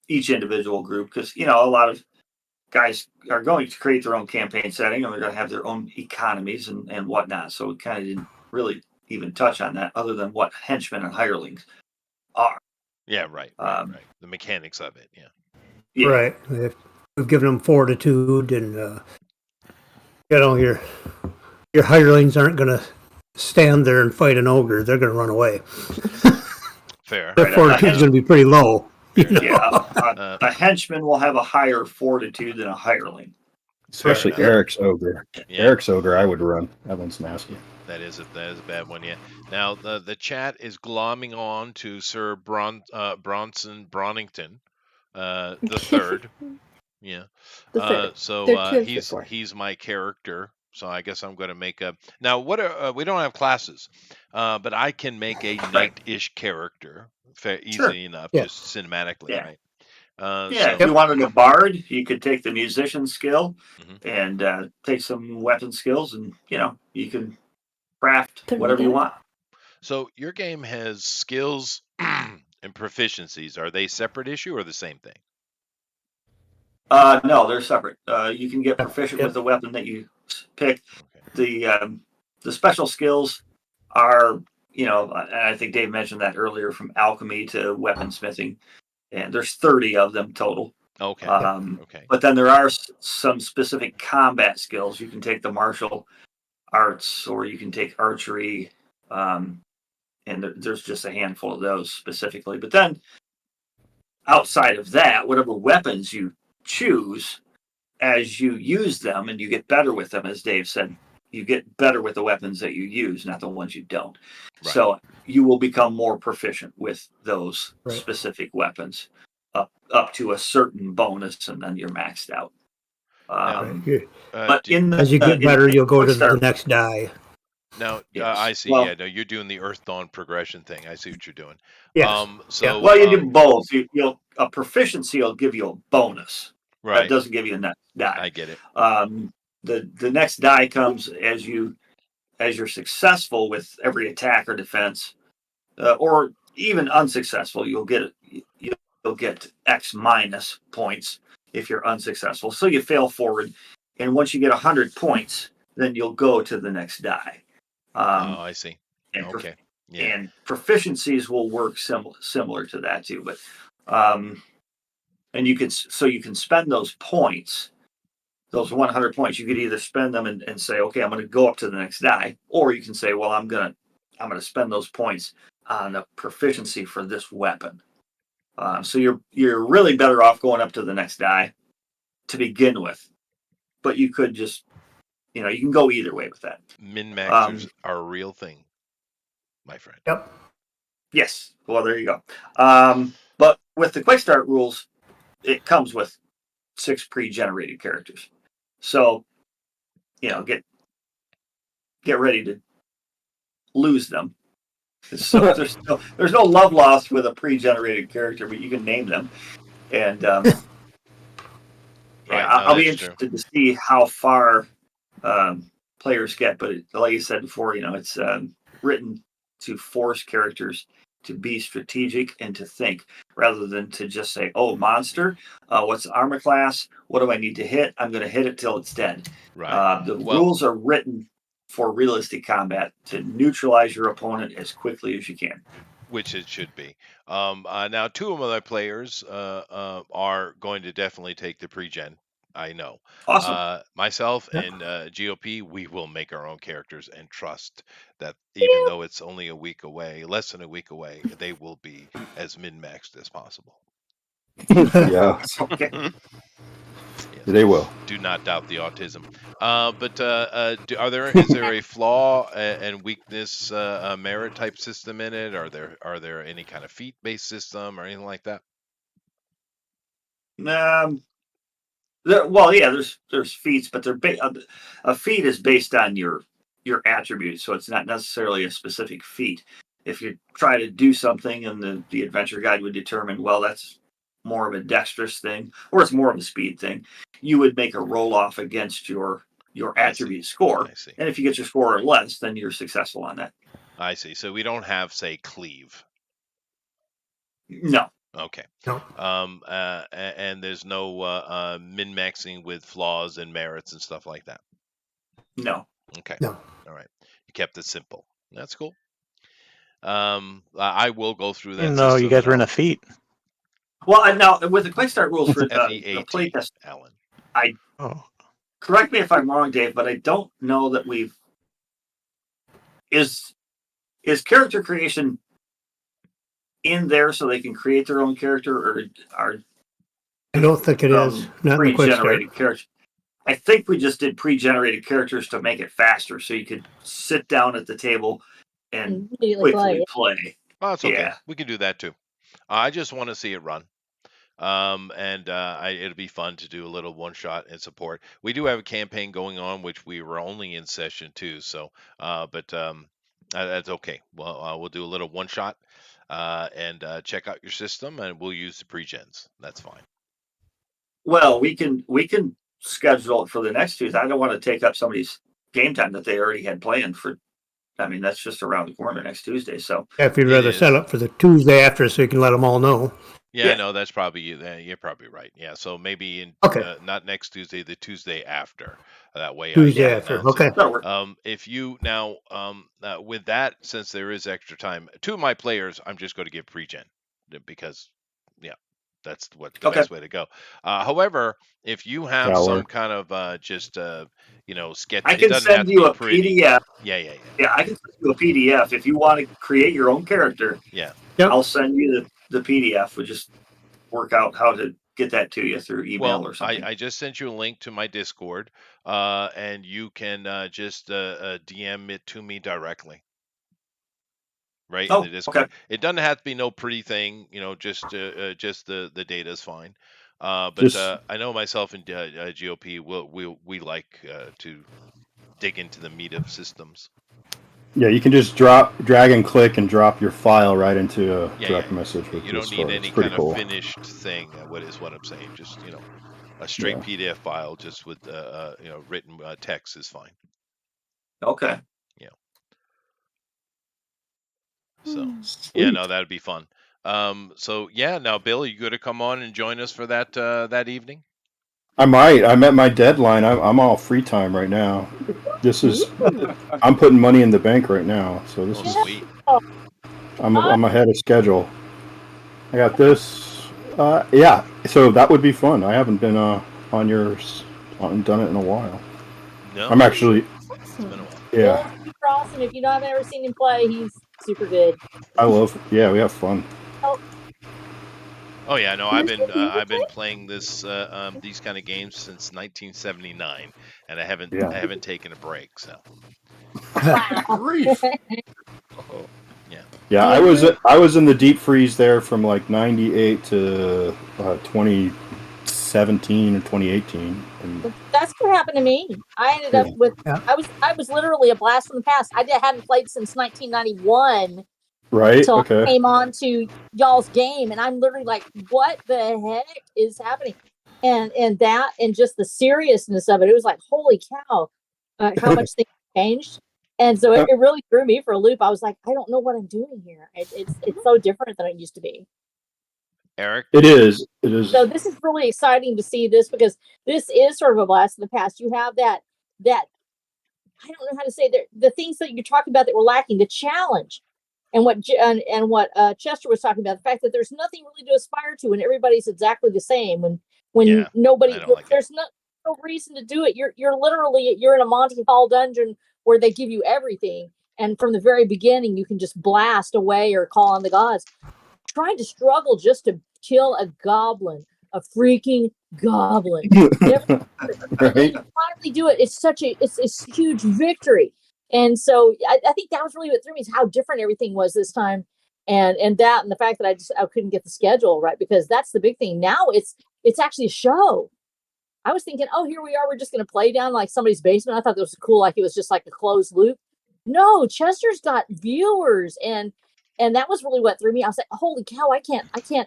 each individual group because a lot of guys are going to create their own campaign setting and they're going to have their own economies and whatnot. So we kind of didn't really even touch on that other than what henchmen and hirelings are. Yeah, right. The mechanics of it. Yeah. Right. We've given them fortitude, and your hirelings aren't going to stand there and fight an ogre. They're going to run away. Fair. Their fortitude's going to be pretty low. Yeah, a henchman will have a higher fortitude than a hireling. Especially Eric's ogre. Yeah. Eric's ogre, I would run. That one's nasty. That is a bad one. Yeah. Now the chat is glomming on to Sir Bronson Bronington, the third. Yeah. The third. He's my character. So I guess I'm going to make a. Now we don't have classes, but I can make a knight-ish character easily enough, just cinematically, right? If you wanted a bard, you could take the musician skill and take some weapon skills, and you can craft whatever you want. So your game has skills and proficiencies. Are they separate issue or the same thing? No, they're separate. You can get proficient with the weapon that you pick. The special skills are, I think Dave mentioned that earlier, from alchemy to weaponsmithing, and there's 30 of them total. Okay. But then there are some specific combat skills. You can take the martial arts, or you can take archery, and there's just a handful of those specifically. But then outside of that, whatever weapons you choose, as you use them and you get better with them, as Dave said, you get better with the weapons that you use, not the ones you don't. Right. So you will become more proficient with those specific weapons up to a certain bonus, and then you're maxed out. But as you get better, you'll go to the next die. No, I see. Well, no, you're doing the Earthdawn progression thing. I see what you're doing. Yes. Well, you do both. A proficiency will give you a bonus. Right. That doesn't give you a next die. I get it. The next die comes as you're successful with every attack or defense, or even unsuccessful. You'll get X minus points if you're unsuccessful. So you fail forward, and once you get 100 points, then you'll go to the next die. I see. Okay. And proficiencies will work similar to that too, but and you can spend those points, those 100 points. You could either spend them and say, okay, I'm going to go up to the next die, or you can say, well, I'm going to spend those points on a proficiency for this weapon. So you're really better off going up to the next die to begin with, but you could just, you can go either way with that. Min-maxers are a real thing, my friend. Yep. Yes. Well, there you go. But with the quick start rules, it comes with 6 pre-generated characters. So, get ready to lose them. So there's no love lost with a pre-generated character, but you can name them. And I'll be interested to see how far players get. But like you said before, it's written to force characters to be strategic and to think, rather than to just say, oh, monster, what's the armor class? What do I need to hit? I'm going to hit it till it's dead. Right. The rules are written for realistic combat to neutralize your opponent as quickly as you can. Which it should be. Now, 2 of my players are going to definitely take the pre-gen. I know. Awesome. Myself and GOP, we will make our own characters and trust that even though it's only a week away, less than a week away, they will be as min-maxed as possible. Yeah. Okay. Yes. They will. Do not doubt the autism. But is there a flaw and weakness merit type system in it? Are there any kind of feat based system or anything like that? There's feats, but a feat is based on your attributes, so it's not necessarily a specific feat. If you try to do something and the adventure guide would determine, well, that's more of a dexterous thing, or it's more of a speed thing, you would make a roll off against your attribute score. And if you get your score or less, then you're successful on that. I see. So we don't have, say, cleave. No. Okay. No. And there's no min-maxing with flaws and merits and stuff like that. No. Okay. No. All right. You kept it simple. That's cool. I will go through that. No, you guys were in a feat. Well, now with the quick start rules for the playtest, Alan. Correct me if I'm wrong, Dave, but I don't know that is character creation in there so they can create their own character, or are I don't think it is. Not in the quick start. Pre-generated characters. I think we just did pre-generated characters to make it faster, so you could sit down at the table and quickly play. Oh, that's okay. We can do that too. I just want to see it run. It'll be fun to do a little one shot and support. We do have a campaign going on, which we were only in session 2. So, that's okay. Well, we'll do a little one shot, and check out your system, and we'll use the pre-gens. That's fine. Well, we can schedule it for the next 2. I don't want to take up somebody's game time that they already had planned for I mean, that's just around the corner next Tuesday. So If you'd It rather is. set up for the Tuesday after, so you can let them all know. Yeah, Yeah. no, that's probably you're probably right. Yeah, so maybe in Okay. not next Tuesday, the Tuesday after. That way I Tuesday can after. announce Okay. it. that'll work. If you now with that, since there is extra time, two of my players, I'm just going to give pre-gen because yeah, that's what the Okay. best way to go. However, if you have That'll some work. kind of just sketch, I it can doesn't have send to you be a pretty. PDF. Yeah. Yeah, I can send you a PDF if you want to create your own character. Yeah. Yep. I'll send you the PDF. We'll just work out how to get that to you through email Well, or something. I just sent you a link to my Discord, and you can just DM it to me directly, right in Oh, the okay. Discord. It doesn't have to be no pretty thing, just the data is fine. But Just I know myself and GOP we like to dig into the meat of systems. yeah, you can just drag and click and drop your file right into a direct message with You don't need Discord. any It's pretty kind cool. of finished thing. What I'm saying? Just a straight PDF file, just with written text is fine. Okay. Yeah. So Sweet. no, that'd be fun. So yeah, now Bill, you going to come on and join us for that evening? I might. I'm at my deadline. I'm all free time right now. I'm putting money in the bank right now, so this is sweet. I'm ahead of schedule. I got this. Yeah, so that would be fun. I haven't been on yours, done it in a while. No, I'm actually. It's been a while. Yeah, Bill's super awesome. If you know, I've ever seen him play, he's super good. I love. Yeah, we have fun. Oh yeah, no, I've been playing these kind of games since 1979, and I haven't taken a break. So. Grief. Yeah. Yeah, I was in the deep freeze there from like '98 to 2017 or 2018. And That's what happened to me. I ended up with I was literally a blast from the past. I hadn't played since 1991. right. So Okay. I came on to y'all's game, and I'm literally like, "What the heck is happening?" And that, and just the seriousness of it, it was like, "Holy cow, how much things changed!" And so it really threw me for a loop. I was like, "I don't know what I'm doing here. It's so different than it used to be." Eric? It is. It is. So this is really exciting to see this, because this is sort of a blast of the past. You have that I don't know how to say the things that you're talking about that were lacking, the challenge. And what Chester was talking about, the fact that there's nothing really to aspire to, and everybody's exactly the same. When nobody, there's no reason to do it. You're literally in a Monty Hall dungeon where they give you everything, and from the very beginning you can just blast away or call on the gods. Trying to struggle just to kill a goblin, a freaking goblin. Right. Finally do it. It's a huge victory. And so I think that was really what threw me, is how different everything was this time, and the fact that I couldn't get the schedule right, because that's the big thing. Now it's actually a show. I was thinking, oh, here we are, we're just going to play down like somebody's basement. I thought that was cool, like it was just like a closed loop. No, Chester's got viewers, and that was really what threw me. I was like, holy cow, I can't.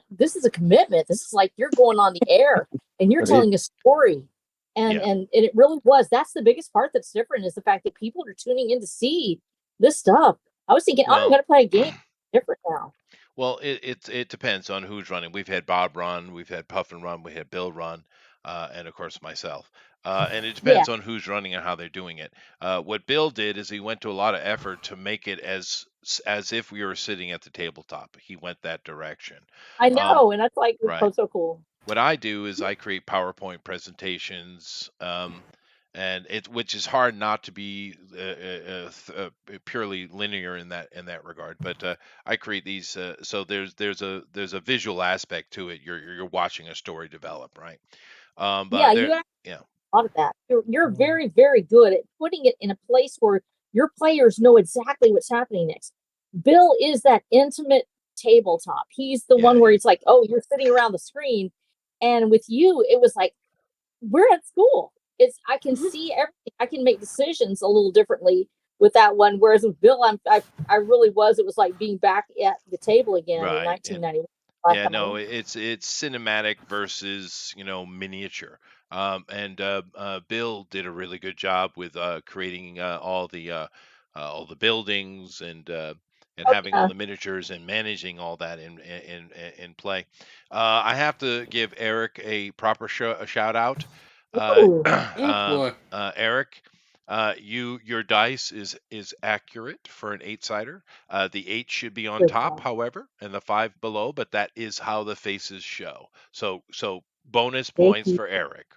This is a commitment. This is like you're going on the air and you're telling a story. And it really was. That's the biggest part that's different, is the fact that people are tuning in to see this stuff. I was thinking, I'm going to play a game different now. Well, it depends on who's running. We've had Bob run, we've had Puffin run, we had Bill run, and of course myself. And it depends on who's running and how they're doing it. What Bill did is he went to a lot of effort to make it as if we were sitting at the tabletop. He went that direction. I know, and that's like so cool. What I do is I create PowerPoint presentations, which is hard not to be purely linear in that regard. But I create these, so there's a visual aspect to it. You're watching a story develop, right? But you actually thought of that. You're very, very good at putting it in a place where your players know exactly what's happening next. Bill is that intimate tabletop. He's the one where it's like, oh, you're sitting around the screen. And with you, it was like, we're at school. I can see everything. I can make decisions a little differently with that one. Whereas with Bill, I really was. It was like being back at the table again in 1991. Yeah, no, it's cinematic versus miniature. And Bill did a really good job with creating all the all the buildings and Oh, having all the miniatures and managing all that in play. I have to give Eric a proper a shout out. Ooh. boy. Eric, your dice is accurate for an 8-sider. The 8 should be on Good top, job. however, and the 5 below, but that is how the faces show. So bonus Thank points you. for Eric.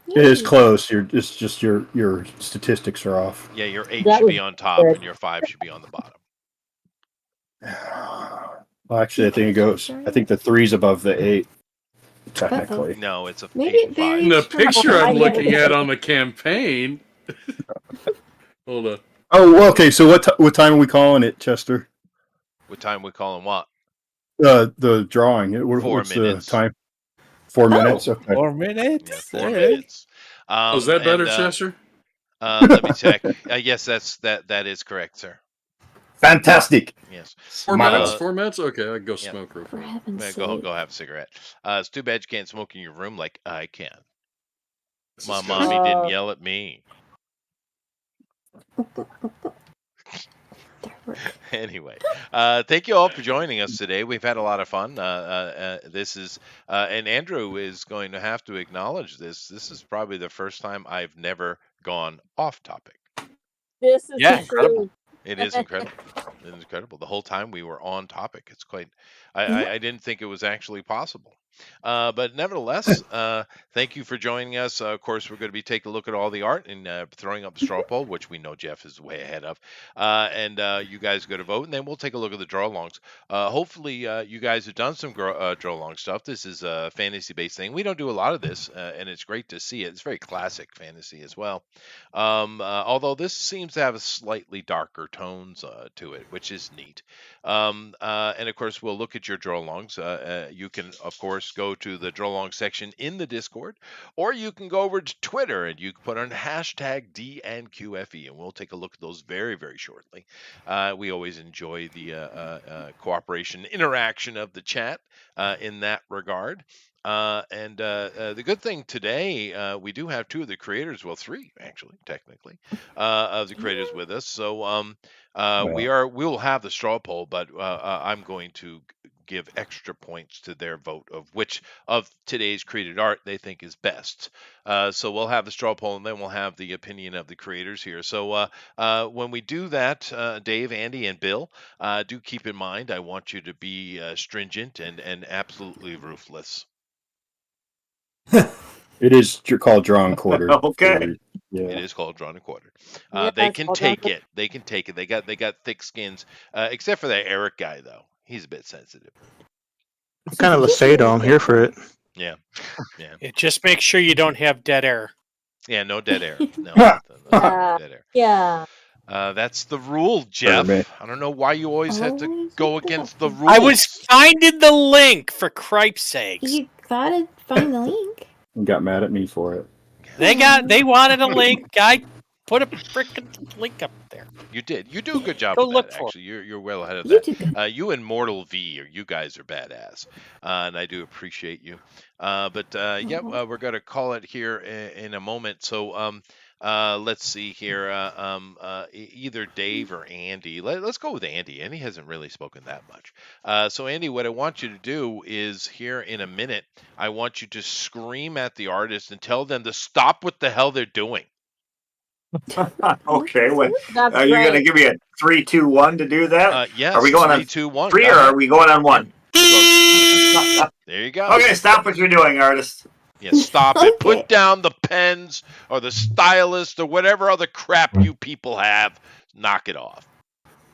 It is close. It's just your statistics are off. Yeah, your 8 That should be was on top good. and your 5 should be on the bottom. Well, actually, I think it goes. I think the 3's above the 8, technically. No, it's a Maybe 8 it and 5. varies. The from- picture I'm I looking get it. at on the campaign. Hold on. Oh, well, okay. So what time are we calling it, Chester? What time we calling what? The drawing. 4 What's minutes. the time? 4 minutes. Okay. 4 minutes. Yeah, 4 Hey. minutes. Was that better, and, Chester? let me check. Yes, that is correct, sir. Fantastic. Yes. 4 minutes? Uh, 4 minutes? Okay, I can go yeah. smoke real For quick. heaven's Man, sake. go have a cigarette. It's too bad you can't smoke in your room like I can. This My is mommy good. didn't yell at me. Anyway, thank you all for joining us today. We've had a lot of fun. This is, and Andrew is going to have to acknowledge this. This is probably the first time I've never gone off topic. This is Yeah, the incredible. truth. It is incredible. It is incredible. The whole time we were on topic. It's quite. I didn't think it was actually possible. But nevertheless, thank you for joining us. Of course, we're going to be taking a look at all the art and throwing up the straw poll, which we know Jeff is way ahead of. And you guys go to vote, and then we'll take a look at the draw alongs. Hopefully, you guys have done some draw along stuff. This is a fantasy-based thing. We don't do a lot of this, and it's great to see it. It's very classic fantasy as well. Although this seems to have a slightly darker tones to it, which is neat. And of course, we'll look at your draw alongs. You can, of course, go to the draw along section in the Discord, or you can go over to Twitter and you can put on hashtag DNQFE, and we'll take a look at those very, very shortly. We always enjoy the cooperation, interaction of the chat in that regard. And the good thing today, we do have 2 of the creators, well, 3 actually, technically, of the creators with us. So we'll have the straw poll, but I'm going to give extra points to their vote of which of today's created art they think is best. So we'll have the straw poll, and then we'll have the opinion of the creators here. So when we do that, Dave, Andy, and Bill, do keep in mind, I want you to be stringent and absolutely ruthless. It is called drawn and quartered. Okay. Yeah. It is called drawn and quartered. Yeah, They it's can called drawn and take it. They can take it. They got thick skins. Except for that Eric guy, though. He's a bit sensitive. I'm kind of a Sado. I'm here for it. Yeah. Yeah. Just make sure you don't have dead air. Yeah. No dead air. No, Yeah. dead air. Yeah. That's the rule, Jeff. man. I don't know why you always have to Always go do against that. the rules. I was finding the link for cripe's sakes. You gotta find the link. And got mad at me for it. They wanted a link. I put a freaking link up there. You did. You do a good job Go of look that, for it. actually. You're well ahead of You that. did good. You and Mortal V, or you guys are badass, and I do appreciate you. But yeah, we're gonna call it here in a moment. So let's see here. Either Dave or Andy. Let's go with Andy. Andy hasn't really spoken that much. So Andy, what I want you to do is here in a minute, I want you to scream at the artist and tell them to stop what the hell they're doing. Okay. Well, That's are you going to great. give me a 3, 2, 1 to do that? Yes. Are we going 3, on 2, 1. 3 Go or ahead. are we going on 1? There you go. Okay, stop what you're doing, artist. Yeah, stop it. Put Okay. down the pens or the stylist or whatever other crap you people have. Knock it off.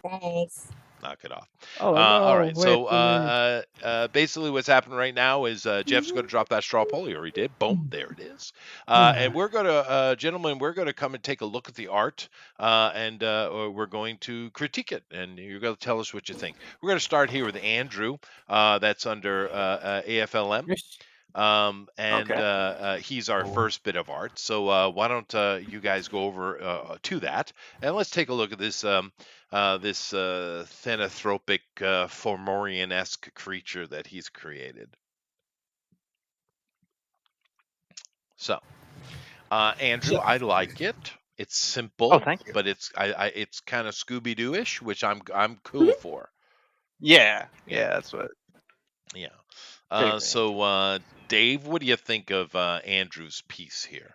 Thanks. Knock it off. Oh, All no, right. wait So a minute. basically what's happening right now is Jeff's going to drop that straw poll. He already did. Boom. There it is. And we're going to, gentlemen, we're going to come and take a look at the art and we're going to critique it. And you're going to tell us what you think. We're going to start here with Andrew. That's under AFLM. Yes. Okay. He's our first bit of art. So why don't you guys go over to that, and let's take a look at this this Thanathopic Fomorian-esque creature that he's created. So, Andrew, I like it. It's simple, Oh, thank you. but it's kind of Scooby Doo-ish, which I'm cool for. Yeah, that's what. Yeah. Very good. So Dave, what do you think of Andrew's piece here?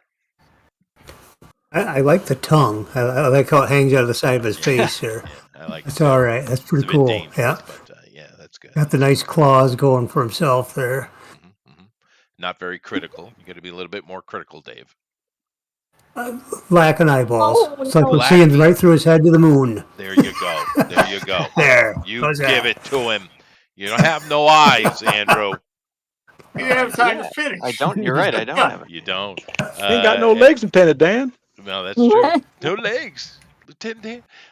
I like the tongue. I like how it hangs out of the side of his face here. I like That's that. all right. That's pretty It's a bit cool. dangerous, Yeah. but yeah, that's good. Got the nice claws going for himself there. Not very critical. You got to be a little bit more critical, Dave. Lacking eyeballs. Oh, It's like no. we're seeing right through his head to the moon. There you go. There you go. There. You How's give that? it to him. You don't have no eyes, Andrew. You didn't have time to finish. I don't. You're right. I don't have it. You don't. Ain't got no legs, Lieutenant Dan. No, that's true. No legs, Lieutenant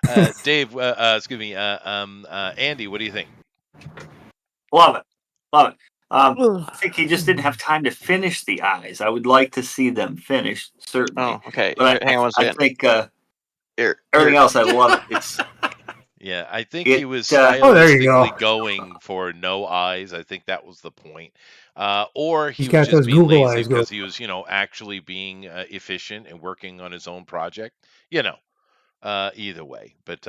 Dan. Dave, excuse me, Andy, what do you think? Love it. Love it. I think he just didn't have time to finish the eyes. I would like to see them finished, certainly. Oh, okay. But Hang on one I second. think Here. everything else, I love it. It's Yeah, I think It, he was Oh, there you go. stylistically going for no eyes. I think that was the point. Or he He's was got just those being Google lazy eyes going. because he was, actually being efficient and working on his own project. Either way. But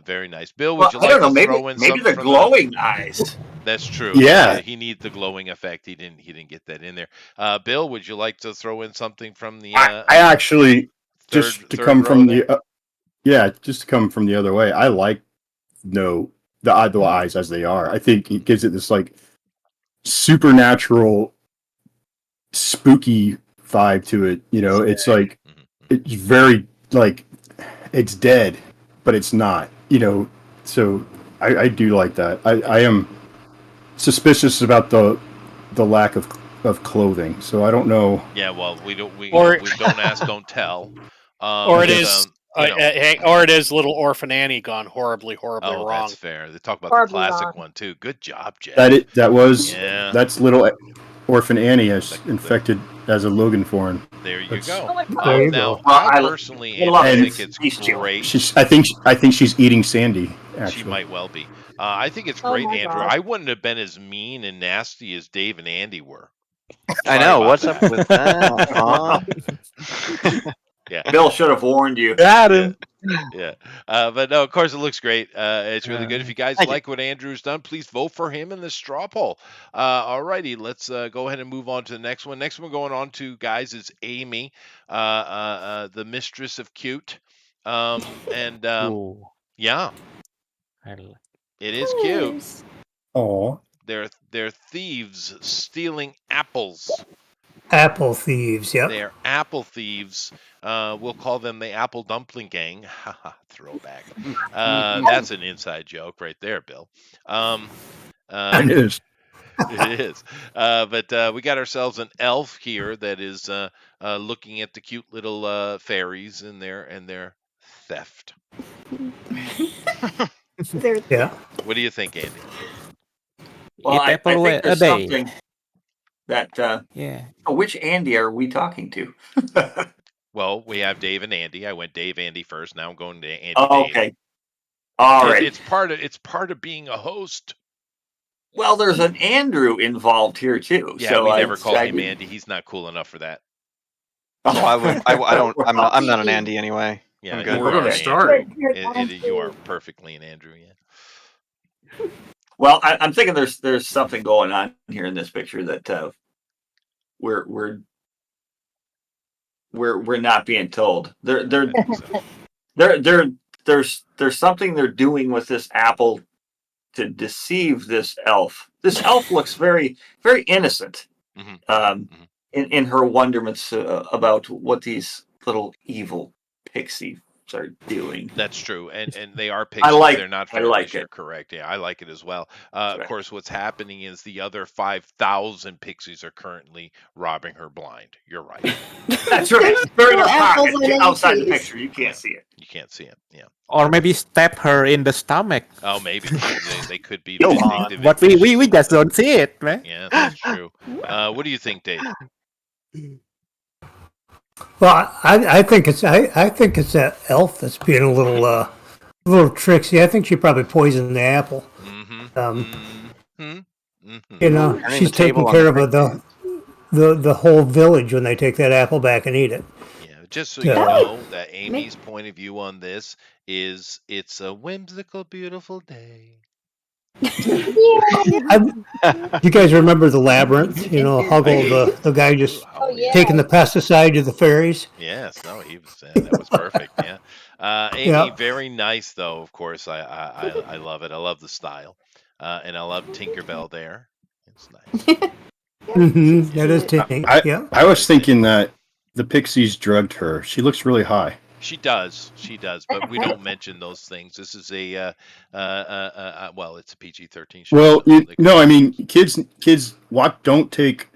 very nice. Bill, would well, you I like don't know. to Maybe throw in maybe something the from glowing eyes. That's true. Yeah. He needs the glowing effect. He didn't get that in there. Bill, would you like to throw in something from the I actually third- just to third come row from there? the just to come from the other way. I like the eyes as they are. I think it gives it this like supernatural, spooky vibe to it. It's like it's very like it's dead, but it's not. So I do like that. I am suspicious about the lack of clothing. So I don't know. Yeah, well, we don't ask, don't tell. Or it because, is, or it is Little Orphan Annie gone horribly Oh, wrong. that's fair. They talk about Horribly the classic wrong. one too. Good job, Jeff. That's Yeah. little Orphan Annie is infected as a Logan form. There you That's- go. There you Now, go. I personally, I love Andy, it. think it's great. I think she's eating Sandy. Actually, She might well be. I think it's Oh great, my Andrew. God. I wouldn't have been as mean and nasty as Dave and Andy were. I Sorry know. about What's that. up with that? Huh? Yeah. Bill should have warned you. Got him. Yeah. But no, of course, it looks great. It's really good. If you guys Thank you. like what Andrew's done, please vote for him in the straw poll. Alrighty, let's go ahead and move on to the next one. Next one we're going on to, guys, is Amy, the mistress of cute. Ooh, Yeah, I li- it is cute. oh, They're thieves stealing apples. Apple thieves. Yep. They're apple thieves. We'll call them the Apple Dumpling Gang. Haha, throwback. That's an inside joke right there, Bill. it is. It is. But we got ourselves an elf here that is looking at the cute little fairies and their theft. They're Yeah. What do you think, Andy? Well, Eat I apple think a there's day. something that. Yeah. Which Andy are we talking to? Well, we have Dave and Andy. I went Dave, Andy first. Now I'm going to Andy. Oh, Dave. okay. All right. It's part of being a host. Well, there's an Andrew involved here too. Yeah, so we I- never called I him didn't- Andy. He's not cool enough for that. No, I don't. I'm not an Andy anyway. Yeah, I'm good. you We're are gonna an start. Andrew. You are perfectly an Andrew. Yeah. Well, I'm thinking there's something going on here in this picture that we're not being told. There's something they're doing with this apple to deceive this elf. This elf looks very very innocent. Mhm. In her wonderments about what these little evil pixies are doing. That's true, and they are pixies. They're not I fairies. like You're it. correct. Yeah, I like it as well. That's Of right. course, what's happening is the other 5,000 pixies are currently robbing her blind. You're right. That's right. They're in her Apples pocket, and outside the Andes. picture. You can't see it. You can't see it. Yeah. Or maybe stab her in the stomach. Oh, maybe they could be Come vindictive on. But and we vicious. just don't see it, man. Yeah, that's true. What do you think, Dave? Well, I think it's that elf that's being a little tricksy. I think she probably poisoned the apple. Mm-hmm. Turning She's the table taking on care the of the whole village when they take that apple back and eat it. Yeah, Just so you Yeah. know that Amy's point of view on this is it's a whimsical, beautiful day. You guys remember the labyrinth? You know, Huggle, the guy just taking the pesticide to the fairies. Yes, no, he was that was perfect. Yeah, Amy, Yeah. very nice though. Of course, I love it. I love the style, and I love Tinkerbell there. It's nice. That is Tink. Yeah. I was thinking that the pixies drugged her. She looks really high. She does, but we don't mention those things. This is a well, it's a PG-13 show. Well, so they no, I mean, kids don't take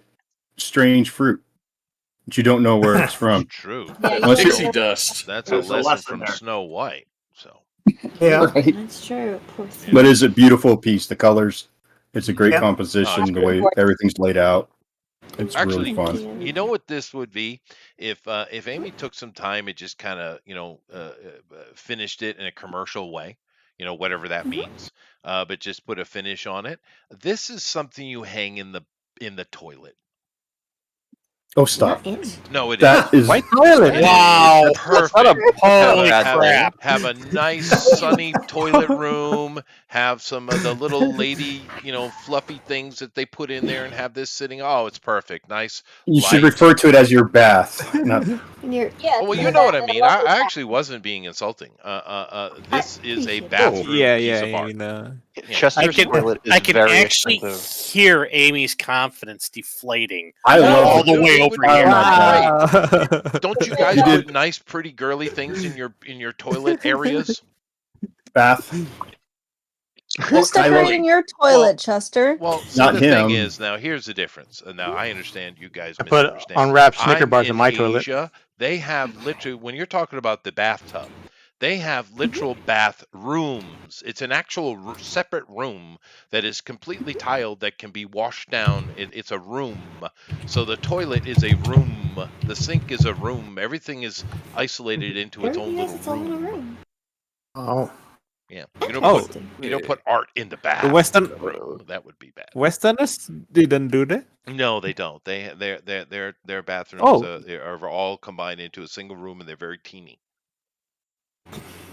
strange fruit. But you don't know where it's from. True. Unless you're- Pixie dust. That's There's a a lesson lesson from there. Snow White. So Yeah. That's true. Poor thing. But it's a beautiful piece. The colors, it's a great Yeah. composition. Oh, it's the way everything's laid out, it's actually, really fun. you know what this would be if Amy took some time and just kind of finished it in a commercial way, whatever that means, but just put a finish on it. This is something you hang in the toilet. Oh, stop! No, it That is White toilet. Wow. Perfect. Holy have, crap. have a nice sunny toilet room. Have some of the little lady, fluffy things that they put in there, and have this sitting. Oh, it's perfect. Nice. You should light. refer to it as your bath. Not, Well, you know what I mean. I actually wasn't being insulting. This is a bathroom piece of art. Chester's toilet is I can very actually expensive. hear Amy's confidence deflating I love all it. the way It over would be here. great. Don't you guys put nice, pretty, girly things in your toilet areas? bath. Who's I love- decorating your toilet, Chester? Well, see, Not the thing him. is, now here's the difference. Now I understand you guys I put misunderstand. unwrapped Snicker I'm bars in my toilet. Asia, they have literally, when you're talking about the bathtub, they have literal bath rooms. It's an actual separate room that is completely tiled that can be washed down. It's a room. So the toilet is a room. The sink is a room. Everything is isolated into its own little room. Oh. Yeah. Oh, You don't put art in the bath. the Western That would be bad. Westerners didn't do that. No, they don't. Their bathrooms Oh. are all combined into a single room, and they're very teeny.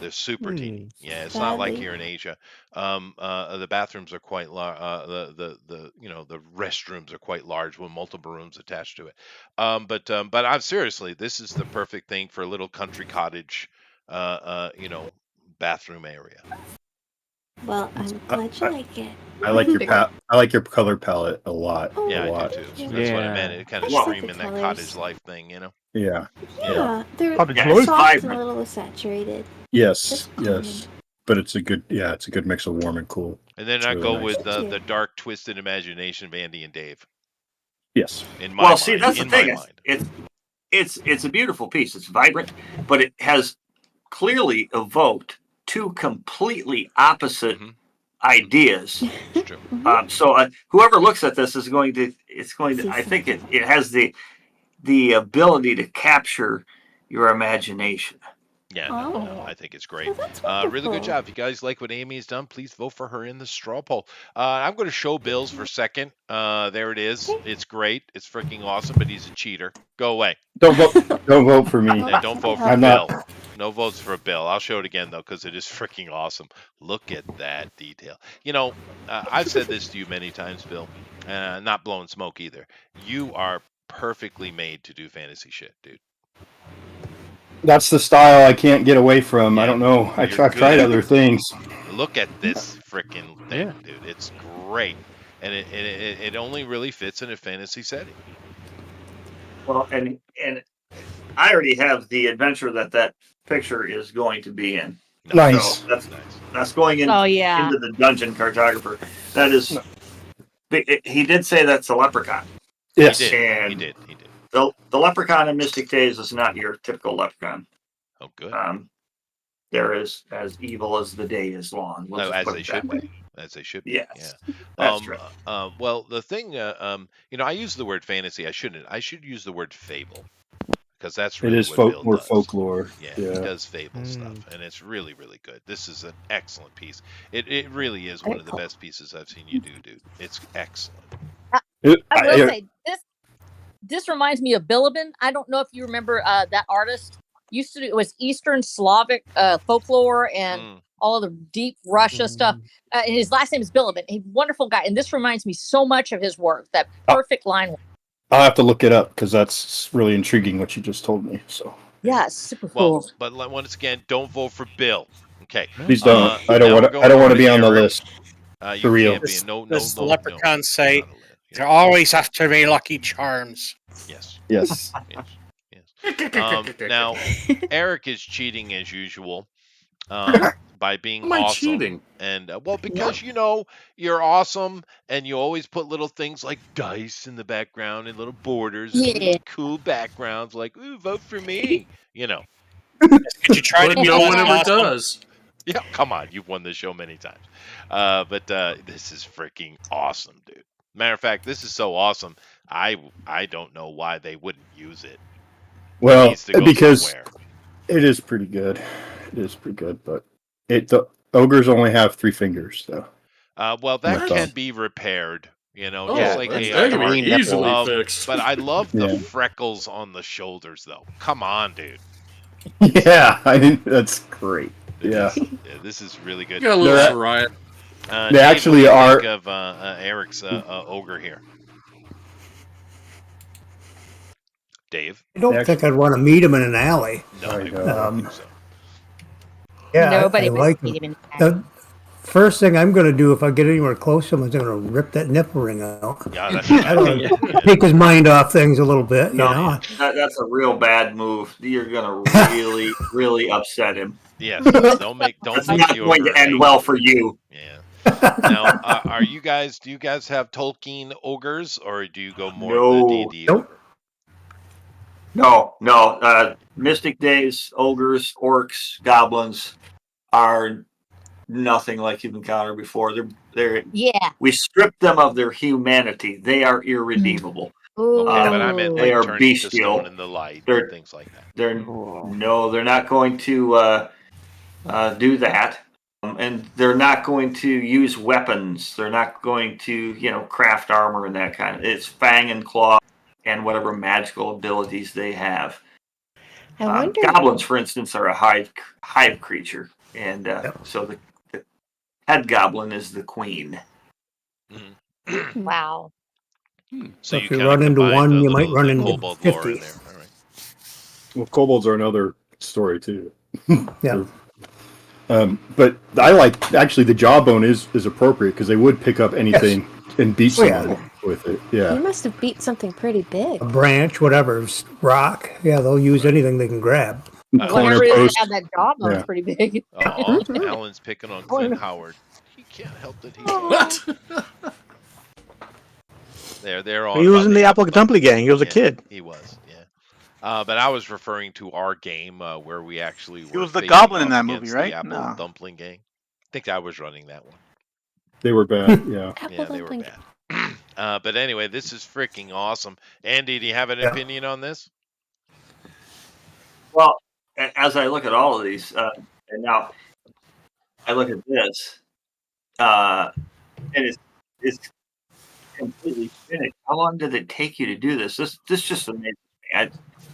They're super teeny. Yeah, it's not like Sadly. here in Asia. The bathrooms are quite large. The restrooms are quite large with multiple rooms attached to it. But I'm seriously, this is the perfect thing for a little country cottage, bathroom area. Well, I'm glad you like it. I like your I like your color palette a lot. Yeah, a I lot. do too. That's what I meant. It kind of Well- screaming that Colours. cottage life thing, Yeah. Yeah, they're Cottage soft life. and a Vibrant. little saturated. Yes. Yes. But it's a good mix of warm and cool. And then It's I really go nice. with the dark, twisted imagination of Andy and Dave. Yes. In my Well, mind. see, that's the in thing. my mind. It's a beautiful piece. It's vibrant, but it has clearly evoked two completely opposite ideas. It's true. So whoever looks at this is going to. I think it has the ability to capture your imagination. Yeah, no, I think it's great. Really good job. If you guys like what Amy's done, please vote for her in the straw poll. I'm going to show Bill's for second. There it is. It's great. It's freaking awesome, but he's a cheater. Go away. Don't vote for me. Yeah, don't vote for I'm Bill. not. No votes for Bill. I'll show it again, though, because it is freaking awesome. Look at that detail. I've said this to you many times, Bill. Not blowing smoke either. You are perfectly made to do fantasy shit, dude. That's the style I can't get away from. I don't know. I've good tried at other it. things. Look at this freaking thing, dude. It's great. And it only really fits in a fantasy setting. Well, and I already have the adventure that picture is going to be in. Nice. So that's going in. Oh, yeah. Into the dungeon cartographer. That is. He did say that's a leprechaun. Yes. He did. And He did. The leprechaun in Mystic Days is not your typical leprechaun. Oh, good. They're as evil as the day is long. We'll just As put they it should that way. be. As they should be. Yes, Yeah. that's true. Well, the thing, I use the word fantasy. I shouldn't. I should use the word fable, because that's It really is what Bill more does. folklore. Yeah, he does fable stuff, and it's really, really good. This is an excellent piece. It really is one of the best pieces I've seen you do, dude. It's excellent. I will say this reminds me of Bilibin. I don't know if you remember that artist. Used to do, it was Eastern Slavic folklore and all of the deep Russia stuff. And his last name is Bilibin. A wonderful guy. And this reminds me so much of his work. That perfect line. I'll have to look it up because that's really intriguing what you just told me. So yeah, it's super Well, cool. but once again, don't vote for Bill. Okay. please don't. I don't want to be on the list. You For real. can't be. No, Does the no, leprechauns say they're always after me, Lucky Charms? Yes. Yes. Now, Eric is cheating as usual by being Am I awesome. cheating? And well, because you're awesome, and you always put little things like dice in the background and little borders, and little cool backgrounds, like "Ooh, vote for me." Could you try to But be no less one ever awesome? does. Yeah, come on, you've won this show many times. But this is freaking awesome, dude. Matter of fact, this is so awesome. I don't know why they wouldn't use it. Well, needs to go because somewhere. it is pretty good. It is pretty good, but the ogres only have 3 fingers, though. Well, that What? can be repaired. Oh, just like that AI. can be easily fixed. But I love the Yeah. freckles on the shoulders, though. Come on, dude. Yeah, that's great. Yeah. This is really good. You got a little They're- Soraya. They Dave, actually what do you are- think of Eric's ogre here? Dave? I don't think I'd want to meet him in an alley. No, I don't think so. Yeah, Nobody I would like meet him. him in The first thing I'm going to do if I get anywhere close to him is I'm going to rip that nipple ring out. Yeah, that's I don't know, take his mind off things a little bit, you know. That's a real bad move. You're gonna really, really upset him. Yes. Don't It's make not the going to ogre end angry. well for you. Now, do you guys have Tolkien ogres, or do you go more No. the D&D Nope. No. Mystic Days, ogres, orcs, goblins are nothing like you've encountered before. They're Yeah. we stripped them of their humanity. They are irredeemable. Ooh. Okay, but I meant They like are turning to bestial. stone in the light They're- and things like that. They're not going to do that, and they're not going to use weapons. They're not going to craft armor and that kind of. It's fang and claw and whatever magical abilities they have. I wonder. Goblins, for instance, are a hive creature, and so the head goblin is the queen. Wow. So if you kinda run into combined one, the you might little- run the into kobold lore in 50. there. All right. Well, kobolds are another story, too. Yeah. But I like, actually, the jawbone is appropriate because they would pick up anything and beat Oh, yeah. someone with it. You Yeah. must have beat something pretty big. A branch, whatever, rock. Yeah, they'll use anything they can grab. Corner Whatever it is, post. have that jawbone's Yeah. pretty big. Oh, Alan's picking on Clint Howard. He can't help that he's What? They're all He was in the about Apple Dumpling Gang. He was a Yeah, kid. He was, yeah. But I was referring to our game where we actually were was the facing goblin in off that movie, against right? The Apple No. Dumpling Gang. I think I was running that one. They were bad, yeah. Yeah, they were bad. But anyway, this is freaking awesome. Andy, do you have an opinion on this? Well, as I look at all of these, and now I look at this, and it's completely finished. How long did it take you to do this? This just amazing.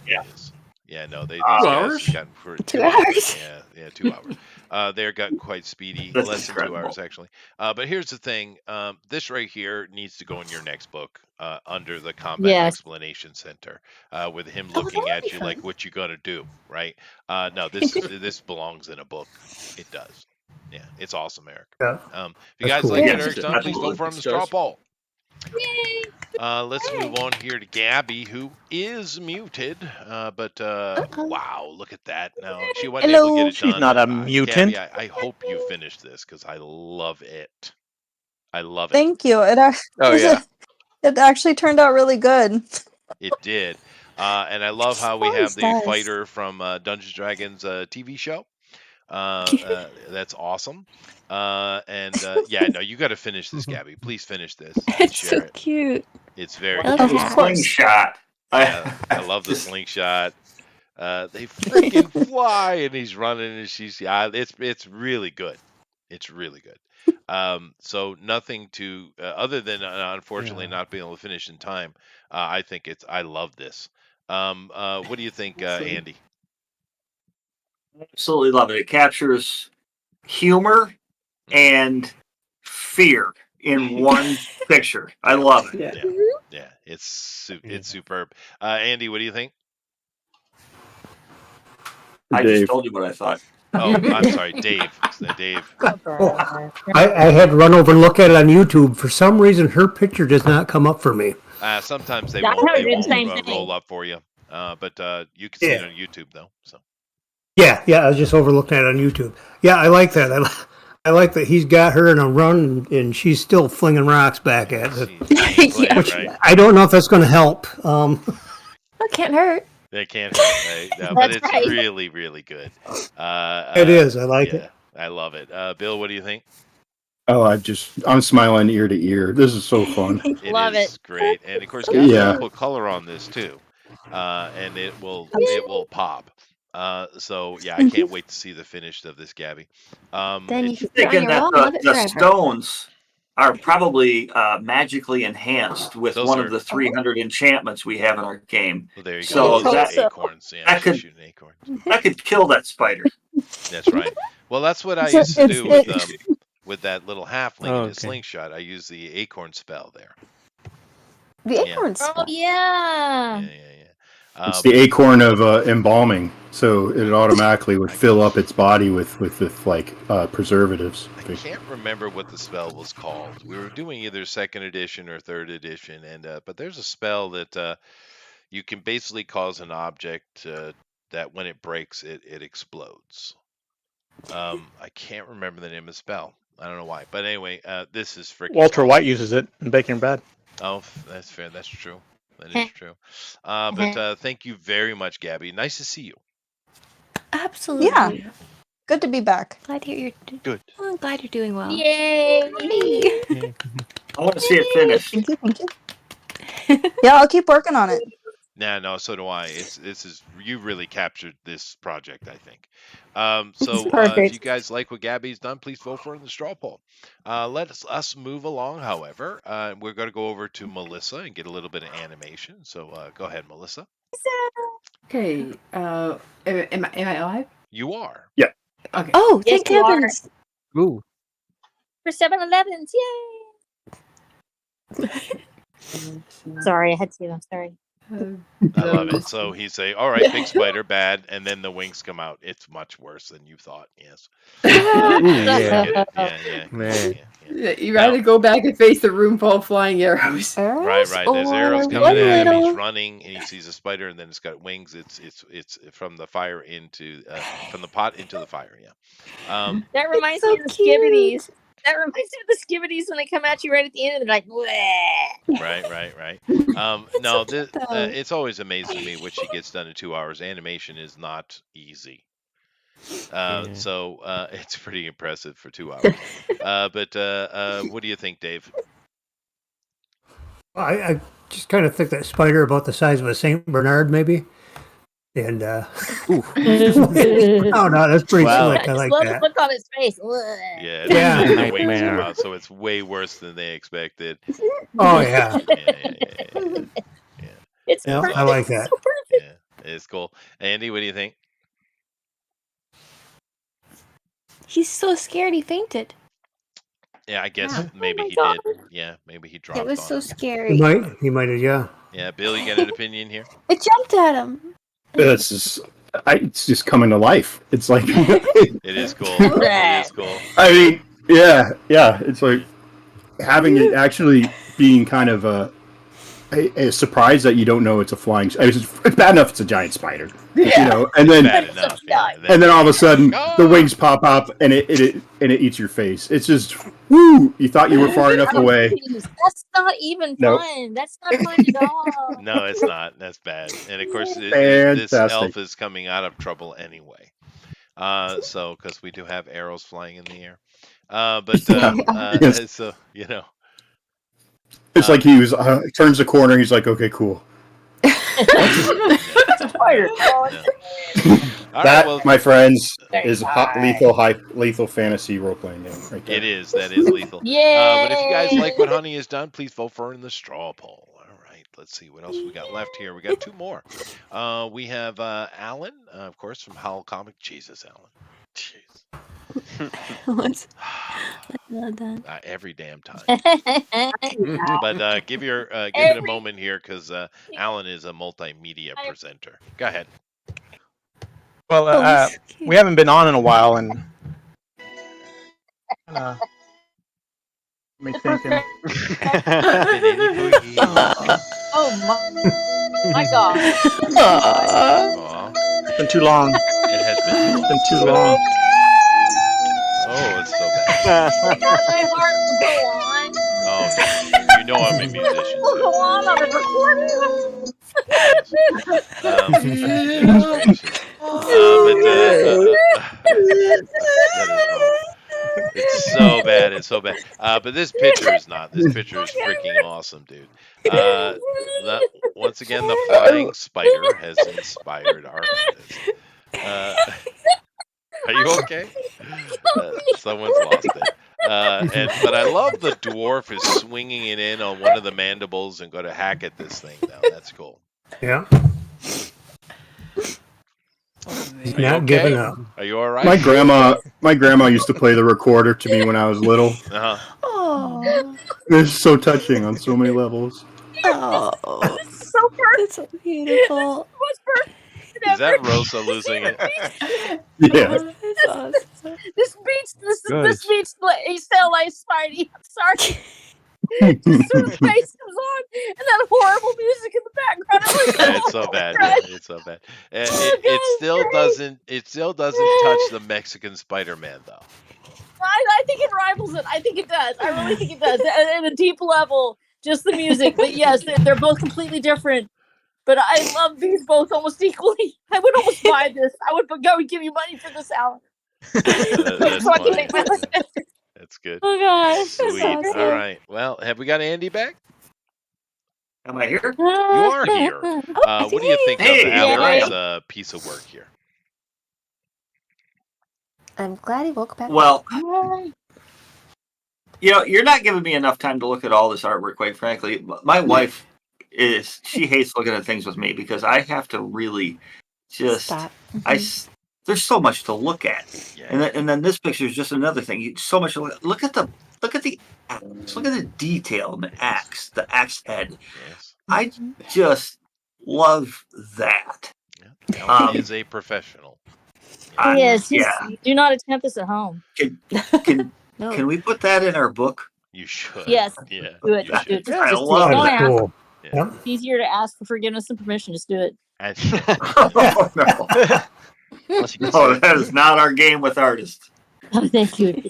Yeah. Yeah, no, these 2 guys hours? got for 2 hours? Yeah, 2 hours. They're gotten quite speedy, That's less than 2 incredible. hours actually. But here's the thing: this right here needs to go in your next book under the Combat Yes. Explanation Center, with him looking at you like, "What you gonna do?" Right? No, this belongs in a book. It does. Yeah, it's awesome, Eric. Yeah. If you That's guys cool. like Yeah, what Eric's done, please absolutely. vote for him to Thanks, straw guys. poll. Let's move on here to Gabby, who is muted. But wow, look at that! Now she wasn't able to get Hello. it She's done. not a Gabby, mutant. I hope you finish this because I love it. I love it. Thank you. Oh yeah. It actually turned out really good. It did. And I love how we have always the does. fighter from Dungeons & Dragons TV show. That's awesome. Yeah, no, you got to finish this, Gabby. Please finish this. and It's share so it. cute. It's very I love cute. the hat. Slingshot. Yeah, I love the slingshot. They freaking fly, and he's running, and it's really good. It's really good. So nothing to other than unfortunately not being able to finish in time. I think I love this. What do you think, Andy? Absolutely love it. It captures humor and fear in one picture. I love it. Yeah, it's superb. Andy, what do you think? I just told you what I thought. Oh, I'm sorry, Dave. Dave. I had to run over and look at it on YouTube. For some reason, her picture does not come up for me. Sometimes they I won't, heard the same thing. roll up for you. But you can see it on YouTube though. So. Yeah, I was just overlooking it on YouTube. Yeah, I like that. I like that he's got her in a run and she's still flinging rocks back at it. Which I don't know if that's going to help. That can't hurt. It can't hurt, right? No, but it's really, really good. It is. I like it. I love it. Bill, what do you think? Oh, I'm smiling ear to ear. This is so fun. Love it. It's great, and of course, you put color on this too, and it will pop. So yeah, I can't wait to see the finish of this, Gabby. Then you can Thinking that the stones are probably magically enhanced with one of the 300 enchantments we have in our game. Well, there you so go. That, acorns. Yeah, that could kill that spider. That's right. Well, that's what I used to do with that little halfling in his slingshot. I used the acorn spell there. The acorn spell. Oh yeah. It's the acorn of embalming, so it automatically would fill up its body with preservatives. I can't remember what the spell was called. We were doing either second edition or third edition, and but there's a spell that you can basically cause an object that when it breaks, it explodes. I can't remember the name of the spell. I don't know why, but anyway, this is freaking. Walter White uses it in Breaking Bad. Oh, that's fair. That's true. That is true. But thank you very much, Gabby. Nice to see you. Absolutely. Yeah. Good to be back. Glad you're good. Oh, I'm glad you're doing well. Yay! I want to see it finish. Thank you. Yeah, I'll keep working on it. No, so do I. You really captured this project, I think. So if you guys like what Gabby's done, please vote for her in the straw poll. Let us move along, however. We're going to go over to Melissa and get a little bit of animation. So go ahead, Melissa. Okay. Am I live? You are. Yeah. Okay. Oh, Yes, thank you are. heavens. Ooh. For 7-Elevens, yay! Sorry, I had to. I'm sorry. I love it. So he'd say, all right, big spider, bad, and then the wings come out. It's much worse than you thought, yes. Yeah. Man. You rather go back and face the room full of flying arrows. Right. There's arrows coming at him. He's running, and he sees a spider, and then it's got wings. It's from the fire from the pot into the fire. Yeah. That reminds me of the skibbities. That reminds me of the skibbities when they come at you right at the end, and they're like, bleh. Right. No, it's always amazing to me what she gets done in 2 hours. Animation is not easy. So it's pretty impressive for 2 hours. But what do you think, Dave? I just kind of think that spider about the size of a Saint Bernard, maybe. And oh no, that's pretty slick. I like love that. the look on his face. Yeah. The wings come out, so it's way worse than they expected. Oh yeah. It's perfect. I like that. So perfect. Yeah, it's cool. Andy, what do you think? He's so scared he fainted. Yeah, I guess maybe he God. did. Yeah, maybe he dropped. It was on so him. scary. He might have, yeah. Yeah, Bill, you got an opinion here? It jumped at him. It's just coming to life. It's like it is cool. It is cool. I mean, yeah. It's like having it actually being kind of a surprise that you don't know it's a flying. It's bad enough it's a giant spider, you know, and then all of a sudden the wings pop up and it eats your face. It's just woo! You thought you were far enough away. That's not even fun. That's not fun at all. No, it's not. That's bad. And of course, this elf is coming out of trouble anyway. So because we do have arrows flying in the air, so you know. It's like he was turns the corner. He's like, okay, cool. Mexican spider. All That, right, well, my friends, Very is nice. lethal fantasy role playing game right there. it is. That is lethal. Yay! But if you guys like what Honey has done, please vote for her in the straw poll. All right, let's see what else we got left here. We got two more. We have Alan, of course, from Howl Comic. Jesus, Alan. Jeez. Every damn time. But give it a moment here because Alan is a multimedia presenter. Go ahead. Well, we haven't been on in a while, and me thinking. Oh my god. Aw, It's been too long. it has been. It's been too long. Oh, it's so bad. God, my heart will go on. Oh, you know I'm a musician. Will go on a recording. It's so bad. It's so bad. But this picture is not. This picture is freaking awesome, dude. Once again, the flying spider has inspired our artist. Are you okay? Someone's lost it. But I love the dwarf is swinging it in on one of the mandibles and going to hack at this thing now. That's cool. Yeah. Are you Not giving up. Are you all right? My grandma used to play the recorder to me when I was little. Uh-huh. Oh, It's so touching on so many levels. oh, So perfect. that's so beautiful. Is that Rosa losing it? Yeah. That's awesome. This beats Good. this beats Stella Spidey. I'm sorry. As soon as face comes on and that horrible music in the background, I'm like, It's so bad. Man. It's so bad. And it still doesn't. It still doesn't touch the Mexican Spider-Man though. I think it rivals it. I think it does. I really think it does. At a deep level, just the music. But yes, they're both completely different. But I love these both almost equally. I would almost buy this. I would go and give you money for this, Alan. That's So I can funny. make my list. That's good. Oh gosh. Sweet. All right. Well, have we got Andy back? Am I here? You are here. What do you think Hey, of Alan's piece of work here? I'm glad he woke back. Well, you're not giving me enough time to look at all this artwork, quite frankly. My wife she hates looking at things with me because I have to really just Stop. there's so much to look at. Yeah. And then this picture is just another thing. So much to look at the axe. Look at the detail in the axe head. Yes. I just love that. Yeah. Alan is a professional. Yes. Yeah. Do not attempt this at home. Can No. can we put that in our book? You should. Yes. Yeah. Do it. you Do should. it. Just I do love it. that. Don't That's ask. cool. Yeah. Yep. It's easier to ask for forgiveness and permission. Just do it. Oh, no. No, that is not our game with artists. Oh, thank you.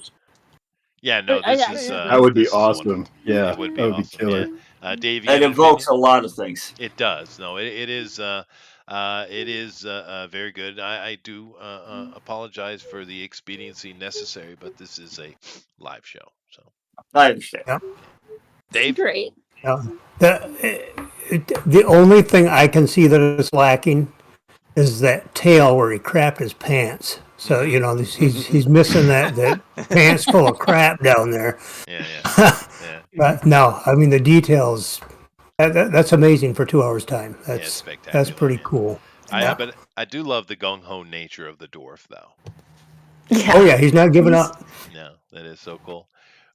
Yeah. No. I- This I- is. That would be this is awesome. wonderful. Yeah, It would be that would be awesome. killer. Yeah. Dave, you It have an invokes opinion? a lot of things. It does. No, it is. It is very good. I do apologize for the expediency necessary, but this is a live show. So, I understand. Yep. Dave. Great. The only thing I can see that is lacking is that tail where he crapped his pants. So he's missing that pants full of crap down there. Yeah. Yeah. But no, I mean the details. That's amazing for 2 hours time. That's spectacular, pretty yeah. cool. But I do love the gung ho nature of the dwarf, though. Oh yeah, he's not giving up. No, that is so cool.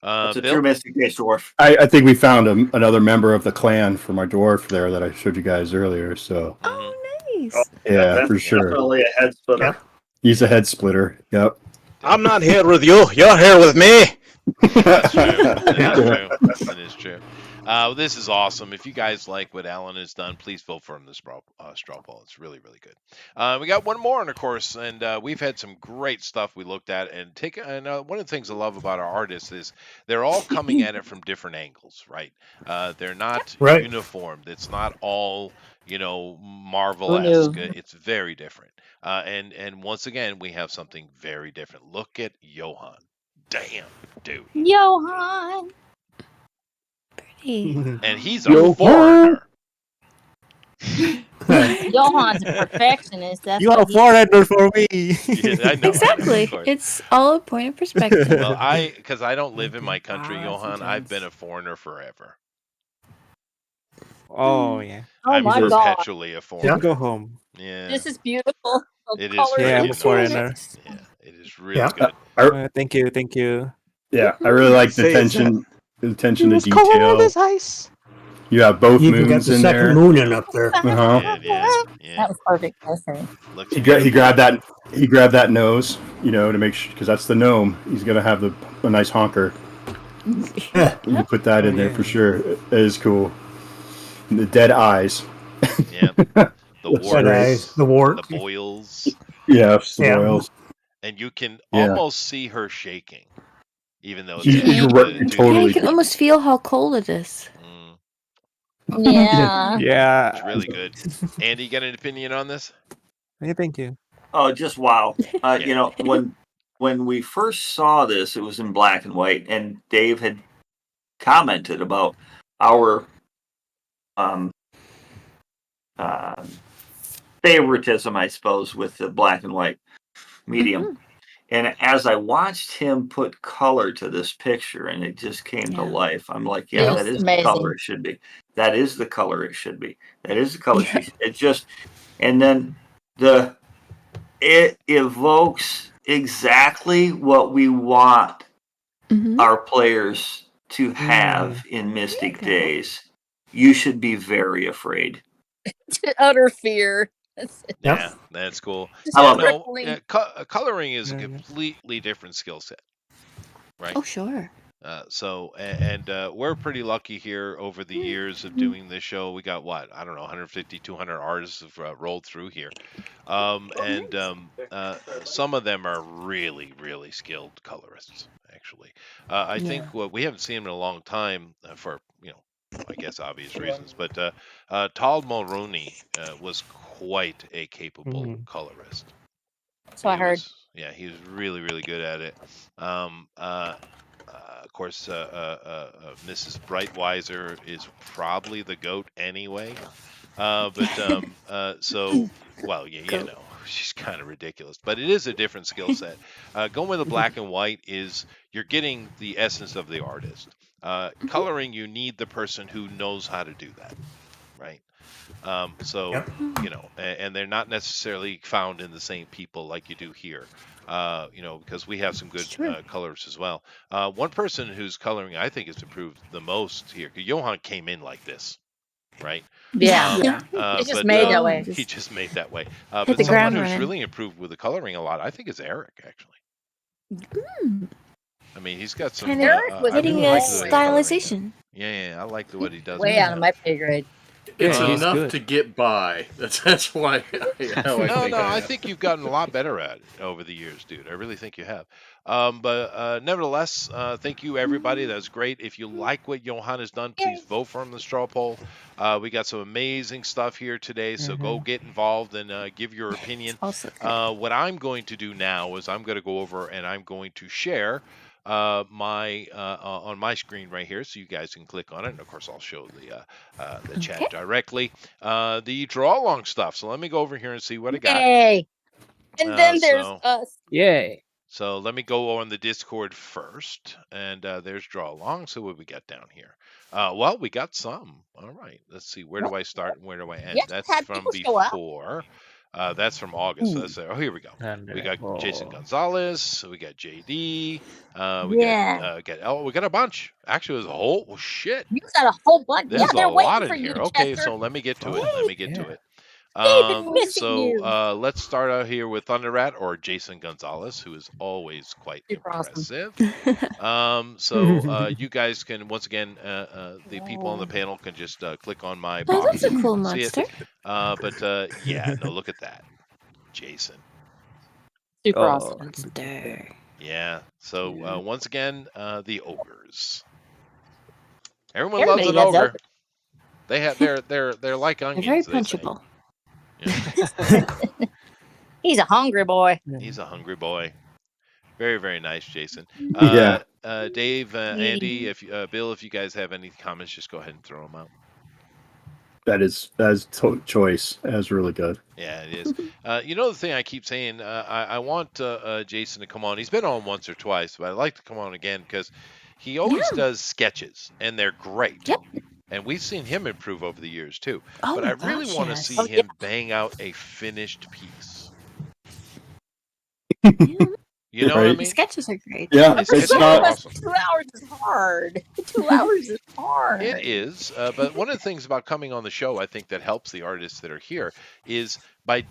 It's a Bill? true Mystic Days dwarf. I think we found another member of the clan for my dwarf there that I showed you guys earlier. So Oh, nice. yeah, That's for sure. Definitely a head splitter. Yep. He's a head splitter. Yep. I'm not here with you. You're here with me. That's true. That is true. That is true. This is awesome. If you guys like what Alan has done, please vote for him this straw poll. It's really, really good. We got one more, and of course, and we've had some great stuff we looked at. And one of the things I love about our artists is they're all coming at it from different angles, right? They're not Right. uniformed. It's not all Marvel-esque. It's very different. And once again, we have something very different. Look at Johan. Damn, dude. Johan's a perfectionist. That's You are a what he- foreigner for me. Yeah, I know. Exactly. Of course. It's all a point of perspective. Well, because I don't live in my country, Johan, I've been a foreigner forever. Oh yeah. Oh I'm my God. perpetually a Should foreigner. go home. Yeah, This is beautiful. The it is colors Yeah, are I'm really a nice. foreigner. Yeah, it is really Yeah. good. Thank you, thank you. Yeah, I really like the Say it's attention to It's cold detail. as ice. You have both You even got moons the in second there. moon in up there. Uh-huh. Yeah. That was perfect. Listen. Looks He grabbed that nose, to make sure, because that's the gnome. He's gonna have a nice honker. You can put that in there for sure. It is cool. And the dead eyes. Yeah. The That's warts, eyes, the warts. the boils, Yes, the Yeah. oils. and you can Yeah. almost see her shaking, even though it's You- hard you're to right, do totally. Yeah, that. you can almost feel how cold it is. Yeah. Yeah. It's really good. Andy, you got an opinion on this? Yeah, thank you. Oh, just wow. Yeah. You know, when we first saw this, it was in black and white, and Dave had commented about our favoritism, I suppose, with the black and white medium. And as I watched him put color to this picture and it just came to life, I'm like, yeah, It that was is the amazing. color it should be. That is the color it should be. That is the color it just, and then it evokes exactly what we want our players to have in Mystic Days. You should be very afraid. Utter fear. That's it. Yeah, that's cool. Just I love it. crippling. Coloring is a completely different skill set, right? Oh, sure. We're pretty lucky here over the years of doing this show. We got what, I don't know, 150, 200 artists have rolled through here. Some of them are really, really skilled colorists, actually. I think we haven't seen them in a long time for, I guess obvious reasons, but Tal Mulroney was quite a capable colorist. So I heard. He was really, really good at it. Of course, Mrs. Brightweiser is probably the goat anyway. She's kind of ridiculous, but it is a different skill set. Going with the black and white is you're getting the essence of the artist. Coloring, you need the person who knows how to do that, right? And they're not necessarily found in the same people like you do here. Because we have some good colors as well. One person who's coloring, I think, has improved the most here. Johan came in like this, right? Yeah. It's just made that way. He just made that way. Hit But the someone ground who's running. really improved with the coloring a lot, I think, is Eric, actually. I mean, he's got some. Kind Eric of was hitting really a like the way he colors. stylization. Yeah, I like what he does. Way with out that. of my pay grade. It's Yeah, he's enough good. to get by. That's why. I think you've gotten a lot better at it over the years, dude. I really think you have. But nevertheless, thank you, everybody. That's great. If you like what Johan has done, please vote for him in the straw poll. We got some amazing stuff here today, so go get involved and give your opinion. Also good. What I'm going to do now is I'm going to go over and I'm going to share my on my screen right here, so you guys can click on it. And of course, I'll show the chat directly. The draw along stuff. So let me go over here and see what I got. Yay. And then there's us. Yay. So let me go on the Discord first, and there's draw along. So what we got down here? Well, we got some. All right, let's see. Where do I start and where do I end? Yes, That's had from people show up. before. That's from August. So that's here we go. We got Jason Gonzalez. We got JD. We got a bunch. Actually, it was a whole shit. You got a whole bunch. There's they're a waiting lot for in you, here. Okay, Chester. so let me get to it. David, missing you. Let's start out here with Thunderrat or Jason Gonzalez, who is always quite Super awesome. impressive. You guys can once again, the people on the panel can just click on my Oh, box. that's a cool and see monster. it. Look at that, Jason. Super Oh. awesome. Monster. Yeah. So once again, the ogres. Everyone Everybody loves an loves ogre. ogre. They have they're like They're onions. very they say. punchable. He's a hungry boy. He's a hungry boy. Very, very nice, Jason. Yeah. Dave, Andy, if Bill, if you guys have any comments, just go ahead and throw them out. is choice. That is really good. Yeah, it is. The thing I keep saying, I want Jason to come on. He's been on once or twice, but I'd like to come on again because he always does sketches, and they're great. Yep. And we've seen him improve over the years too. Oh but my I really gosh, want to yes. see Oh, him bang out a finished piece. You know what I Right. mean? Sketches are great. Yeah, His it's sketches are not. awesome. 2 hours is hard. 2 hours is hard. It is, but one of the things about coming on the show, I think that helps the artists that are here is by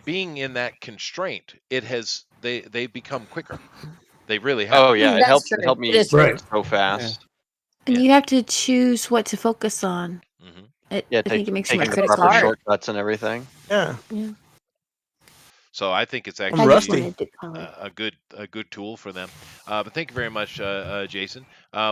being in that constraint, they become quicker. They really have. Oh yeah, it That's helped. true. It helped me It is Right. so fast. And you have to choose what to focus on. Mhm. Yeah, I think it makes you more taking the critical. proper hard. shortcuts and everything. Yeah. Yeah. So I think it's I actually just wanted to call it. a good tool for them. But thank you very much, Jason.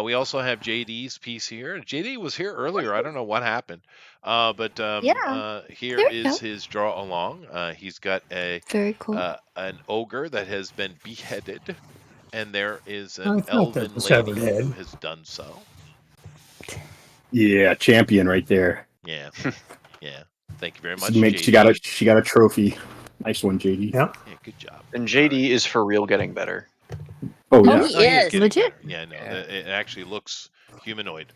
We also have JD's piece here. JD was here earlier. I don't know what happened, but here There you is go. his draw along. He's got Very cool. an ogre that has been beheaded, and there is I an thought elven that was lady severed head. who has done so. Yeah, champion right there. Yeah, yeah. Thank you very much, She JD. got a trophy. Nice one, JD. Yep. Yeah, good job. And JD is for real getting better. Oh Oh, yeah. he Oh, he is. getting Legit? better. Yeah, no, it actually looks humanoid.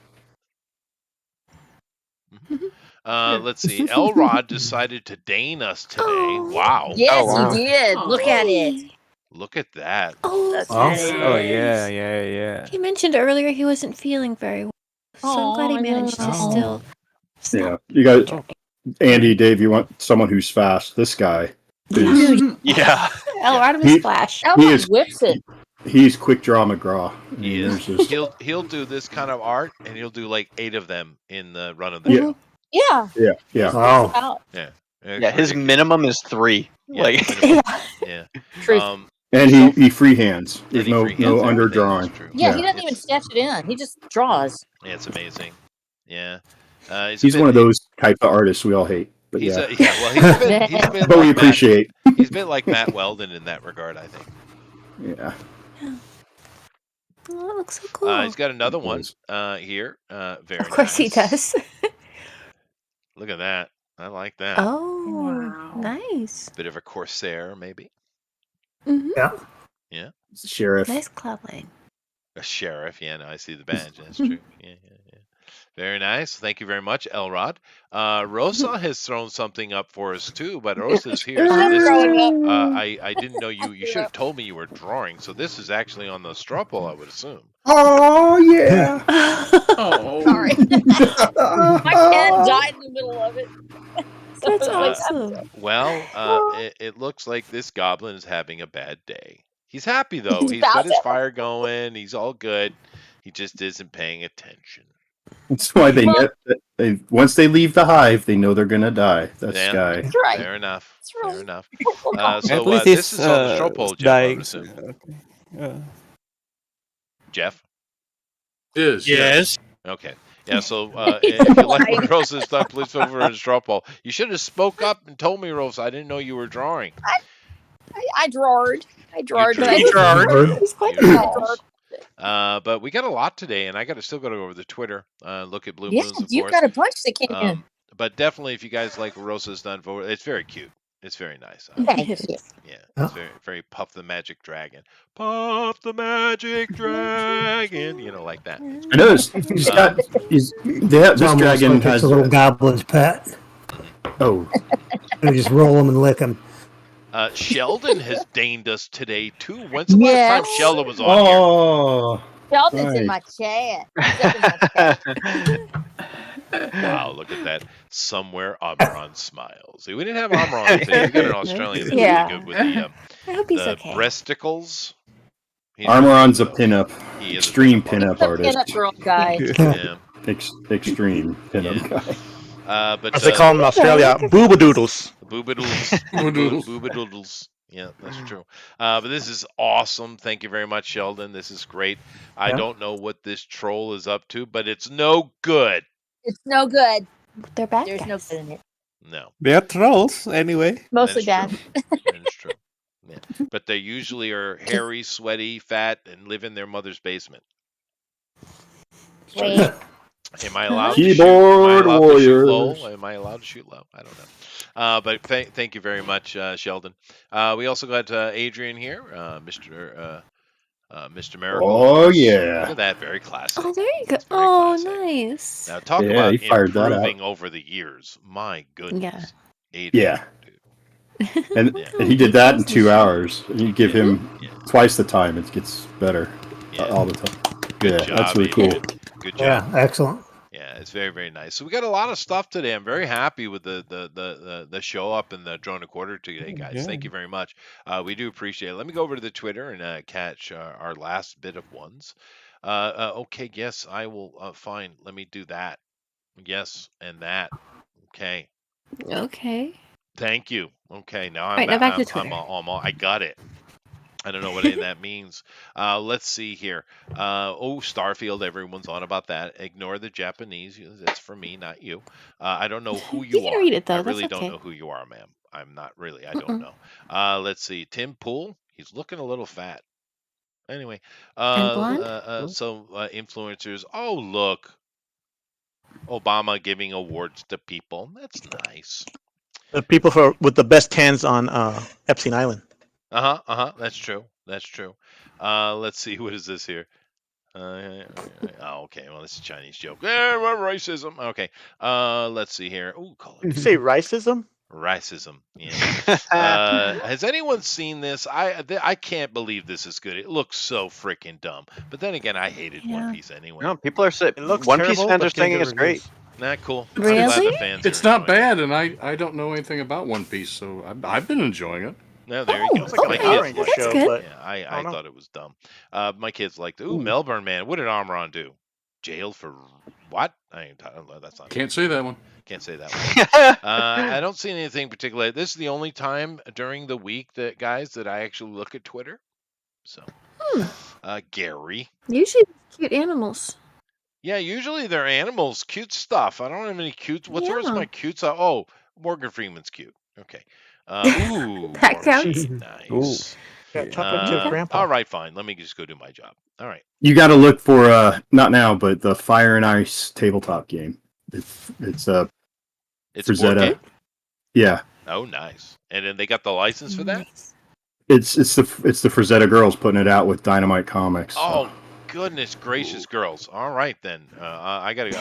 Let's see. Elrod decided to deign us today. Oh. Wow. Yes, Oh, wow. he did. Look at it. Look at that. Oh, That's Oh, nice. yeah. he mentioned earlier he wasn't feeling very well. So I'm glad he managed to still. Yeah. You got Andy, Dave. You want someone who's fast? This guy. Is, Yeah. Elrod He- was Flash. he Elrod is whips it. he's quick draw McGraw. I mean, He is. there's just- He'll do this kind of art, and he'll do like 8 of them in the run of the Yeah. show. Yeah. yeah. Wow. Out. Yeah. Yeah, his minimum is 3. Yeah, Like minimum. Yeah. Truth. And he freehands. There's he no freehands no everything, underdrawing. that's true. Yeah, he Yeah. doesn't even sketch it in. He just draws. Yeah, it's amazing. Yeah. He's one of those type of artists we all hate. But He's yeah. he's been But we like appreciate. He's been like Matt Weldon in that regard, I think. Yeah. Oh, that looks so cool. He's got another one here. Very Of course he nice. does. Look at that. I like that. Oh, nice. Bit of a corsair, maybe. Hmm. Yeah. Yeah. Sheriff. Nice clothing. A sheriff. Yeah, no, I see the badge. That's true. Yeah. Very nice. Thank you very much, Elrod. Rosa has thrown something up for us too, but Rosa's here. So this is, I didn't know you should have told me you were drawing. So this is actually on the straw poll, I would assume. Oh yeah. Oh, Sorry. My pen died in the middle of it. So That's it was awesome. Well, it looks like this goblin is having a bad day. He's happy though. He's He's got about his to. fire going. He's all good. He just isn't paying attention. That's why they once they leave the hive, they know they're gonna die. That's Yeah. guy. That's right. Fair enough. That's right. Fair enough. At So least this it's is on the straw poll, Jeff. I would dying. assume. Okay. Jeff. It is. Yeah. Yes. Okay. Yeah. So if you like what Rosa's done, please feel free to straw poll. You should have spoke up and told me, Rosa. I didn't know you were drawing. I drawed. I drawed. drew. But I You drawed. It was quite You drew. bad. But we got a lot today, and I still got to go over the Twitter. Look at Blue Yeah, Moons, of you course. got a bunch that came in. But definitely, if you guys like what Rosa's done, for it's very cute. It's very nice. Thank you. Yeah, it's very, very Puff the Magic Dragon. Puff the Magic Dragon. You know, like that. I know this. He's got. This It's almost dragon like has it's a little goblin's pet. Oh, You just roll them and lick them. Sheldon has deigned us today too. When's the last Yes. time Sheldon was on here? Oh. Sheldon's in Nice. my chat. He's up in my chat. Wow, look at that. Somewhere Amaron smiles. See, we didn't have Amaron today. We got an Australian that's Yeah. really good with the I hope he's the okay. breasticles. He's Armoron's a pinup. He is a Extreme pinup pinup The artist. pinup girl guy. Yeah. Extreme pinup guy. But As they call them in Australia, boobadoodles. Boobadoodles. Boobadoodles. Yeah, that's true. But this is awesome. Thank you very much, Sheldon. This is great. I Yeah. don't know what this troll is up to, but it's no good. It's no good. They're bad There's no guys. good in it. No. They're trolls anyway. Mostly That's bad. That's true. Yeah. But they usually are hairy, sweaty, fat, and live in their mother's basement. Wait. Am I allowed Keyboard to shoot? warriors. Low? Am I allowed to shoot low? I don't know. But thank you very much, Sheldon. We also got Adrian here, Mr. Miracle. Oh, Look yeah. at that, very classic. Oh, there you go. That's very Oh, classic. nice. Now talk Yeah, about he fired that out. improving over the years. My goodness. Adrian, Yeah. And he did that in 2 hours. You give him twice the time, it gets better all the time. Good Yeah, job, that's really cool. Adrian. Good job. Yeah, excellent. Yeah, it's very, very nice. So we got a lot of stuff today. I'm very happy with the show up in the Drone a Quarter today, guys. Yeah. Thank you very much. We do appreciate it. Let me go over to the Twitter and catch our last bit of ones. Okay, yes, I will. Fine, let me do that. Yes, and that. Okay. Okay. Thank you. Okay, now Right, now back to I'm Twitter. I got it. I don't know what any of that means. Let's see here. Starfield. Everyone's on about that. Ignore the Japanese. That's for me, not you. I don't know who you You can are. read it, though. I That's really don't okay. know who you are, ma'am. I'm not really. I don't know. Let's see. Tim Pool. He's looking a little fat. Anyway. And blonde? So influencers. Oh, look. Obama giving awards to people. That's nice. The people with the best hands on Epstein Island. That's true. That's true. Let's see. What is this here? Okay. Well, this is a Chinese joke. Racism. Okay. Let's see here. Ooh, Did you say racism? Racism. Yeah. Has anyone seen this? I can't believe this is good. It looks so freaking dumb. But then again, I hated One Piece anyway. No, people are saying looks One Piece terrible, fans but are saying getting it's good great. Not cool. Really? I'm glad the fans It's are not enjoying bad, and I don't know anything about One Piece, so I've been enjoying it. No, there you go. It's like My a Power kids Ranger liked show, it. but Yeah, I I don't know. thought it was dumb. My kids liked it. Ooh, Melbourne Man. What did Amron do? Jailed for what? That's not. Can't say that one. Can't say that one. I don't see anything particular. This is the only time during the week that I actually look at Twitter. So, Gary. Usually cute animals. Yeah, usually they're animals, cute stuff. I don't have any cute. What's the rest of Yeah. my cutes? Oh, Morgan Freeman's cute. Okay. Ooh, That counts. nice. Got chocolate chip grandpa. All right, fine. Let me just go do my job. All right. You got to look for not now, but the Fire and Ice tabletop game. It's It's a board Frazetta. game? Yeah, Oh, nice. And then they got the license for that? it's the Frazetta girls putting it out with Dynamite Comics. Oh, goodness gracious, girls. All right, then. I'm going to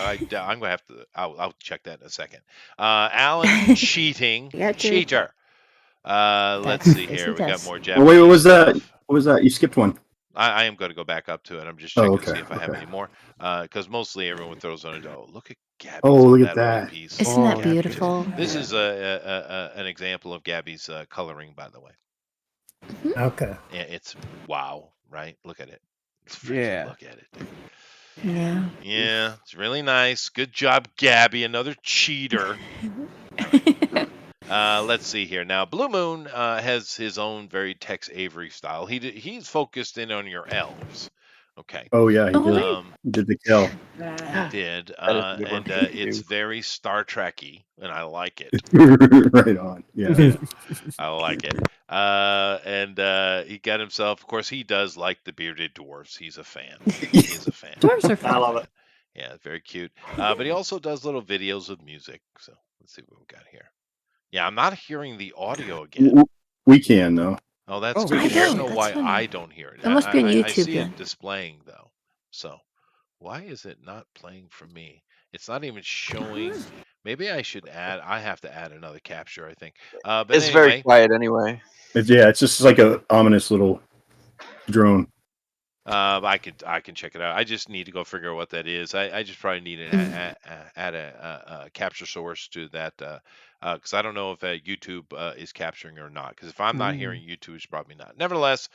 have to, I'll check that in a second. Alan cheating. Yeah, Cheater. Let's see Yes, here. he We got does. more Oh, Japanese. wait, what was that? stuff. What was that? You skipped one. I am going to go back up to it. I'm just Oh, checking to okay, see if I have okay. any more. Because mostly everyone throws on it. Oh, look at Gabby's Oh, on look at that One that. Piece. Isn't that Oh, beautiful? This is an example of Gabby's coloring, by the way. Okay. Yeah, it's wow, right? Look at it. Yeah. Look at it. Yeah. Yeah, it's really nice. Good job, Gabby. Another cheater. Let's see here. Now, Blue Moon has his own very Tex Avery style. He's focused in on your elves. Okay. Oh yeah, he did. Um, He did the kill. he did, That is a good one. and it's very Star Trek-y, and I like it. Right on. Yeah. I like it. And he got himself. Of course, he does like the bearded dwarfs. He's a fan. He's a fan. Dwarves are fun. I love it. Yeah, very cute. But he also does little videos of music. So let's see what we got here. Yeah, I'm not hearing the audio again. We can though. Oh, that's Oh, good. I I don't know, know that's why funny. I don't hear it. It must be on I YouTube see then. it displaying though. So why is it not playing for me? It's not even showing. Maybe I should add. I have to add another capture, I think. But It's anyway, very quiet anyway. It's just like a ominous little drone. I can check it out. I just need to go figure out what that is. I just probably need to add a capture source to that because I don't know if YouTube is capturing or not. Because if I'm not hearing YouTube, it's probably not. Nevertheless,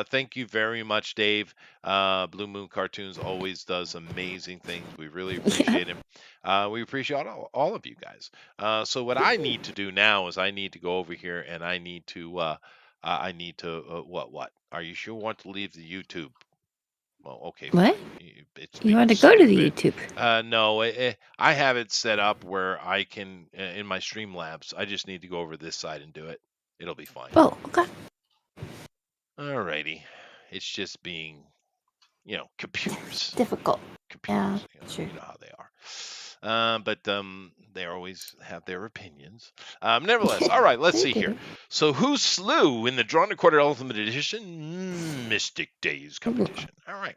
thank you very much, Dave. Blue Moon Cartoons always does amazing things. We really appreciate him. We appreciate all of you guys. So what I need to do now is I need to go over here and I need to what? Are you sure you want to leave the YouTube? Well, okay. What? fine. It's You want to being go to the stupid. YouTube? No, I have it set up where I can in my Streamlabs. I just need to go over this side and do it. It'll be fine. Oh, okay. Alrighty. It's just being, computers. Difficult. Computers. Yeah, sure. You know how they are. But they always have their opinions. Nevertheless, all right, let's see here. So who slew in the Drawn to Quarter Ultimate Edition Mystic Days competition? All right.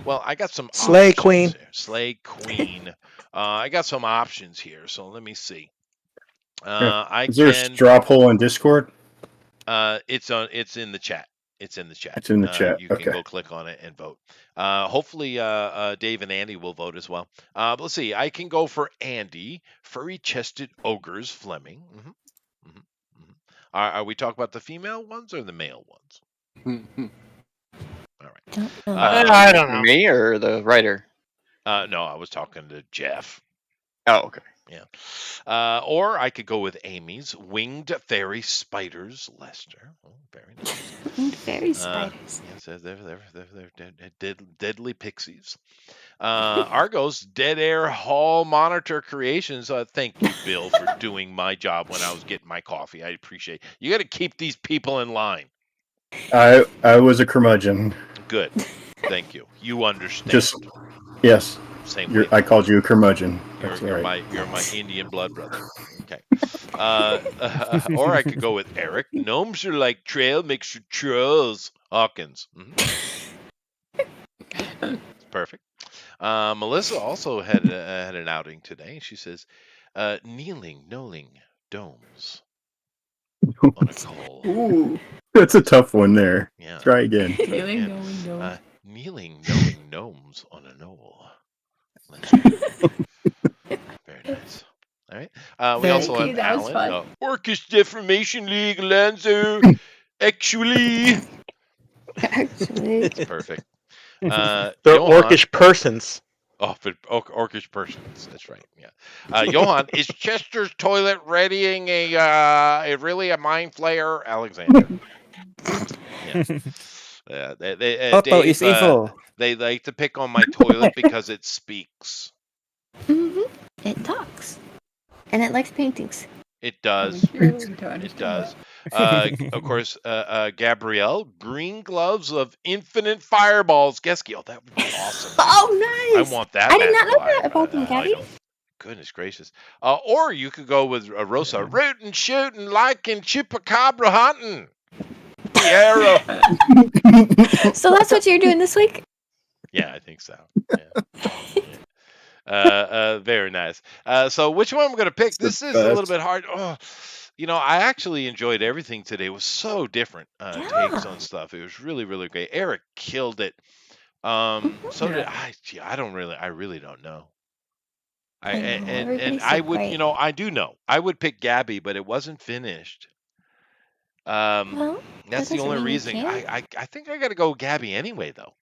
Well, I got some Slay options Queen. here. Slay Queen. I got some options here, so let me see. Is there a straw poll on Discord? It's in the chat. It's in the chat. It's in the chat. You can Okay. go click on it and vote. Hopefully, Dave and Andy will vote as well. Let's see. I can go for Andy, furry-chested ogres, Fleming. Are we talking about the female ones or the male ones? All right. I don't know. Me or the writer? No, I was talking to Jeff. Oh, okay. Yeah. Or I could go with Amy's winged fairy spiders, Lester. Oh, very nice. Winged fairy spiders. Yes, they're deadly pixies. Argos Dead Air Hall Monitor Creations. Thank you, Bill, for doing my job when I was getting my coffee. I appreciate it. You got to keep these people in line. I was a curmudgeon. Good. Thank you. You understand. Yes. Same way. I called you a curmudgeon. That's You're right. my Indian blood brother. Okay. Or I could go with Eric. Gnomes are like trail mixture trolls. Hawkins. Perfect. Melissa also had an outing today. She says, kneeling, knolling domes on a coal. Ooh. That's a tough one there. Yeah. Try again. Kneeling, knowing, knowing. Kneeling, knowing gnomes on a knoll. Very nice. All right. We Thank also you, have that was Alan. fun. Orcish Defamation League, Lanzo. Actually. It's perfect. They're Johan- orcish persons. Oh, but orcish persons. That's right. Yeah. Johan, is Chester's toilet readying really a mind flayer, Alexander? Yeah. Toto Dave, is evil. They like to pick on my toilet because it speaks. It talks. And it likes paintings. It does. It does. Of course, Gabrielle, green gloves of infinite fireballs. Gesky, oh, that would be awesome. Oh, nice. I want that. I did not know magic that about them, Gabby. item. Goodness gracious. Or you could go with Rosa, rootin', shooting, liking, chupacabra hunting. Arrow. So that's what you're doing this week? Yeah, I think so. Yeah. Very nice. So which one I'm going to pick? This is a little bit hard. Oh, I actually enjoyed everything today. It was so different takes on stuff. It was really, really great. Eric killed it. So did I. Gee, I really don't know. I would, I do know. I would pick Gabby, but it wasn't finished. Well, That's the only reason. I think I got to go Gabby anyway, though.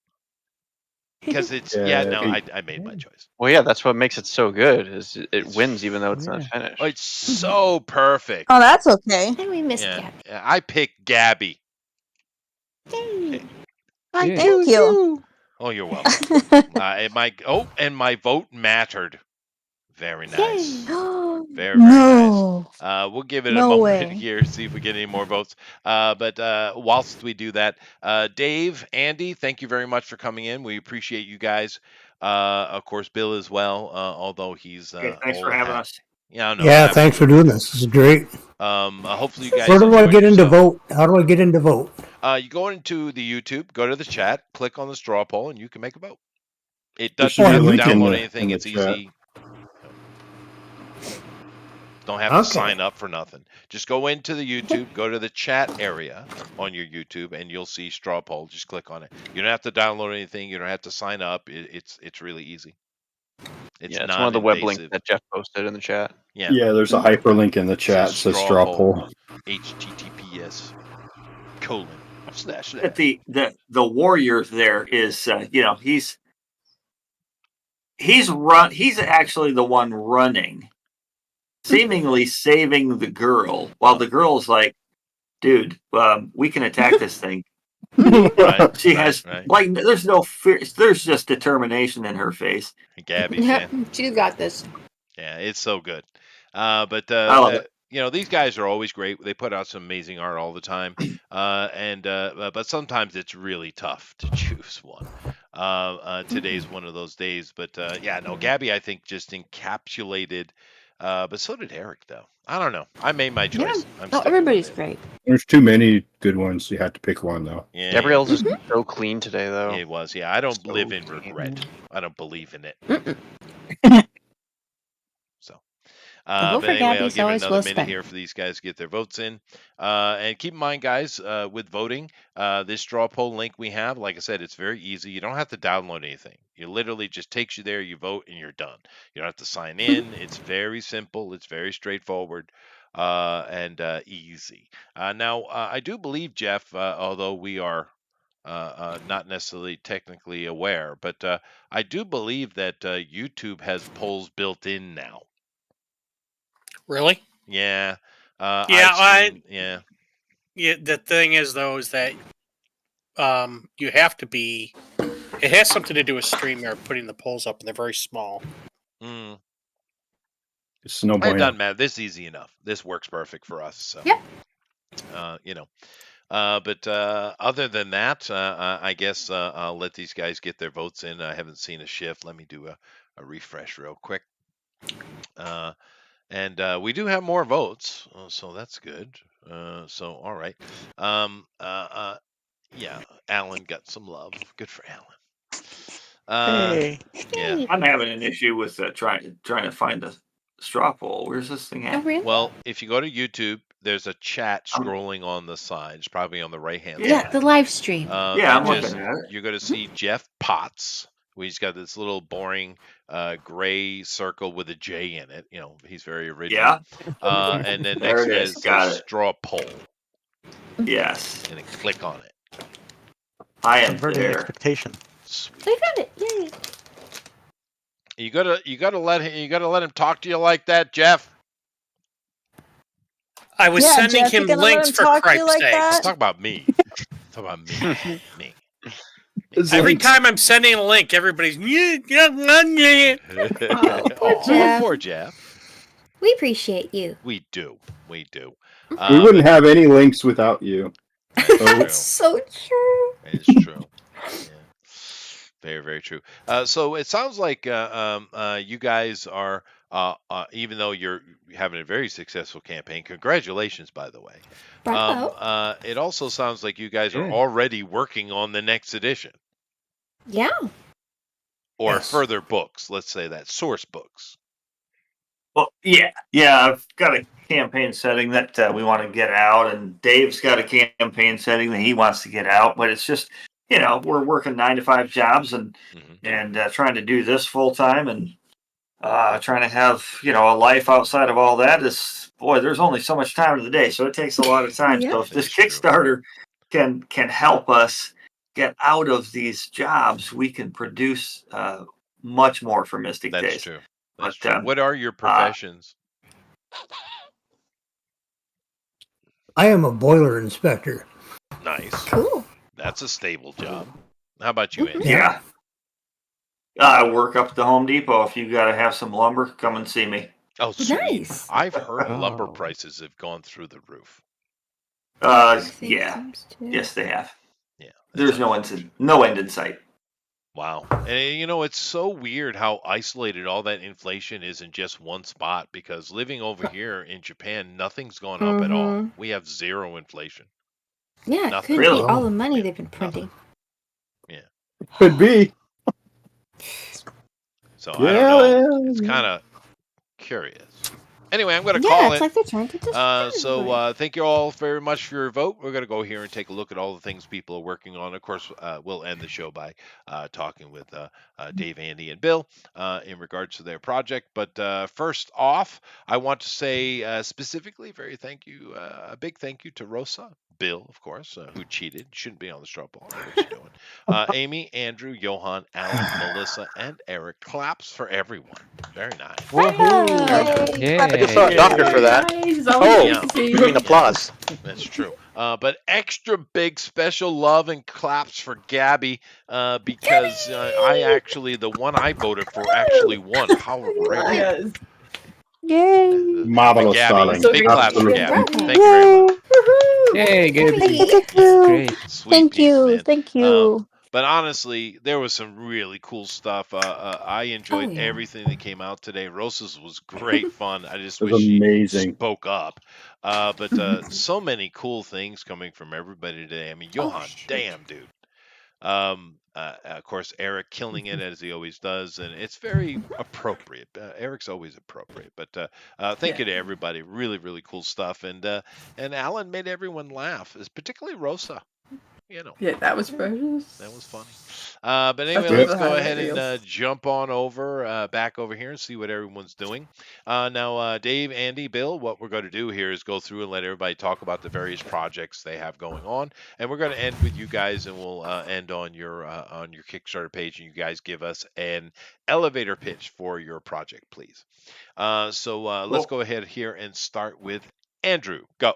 Because it's I made my choice. Well, yeah, that's what makes it so good. Is it wins even though it's not finished. Oh, it's so perfect. Oh, that's okay. And we missed Yeah, Gabby. I picked Gabby. Yay. Thank you. Oh, you're welcome. And my vote mattered. Very nice. Very No. nice. We'll give it a No moment way. here, see if we get any more votes. But whilst we do that, Dave, Andy, thank you very much for coming in. We appreciate you guys. Of course, Bill as well, although he's thanks for having us. Yeah, no, Yeah, thanks for doing this. This is great. hopefully you guys. Where do I enjoyed get into yourself. vote? How do I get into vote? You go into the YouTube, go to the chat, click on the straw poll, and you can make a vote. It There doesn't should be a have to link in download the- anything. in the It's chat. easy. Don't have Okay. to sign up for nothing. Just go into the YouTube, go to the chat area on your YouTube, and you'll see straw poll. Just click on it. You don't have to download anything. You don't have to sign up. It's really easy. It's It's one of the web links non-invasive. that Jeff posted in the chat. Yeah. Yeah, there's a hyperlink in the chat that says straw poll. HTTPS : / That the warrior there is he's actually the one running, seemingly saving the girl, while the girl's like, dude, we can attack this thing. Right, She right, has right. like there's no fear, there's just determination in her face. Gabby, Yep, fan. she's got this. Yeah, it's so good. But I love it. these guys are always great. They put out some amazing art all the time. But sometimes it's really tough to choose one. Today's one of those days. But yeah, no, Gabby, I think just encapsulated. But so did Eric, though. I don't know. I made my choice. I'm No, sticking with everybody's it. great. There's too many good ones. You have to pick one, though. Yeah, Gabrielle's just so clean today, though. it was. Yeah, I don't So live in clean. regret. I don't believe in it. So. vote But for anyway, Gabby, I'll it's give it always another well minute spent. here for these guys to get their votes in. And keep in mind, guys, with voting, this straw poll link we have, like I said, it's very easy. You don't have to download anything. It literally just takes you there, you vote, and you're done. You don't have to sign in. It's very simple. It's very straightforward and easy. Now, I do believe, Jeff, although we are not necessarily technically aware, but I do believe that YouTube has polls built in now. Really? Yeah. Yeah, I've seen, yeah. Yeah. The thing is, though, is that you have to be. It has something to do with StreamYard putting the polls up, and they're very small. Mm. It's no It bueno. doesn't matter. This is easy enough. This works perfect for us. So. Yep. You know. But other than that, I guess I'll let these guys get their votes in. I haven't seen a shift. Let me do a refresh real quick. And we do have more votes, so that's good. So all right. Yeah, Alan got some love. Good for Alan. Hey. Yeah. I'm having an issue with trying to find the straw poll. Where's this thing at? Oh, really? Well, if you go to YouTube, there's a chat scrolling on the side. It's probably on the right hand Yeah, side. the live stream. Yeah, I'm just, looking at it. You're going to see Jeff Potts. He's got this little boring gray circle with a J in it. You know, he's very original. Yeah. And then There next it to it is. says Got it. straw poll. Yes. And then click on it. I am Converting there. expectation. We got it. Yay. You gotta let him talk to you like that, Jeff. I was Yeah, sending Jeff, you him gonna let links him for talk to you Christ's like sake. that? Talk about me. Talk about me. Me. Every time I'm sending a link, everybody's Poor Jeff. We appreciate you. We do. We do. We wouldn't have any links without you. That's so true. It's true. Yeah. Very, very true. So it sounds like you guys are, even though you're having a very successful campaign, congratulations, by the way. Bravo. It also sounds like you guys are already working on the next edition Yeah. or Yes. further books. Let's say that source books. Well, yeah. I've got a campaign setting that we want to get out, and Dave's got a campaign setting that he wants to get out. But it's just, we're working 9-to-5 jobs and trying to do this full time and trying to have a life outside of all that is, boy, there's only so much time in the day, so it takes a lot of time. So if this Kickstarter can help us get out of these jobs, we can produce much more for Mystic Days. That's true. That's true. What are your professions? I am a boiler inspector. Nice. Cool. That's a stable job. How about you, Andy? Yeah. I work up at the Home Depot. If you got to have some lumber, come and see me. Oh, sweet. Nice. I've heard lumber prices have gone through the roof. Yeah. Yes, they have. Yeah. There's no end in sight. Wow. And it's so weird how isolated all that inflation is in just one spot, because living over here in Japan, nothing's gone up at all. We have zero inflation. Yeah, it Nothing. could Really? be all the money they've been printing. Could be. So I don't know. It's Yeah. kind of curious. Anyway, I'm going to Yeah, call it's it. like they're trying to just. So thank you all very much for your vote. We're going to go here and take a look at all the things people are working on. Of course, we'll end the show by talking with Dave, Andy, and Bill in regards to their project. But first off, I want to say specifically a big thank you to Rosa, Bill, of course, who cheated. Shouldn't be on the straw poll. I know what you're doing. Amy, Andrew, Johan, Alan, Melissa, and Eric. Claps for everyone. Very nice. I just saw a doctor for that. Nice. Oh, Nice to see you mean applause? That's true. But extra big special love and claps for Gabby because the one I voted for actually won. How rare. Yes. Yay! Marvelous, Gabby, darling. big claps for Absolutely. Gabby. Thank you very much. Woohoo! Yay, Gabby. Thank you. Sweet Thank piece, you. man. Thank you. But honestly, there was some really cool stuff. I enjoyed yeah. everything that came out today. Rosa's was great fun. I just It was wish she amazing. spoke up. But so many cool things coming from everybody today. I mean, Johan, damn dude. Of course, Eric killing it as he always does, and it's very appropriate. Eric's always appropriate. But thank you to everybody. Really, really cool stuff. And Alan made everyone laugh, particularly Rosa. You know, Yeah, that was precious. that was funny. But anyway, one of let's the go highlight ahead and reels. jump on over, back over here and see what everyone's doing. Now, Dave, Andy, Bill, what we're going to do here is go through and let everybody talk about the various projects they have going on, and we're going to end with you guys, and we'll end on your Kickstarter page, and you guys give us an elevator pitch for your project, please. So let's go ahead here and start with Andrew. Go.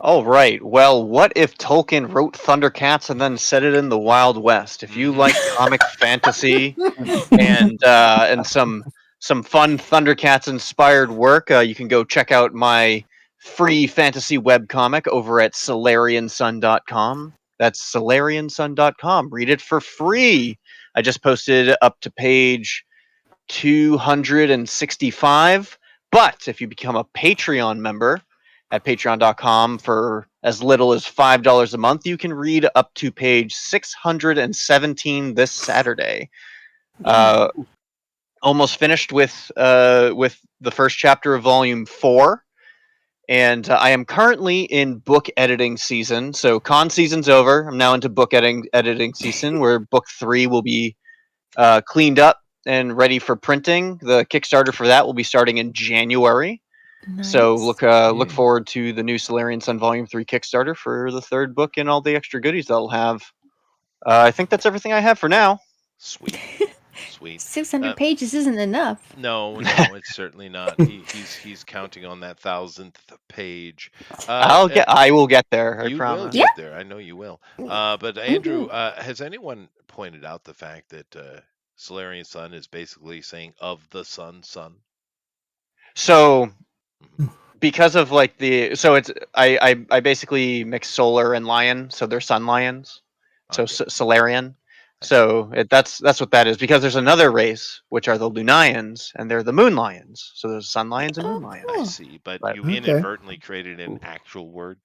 All right. Well, what if Tolkien wrote Thundercats and then set it in the Wild West? If you like comic fantasy and some fun Thundercats inspired work, you can go check out my free fantasy webcomic over at SolarianSun.com. That's SolarianSun.com. Read it for free. I just posted up to page 265. But if you become a Patreon member at patreon.com for as little as $5 a month, you can read up to page 617 this Saturday. Almost finished with the first chapter of volume 4, and I am currently in book editing season. So con season's over. I'm now into book editing season, where book 3 will be cleaned up and ready for printing. The Kickstarter for that will be starting in January. So look forward to the new Solarian Sun Volume 3 Kickstarter for the 3rd book and all the extra goodies that'll have. I think that's everything I have for now. Sweet. Sweet. 600 pages isn't enough. No, it's certainly not. He's counting on that 1,000th page. I will get there. I You promise. will get there. I know you will. But Andrew, has anyone pointed out the fact that Solarian Sun is basically saying of the sun? So because of like it's I basically mix solar and lion, so they're sun lions. So Solarian. So that's what that is, because there's another race which are the Lunaians, and they're the moon lions. So there's sun lions and moon lions. I see, but you inadvertently created an actual word.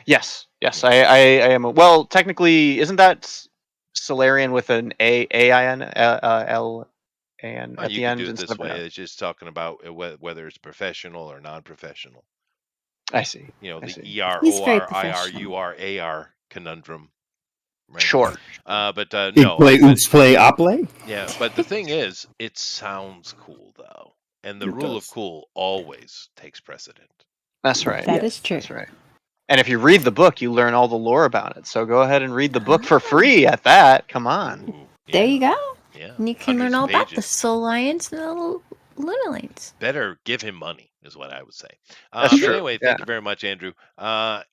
Yes, I am. Well, technically, isn't that Solarian with an A-I-N, L and at You the can end do it instead this of an way. L? It's just talking about whether it's professional or non-professional. I see. You know, I the see. He's very ERORIRURAR conundrum. Right? Sure. But Big no. play, oops, play, oplay. Yeah, but the thing is, it sounds cool though, and the rule of cool always takes precedent. That's right. That is true. That's right. And if you read the book, you learn all the lore about it. So go ahead and read the book for free at that. Come on. Ooh, There you go. Yeah. And you can Hundreds learn all of about the pages. Soul Lions and the Luna Lions. Better give him money, is what I would say. That's But true. anyway, thank you very much, Andrew.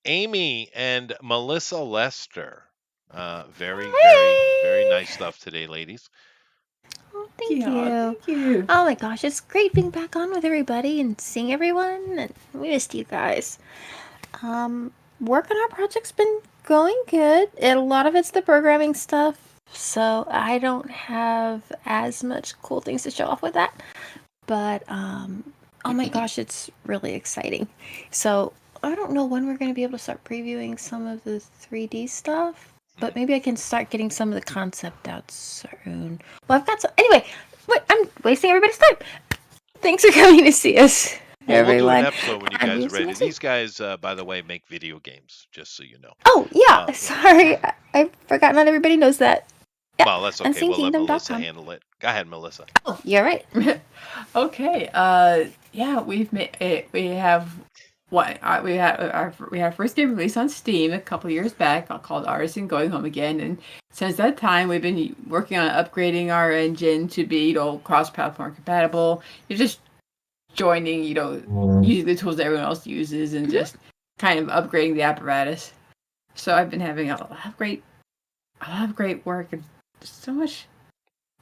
Amy and Melissa Lester. Very nice stuff today, ladies. Oh, thank you. Oh my gosh, it's great being back on with everybody and seeing everyone. And we missed you guys. Work on our project's been going good. A lot of it's the programming stuff, so I don't have as much cool things to show off with that. But oh my gosh, it's really exciting. So I don't know when we're going to be able to start previewing some of the 3D stuff, but maybe I can start getting some of the concept out soon. Well, I've got some. Anyway, I'm wasting everybody's time. Thanks for coming to see us, Well, we'll do everyone. an episode when you And guys we'll are see ready. you soon. These guys, by the way, make video games, just so you know. Oh, yeah. Sorry. I forgot not everybody knows that. Yeah. Well, that's okay. We'll let UnseenKingdom.com. Melissa handle it. Go ahead, Melissa. Oh, you're right. Okay. Yeah, we've made we have what we had first game released on Steam a couple years back called Artisan Going Home Again, and since that time we've been working on upgrading our engine to be cross-platform compatible. You're just joining, using the tools that everyone else uses and just kind of upgrading the apparatus. So I've been having a lot of great work and so much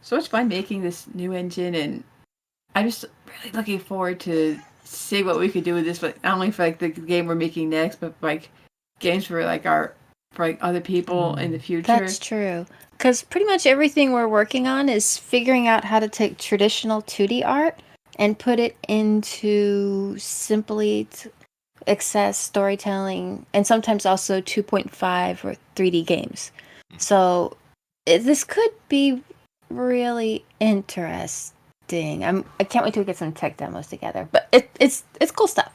fun making this new engine, and I'm just really looking forward to see what we could do with this, but not only for like the game we're making next, but like games for like our for like other people in the future. That's true. Because pretty much everything we're working on is figuring out how to take traditional 2D art and put it into simply access storytelling and sometimes also 2.5 or 3D games. So this could be really interesting. I can't wait till we get some tech demos together. But it's cool stuff.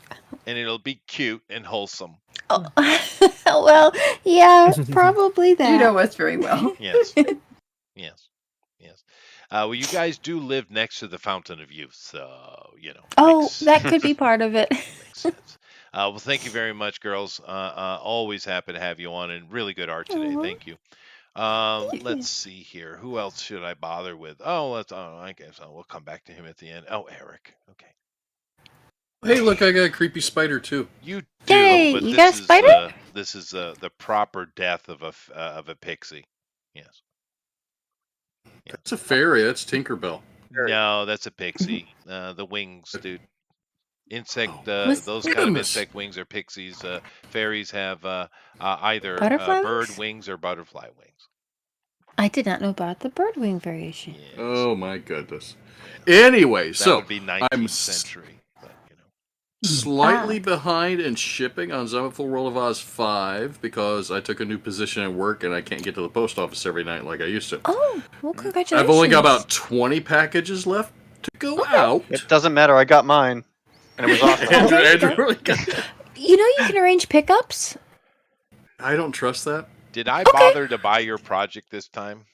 And it'll be cute and wholesome. Oh, well, yeah, probably that. You know us very well. Yes. Yes. Yes. Well, you guys do live next to the Fountain of Youth, so, Oh, that could be part of it. makes sense. Well, thank you very much, girls. Always happy to have you on, and really good art today. Aw. Thank you. Let's see here. Who else should I bother with? I guess we'll come back to him at the end. Oh, Eric. Okay. Hey, look, I got a creepy spider too. You do, Yay, but you got a this is spider? this is the proper death of a pixie. Yes. That's a fairy. That's Tinkerbell. No, that's a pixie. The wings, dude. Insect, Was- those kind of insect wings are pixies. Fairies have either Butterfly bird wings? wings or butterfly wings. I did not know about the bird wing variation. Yes. Oh my goodness. Anyway, That so would be 19th I'm century. But, slightly behind in shipping on Zombieful World of Oz 5 because I took a new position at work and I can't get to the post office every night like I used to. Oh, well, congratulations. I've only got about 20 packages left to go out. It doesn't matter. I got mine, and it was awesome. Andrew really got You know you can arrange pickups? I don't trust that. Did I bother to buy your project this time?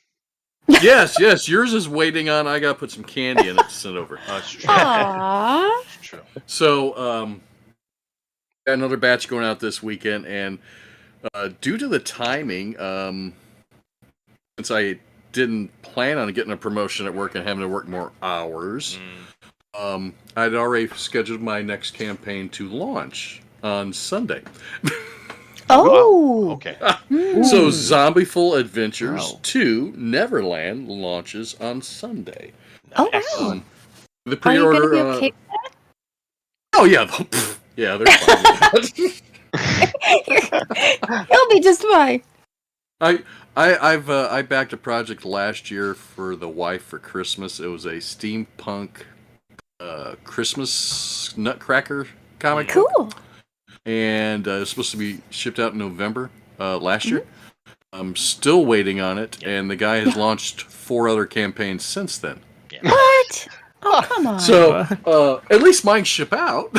Yes. Yours is waiting on. I got to put some candy in it to send over. That's true. Aww. That's true. So, got another batch going out this weekend, and due to the timing, since I didn't plan on getting a promotion at work and having to work more hours, I'd already scheduled my next campaign to launch on Sunday. Oh. Okay. So, Zombieful Adventures 2 Neverland launches on Sunday. Oh, wow. The Are you pre-order. going to be okay with Oh yeah, yeah, they're fine with that. You'll be just fine. I backed a project last year for the wife for Christmas. It was a steampunk Christmas Nutcracker comic. Cool. And it was supposed to be shipped out in November last year. I'm still waiting on it, and the guy has launched 4 other campaigns since then. What? Oh, come on. So at least mine ship out.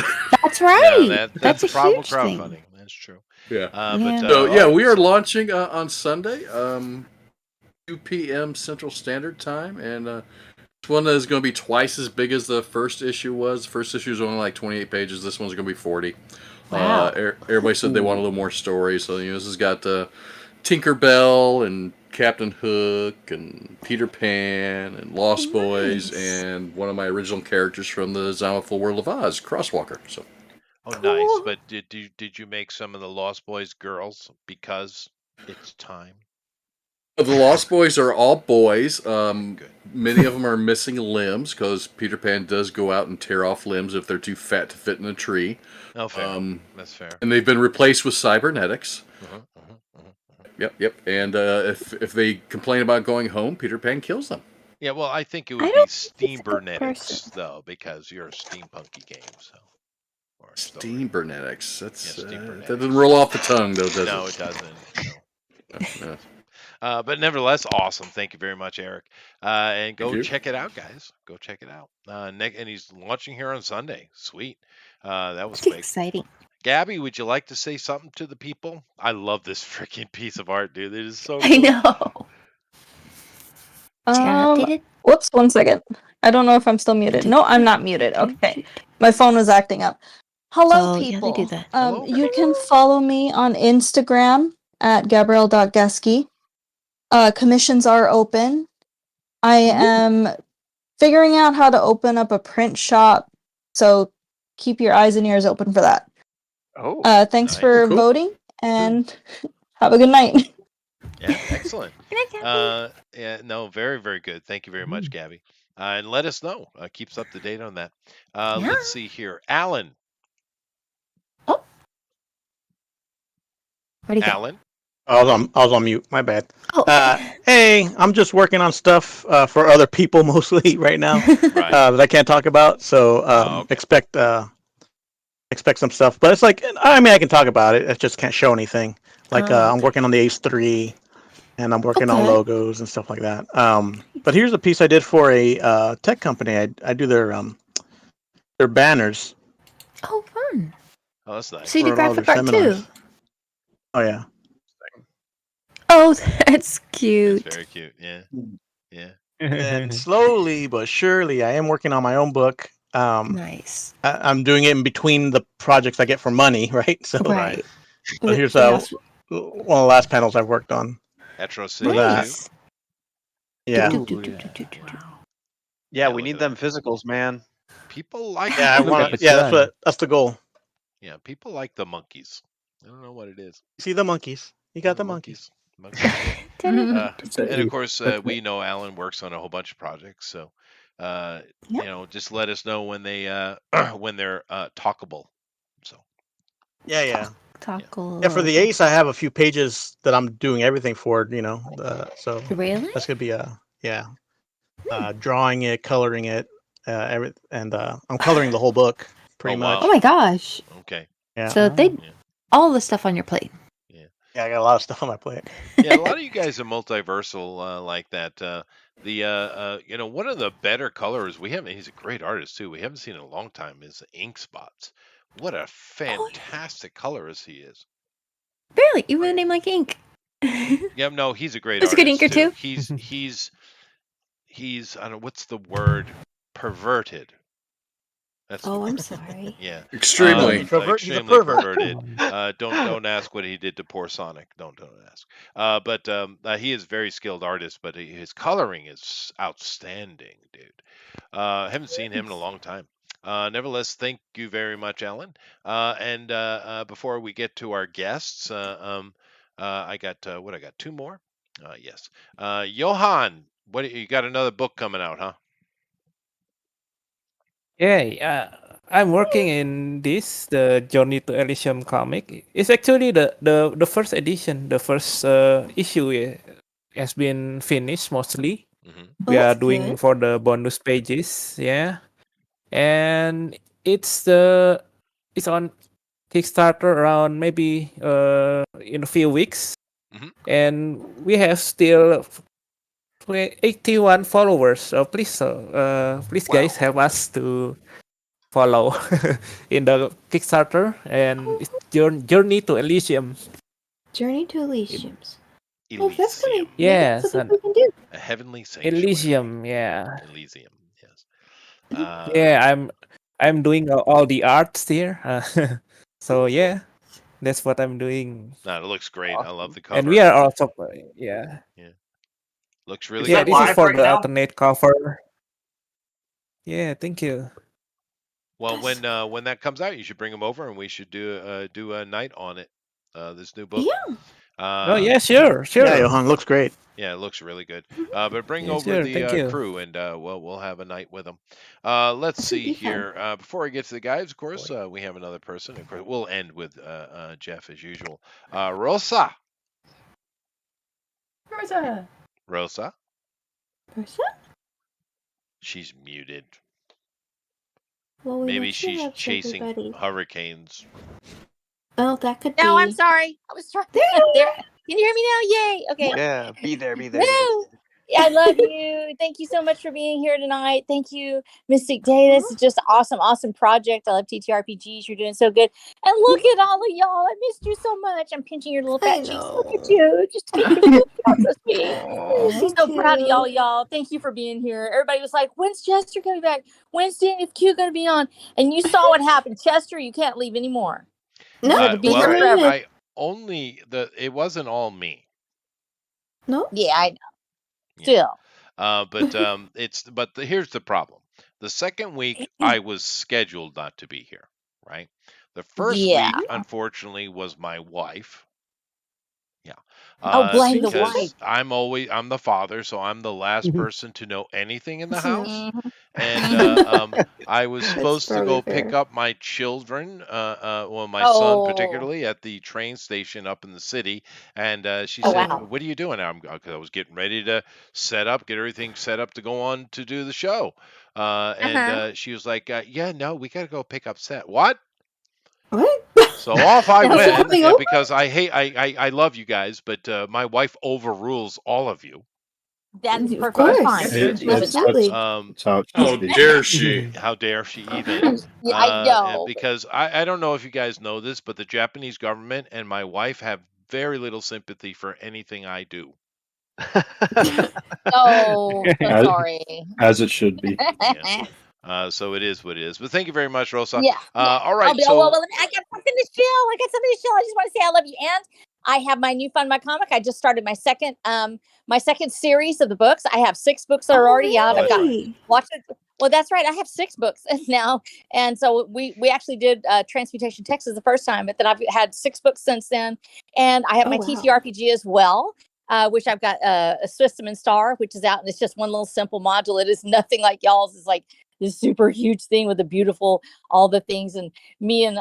That's right. No, That's a probable huge thing. crowdfunding. That's true. Yeah. But, So yeah, we are launching on Sunday, 2 p.m. Central Standard Time, and this one is going to be twice as big as the first issue was. The first issue is only like 28 pages. This one's going to be 40. Wow. Everybody said they want a little more story, so this has got Tinkerbell and Captain Hook and Peter Pan and Lost Boys and one of my original characters from the Zombieful World of Oz, Crosswalker. So. Oh, nice. But did you make some of the Lost Boys girls because it's time? The Lost Boys are all boys. Many of them are missing limbs because Peter Pan does go out and tear off limbs if they're too fat to fit in a tree. Oh, fair. That's fair. And they've been replaced with cybernetics. Yep. And if they complain about going home, Peter Pan kills them. Yeah, well, I think it would be Steambernetics, though, because you're a steampunky game, so. Steambernetics. That's Steambernetics. that doesn't roll off the tongue, though, does it? No, it doesn't. No. But nevertheless, awesome. Thank you very much, Eric. And go Thank you. check it out, guys. Go check it out. And he's launching here on Sunday. Sweet. That was quick. Exciting. Gabby, would you like to say something to the people? I love this freaking piece of art, dude. It is so I cool. know. Whoops, 1 second. I don't know if I'm still muted. No, I'm not muted. Okay. My phone was acting up. Hello, Oh, yeah, they people. do that. You can follow me on Instagram at Gabrielle.Geske. Commissions are open. I am figuring out how to open up a print shop, so keep your eyes and ears open for that. Oh. Thanks nice. for Cool. voting, and have a good night. Yeah, excellent. Yeah, no, very, very good. Thank you very much, Gabby. And let us know. Keep us up to date on that. Let's see here. Alan. Where'd he go? Alan. I was on mute. My bad. Oh. Hey, I'm just working on stuff for other people mostly right now that I can't talk about. So expect some stuff. But it's like, I mean, I can talk about it. I just can't show anything. Like I'm working on the Ace 3, and I'm working on logos and stuff like that. But here's a piece I did for a tech company. I do their banners. Oh, fun. Oh, that's nice. So you do for all graphic their art seminars. too? Oh yeah. Oh, that's cute. Very cute. Yeah. Yeah. And slowly but surely, I am working on my own book. Nice. I'm doing it in between the projects I get for money, right? So, Right. So here's Yeah. one of the last panels I've worked on. Etro for City. that. Nice. Yeah. Yeah, we need them physicals, man. People like. Yeah, that's the goal. Yeah, people like the monkeys. I don't know what it is. See the monkeys. You got the monkeys. And of course, we know Alan works on a whole bunch of projects. So, you know, just let us know when they when they're talkable. So. Yeah. Tackle. Yeah, for the Ace, I have a few pages that I'm doing everything for. You know, so Really? that's gonna be drawing it, coloring it, and I'm coloring the whole book pretty much. Oh my gosh. Okay. Yeah. So they all the stuff on your plate. Yeah, I got a lot of stuff on my plate. Yeah, a lot of you guys are multiversal like that. You know, one of the better colors we haven't. He's a great artist too. We haven't seen in a long time is Ink Spots. What a fantastic colorist he is. Really? Even a name like Ink. Yeah, no, he's a great He's a artist. good inker too? He's I don't know what's the word, perverted. That's Oh, I'm sorry. Yeah. Extremely. He's a Extremely pervert. perverted. Don't ask what he did to poor Sonic. Don't ask. But he is a very skilled artist, but his coloring is outstanding, dude. Haven't seen him in a long time. Nevertheless, thank you very much, Alan. And before we get to our guests, I got I got 2 more. Yes. Johan, you got another book coming out, huh? Yeah, I'm working in the Journey to Elysium comic. It's actually the first edition, the first issue has been finished mostly. We are doing good. for the bonus pages, yeah, and it's on Kickstarter around maybe in a few weeks, and we have still 81 followers. So please, guys, help us to follow in the Kickstarter, and it's Journey to Elysium. Journey to Elysium. Oh, that's gonna Yes, that's something we can do. A heavenly sanctuary. Elysium. Yeah. Elysium. Yes. Yeah, I'm doing all the arts here. So yeah, that's what I'm doing. No, it looks great. I love the cover. And we are also yeah. Looks really Yeah, good. this is for the alternate cover. Yeah, thank you. Well, when that comes out, you should bring them over, and we should do a night on it. This new book. Yeah. Oh yeah, sure. Yeah, Johan, looks great. Yeah, it looks really good. But bring Yeah, over sure, thank the you. crew, and we'll have a night with them. Let's see here. Before I get to the guys, of course, we have another person. Of course, we'll end with Jeff as usual. Rosa. Rosa. Rosa. Rosa? She's muted. Well, we Maybe wish she's you luck, chasing everybody. hurricanes. Oh, that could be. No, I'm sorry. I was trying. There. Can you hear me now? Yay. Okay. Yeah, be there. Woo! Yeah, I love you. Thank you so much for being here tonight. Thank you, Mystic Day. This is just an awesome project. I love TTRPGs. You're doing so good. And look at all of y'all. I missed you so much. I'm pinching your little fat cheeks. Look at you. Just keep so sweet. I'm so proud of y'all. Thank you for being here. Everybody was like, when's Chester coming back? When's Danny Q going to be on? And you saw what happened. Chester, you can't leave anymore. No, You had to be here forever. It wasn't all me. No? Yeah, I know. Still. But here's the problem. The second week I was scheduled not to be here, right? The first week, unfortunately, was my wife. Yeah. blame the Because wife. I'm the father, so I'm the last person to know anything in the house. Mhm. And I was That's supposed to probably go pick fair. up my children, well, my son Oh. particularly, at the train station up in the city, and she Oh said, wow. "What are you doing?" Because I was getting ready to get everything set up to go on to do the show, and she was like, "Yeah, no, we got to go pick up Seth." What? What? So off I Was it went coming over? because I love you guys, but my wife overrules all of you. That's Of perfectly course. fine. Absolutely. That's how it How should be. dare she? How dare she even? Yeah, I know. Because I don't know if you guys know this, but the Japanese government and my wife have very little sympathy for anything I do. Oh, so As, sorry. as it should be. So it is what it is. But thank you very much, Rosa. Yeah. All right. Well, I got something to share. I just want to say I love you. And I have my new Fund My Comic. I just started my second series of the books. I have 6 books that are already out. I've got watched it. Well, that's right. I have 6 books now. And so we actually did Transmutation Texas the first time, but then I've had 6 books since then. And I have my TTRPG as well. Which I've got a System and Star, which is out, and it's just one little simple module. It is nothing like y'all's. It's like this super huge thing with the beautiful, all the things. And me and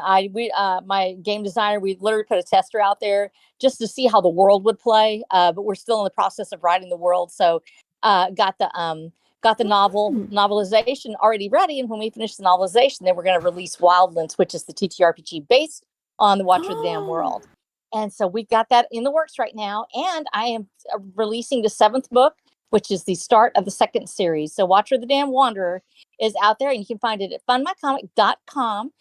my game designer, we literally put a tester out there just to see how the world would play. But we're still in the process of writing the world. So got the novelization already ready. And when we finish the novelization, then we're going to release Wildlands, which is the TTRPG based on the Watcher of the Damn World. And so we've got that in the works right now. And I am releasing the 7th book, which is the start of the 2nd series. So Watcher of the Damn Wanderer is out there, and you can find it at fundmycomic.com.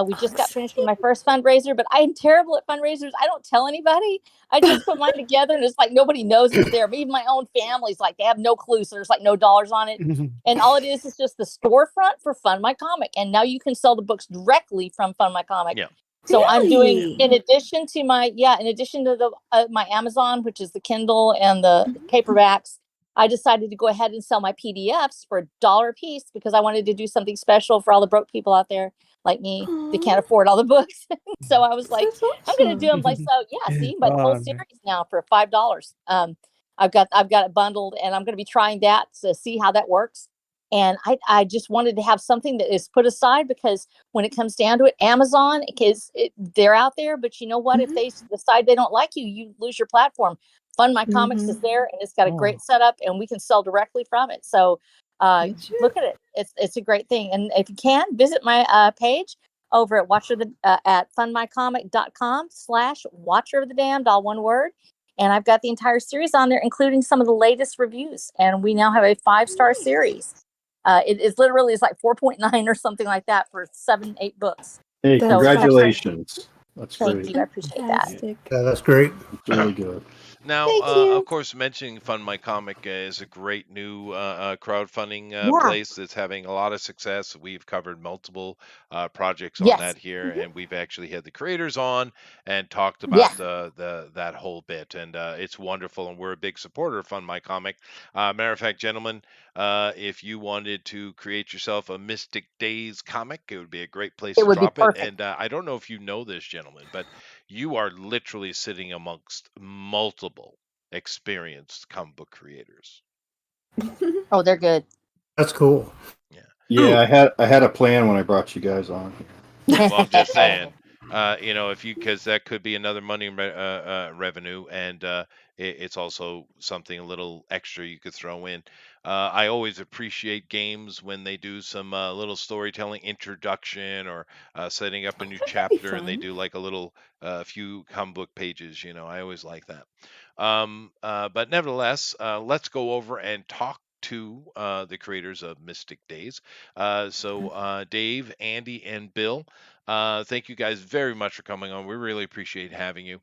We just got finished with my first fundraiser, but I am terrible at fundraisers. I don't tell anybody. I just put mine together, and it's like nobody knows it's there. Even my own family's like, they have no clue. So there's like no dollars on it. And all it is just the storefront for Fund My Comic. And now you can sell the books directly from Fund My Comic. Yeah. So I'm doing, in addition to the my Amazon, which is the Kindle and the paperbacks, I decided to go ahead and sell my PDFs for $1 a piece because I wanted to do something special for all the broke people out there like me. They can't afford all the books. So I was like, I'm going to do them like, so yeah, see, my whole series now for $5. I've got it bundled, and I'm going to be trying that to see how that works. And I just wanted to have something that is put aside because when it comes down to it, Amazon, they're out there. But you know what? If they decide they don't like you, you lose your platform. Fund My Comics is there, and it's got a great setup, and we can sell directly from it. So look at it. It's a great thing. And if you can, visit my page over at at fundmycomic.com/Watcher of the Damned, all one word. And I've got the entire series on there, including some of the latest reviews. And we now have a 5-star series. It's like 4.9 or something like that for 7-8 books. Hey, congratulations. That's Thank great. you. I appreciate that. Yeah, that's great. It's really good. Now, of course, mentioning Fund My Comic is a great new crowdfunding place that's having a lot of success. We've covered multiple projects on that here, and we've actually had the creators on and talked about that whole bit, and it's wonderful. And we're a big supporter of Fund My Comic. Matter of fact, gentlemen, if you wanted to create yourself a Mystic Days comic, it would be a great place to drop it. And I don't know if you know this, gentlemen, but you are literally sitting amongst multiple experienced comic book creators. Oh, they're good. That's cool. Yeah, I had a plan when I brought you guys on. Well, I'm just saying, because that could be another money revenue, and it's also something a little extra you could throw in. I always appreciate games when they do some little storytelling introduction or setting up a new chapter, and they do like a little few comic book pages. I always like that. But nevertheless, let's go over and talk to the creators of Mystic Days. So Dave, Andy, and Bill, thank you guys very much for coming on. We really appreciate having you.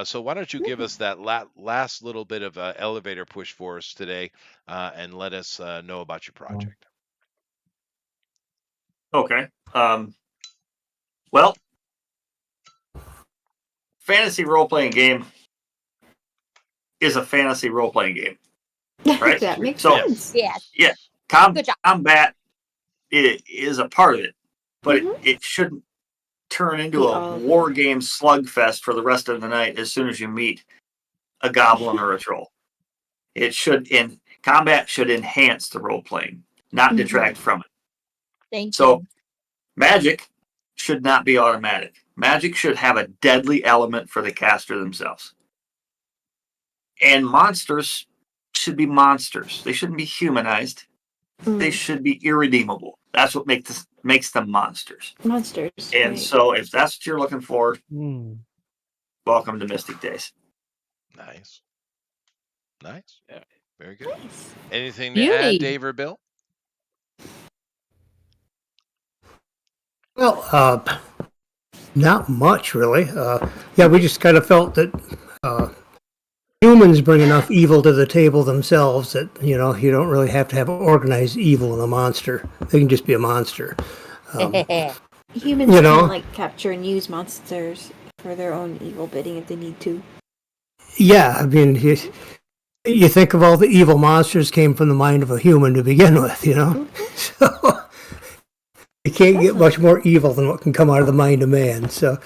So why don't you give us that last little bit of elevator push for us today, and let us know about your project. Okay. Well, fantasy role-playing game is a fantasy role-playing game, right? That makes sense. Yeah. Combat is a part of it, but it shouldn't turn into a war game slugfest for the rest of the night as soon as you meet. a goblin or a troll. It should in combat should enhance the role playing, not detract from it. Thank So you. magic should not be automatic. Magic should have a deadly element for the caster themselves. And monsters should be monsters. They shouldn't be humanized. They should be irredeemable. That's what makes them monsters. Monsters. And right. so if that's what you're looking for, welcome to Mystic Days. Nice. Very good. Nice. Anything to Beauty. add, Dave or Bill? Well, not much really. Yeah, we just kind of felt that humans bring enough evil to the table themselves that you don't really have to have organized evil in a monster. They can just be a monster. Humans you know? can like capture and use monsters for their own evil bidding if they need to. Yeah, I mean, you think of all the evil monsters came from the mind of a human to begin with, So you can't get much more evil than what can come out of the mind of man. So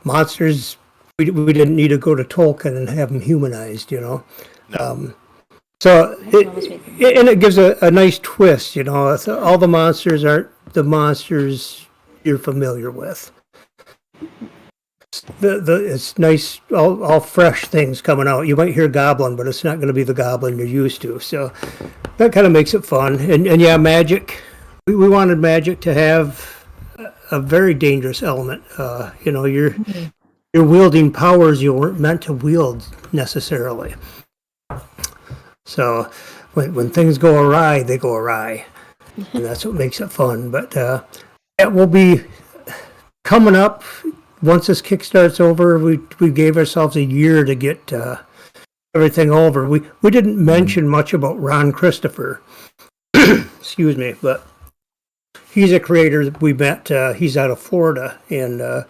monsters, we didn't need to go to Tolkien and have them humanized, No. So it gives a nice twist, all the monsters aren't the monsters you're familiar with. It's nice, all fresh things coming out. You might hear goblin, but it's not going to be the goblin you're used to. So that kind of makes it fun. And yeah, magic. We wanted magic to have a very dangerous element. You're wielding powers you weren't meant to wield necessarily. So when things go awry, they go awry, and that's what makes it fun. But it will be coming up. Once this Kickstart's over, we gave ourselves a year to get everything over. We didn't mention much about Ron Christopher. Excuse me, but he's a creator that we met. He's out of Florida, and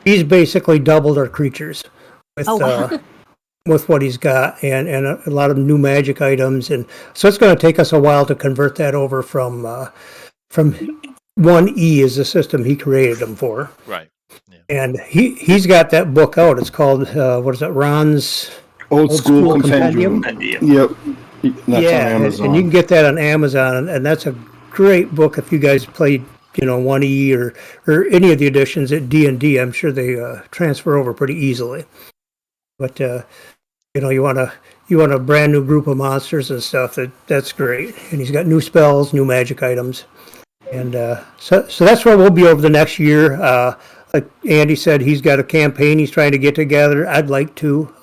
he's basically doubled our creatures with what he's got, and a lot of new magic items. And so it's going to take us a while to convert that over from 1E is the system he created them for. Right. And he's got that book out. It's called Ron's Old School Compendium. Yep. That's on Amazon. And you can get that on Amazon, and that's a great book if you guys played 1E or any of the editions at D&D. I'm sure they transfer over pretty easily. But you want a brand new group of monsters and stuff. That's great. And he's got new spells, new magic items, and so that's where we'll be over the next year. Like Andy said, he's got a campaign he's trying to get together. I'd like to.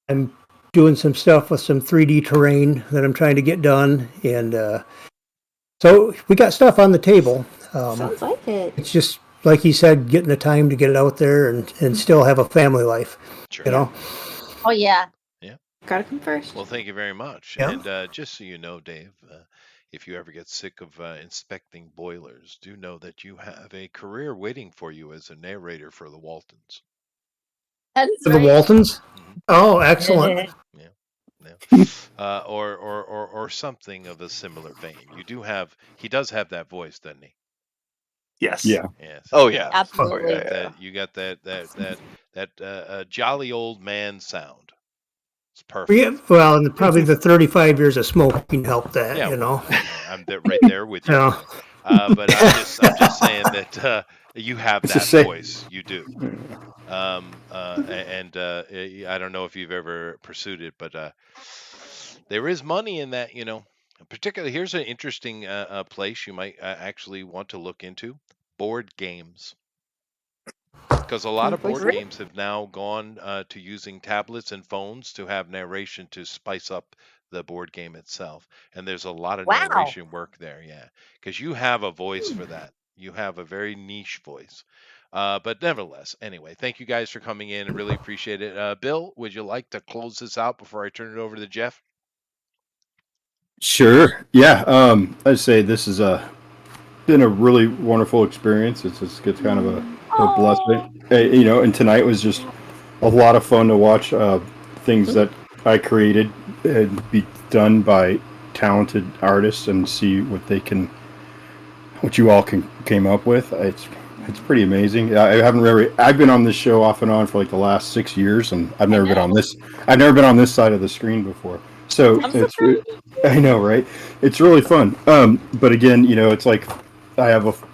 I'm doing some stuff with some 3D terrain that I'm trying to get done, and so we got stuff on the table. Sounds like it. It's just like he said, getting the time to get it out there and still have a family life. Sure. Oh yeah. Gotta come first. Well, thank you very much. Yeah. And just so you know, Dave, if you ever get sick of inspecting boilers, do know that you have a career waiting for you as a narrator for the Waltons. That is For the right. Waltons? Oh, excellent. Or something of a similar vein. He does have that voice, doesn't he? Yes. Yeah. Yes. Oh yeah. Absolutely. You got that jolly old man sound. It's perfect. Well, and probably the 35 years of smoking helped that, Yeah, I'm right there with you. Yeah. But I'm just saying that you have It's that the same. voice. You do. I don't know if you've ever pursued it, but there is money in that. Particularly, here's an interesting place you might actually want to look into: board games. Because a lot of board games have now gone to using tablets and phones to have narration to spice up the board game itself. And there's a lot of Wow. narration work there, yeah. Because you have a voice for that. You have a very niche voice. But nevertheless, anyway, thank you guys for coming in. I really appreciate it. Bill, would you like to close this out before I turn it over to Jeff? Sure. Yeah. I'd say this has been a really wonderful experience. It's kind of a blessing. And tonight was just a lot of fun to watch things that I created be done by talented artists and see what you all came up with. It's pretty amazing. I've been on this show off and on for like the last 6 years, and I've never been on this. I've never been on this side of the screen before. So I know, right? It's really fun. But again, it's like I have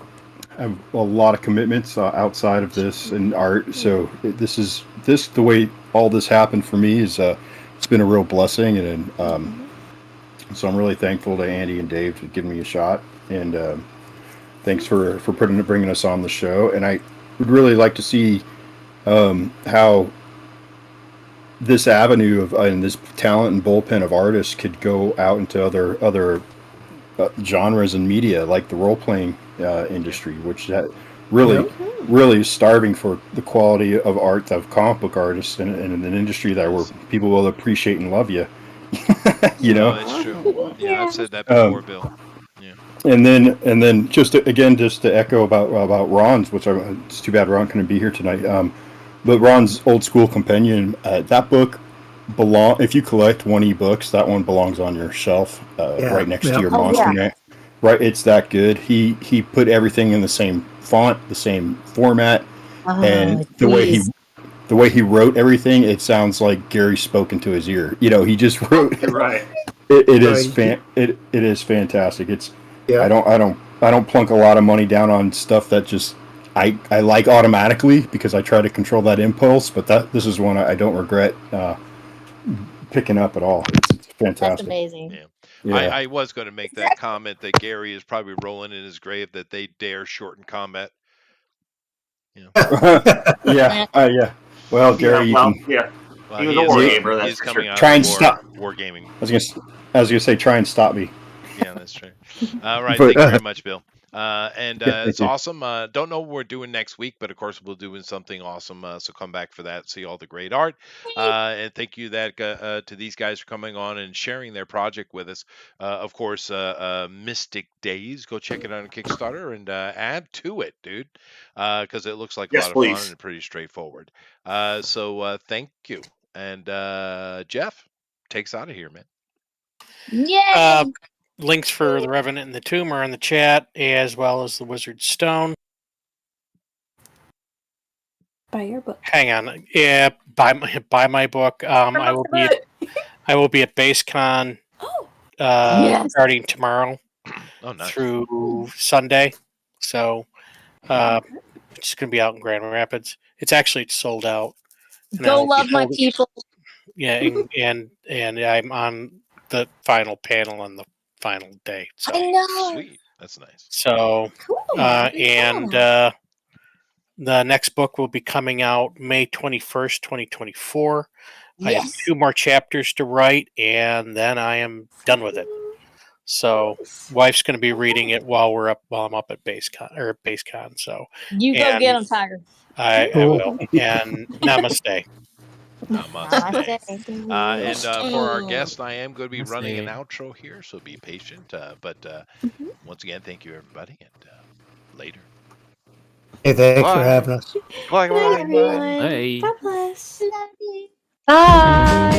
a lot of commitments outside of this and art. So the way all this happened for me is it's been a real blessing, and so I'm really thankful to Andy and Dave for giving me a shot, and thanks for bringing us on the show. And I would really like to see how this avenue of and this talent and bullpen of artists could go out into other genres and media, like the role-playing industry, which really is starving for the quality of art of comic book artists in an industry where people will appreciate and love you. That's true. Yeah, I've said that before, Bill. Yeah. And then just to echo about Ron's, which it's too bad Ron couldn't be here tonight. But Ron's Old School Companion, that book if you collect 1 ebooks, that one belongs on your shelf right next to your Monster Net. Right, it's that good. He put everything in the same font, the same format, and the way he wrote everything, it sounds like Gary spoke into his ear. He just wrote. Right. It is fantastic. It's I don't plunk a lot of money down on stuff that just I like automatically because I try to control that impulse. But this is one I don't regret picking up at all. It's fantastic. That's amazing. Yeah. Yeah. I was going to make that comment that Gary is probably rolling in his grave that they dare shorten combat. Yeah. Well, Gary, Well, he he was a wargamer. He's coming out try and of stop wargaming. I was gonna say try and stop me. Yeah, that's true. All right, But, thank you very much, Bill. And Yeah, it's thank you. awesome. Don't know what we're doing next week, but of course we'll doing something awesome. So come back for that. See all the great art. And thank you to these guys for coming on and sharing their project with us. Of course, Mystic Days. Go check it out on Kickstarter and add to it, dude, because it looks like a Yes, lot of please. fun and pretty straightforward. So thank you. And Jeff, takes out of here, man. Yay! Links for The Revenant and the Tomb are in the chat, as well as The Wizard's Stone. Buy your book. Hang on, yeah, buy my book. I will be at BaseCon Yes. starting tomorrow nice. through Sunday. So it's going to be out in Grand Rapids. It's sold out. And I Go will be love my holding- people. Yeah, and I'm on the final panel on the final day. So. I know. Sweet. That's nice. So, and the next book will be coming out May 21st, 2024. I have 2 more chapters to write, and then I am done with it. So, wife's going to be reading it while I'm up at BaseCon. So, You go get them, Tiger. I will. And namaste. Namaste. And for our guest, I am going to be running an outro here, so be patient. But once again, thank you, everybody, and later. Hey, thanks for having us. Bye, everyone. Hey. God bless. Bye.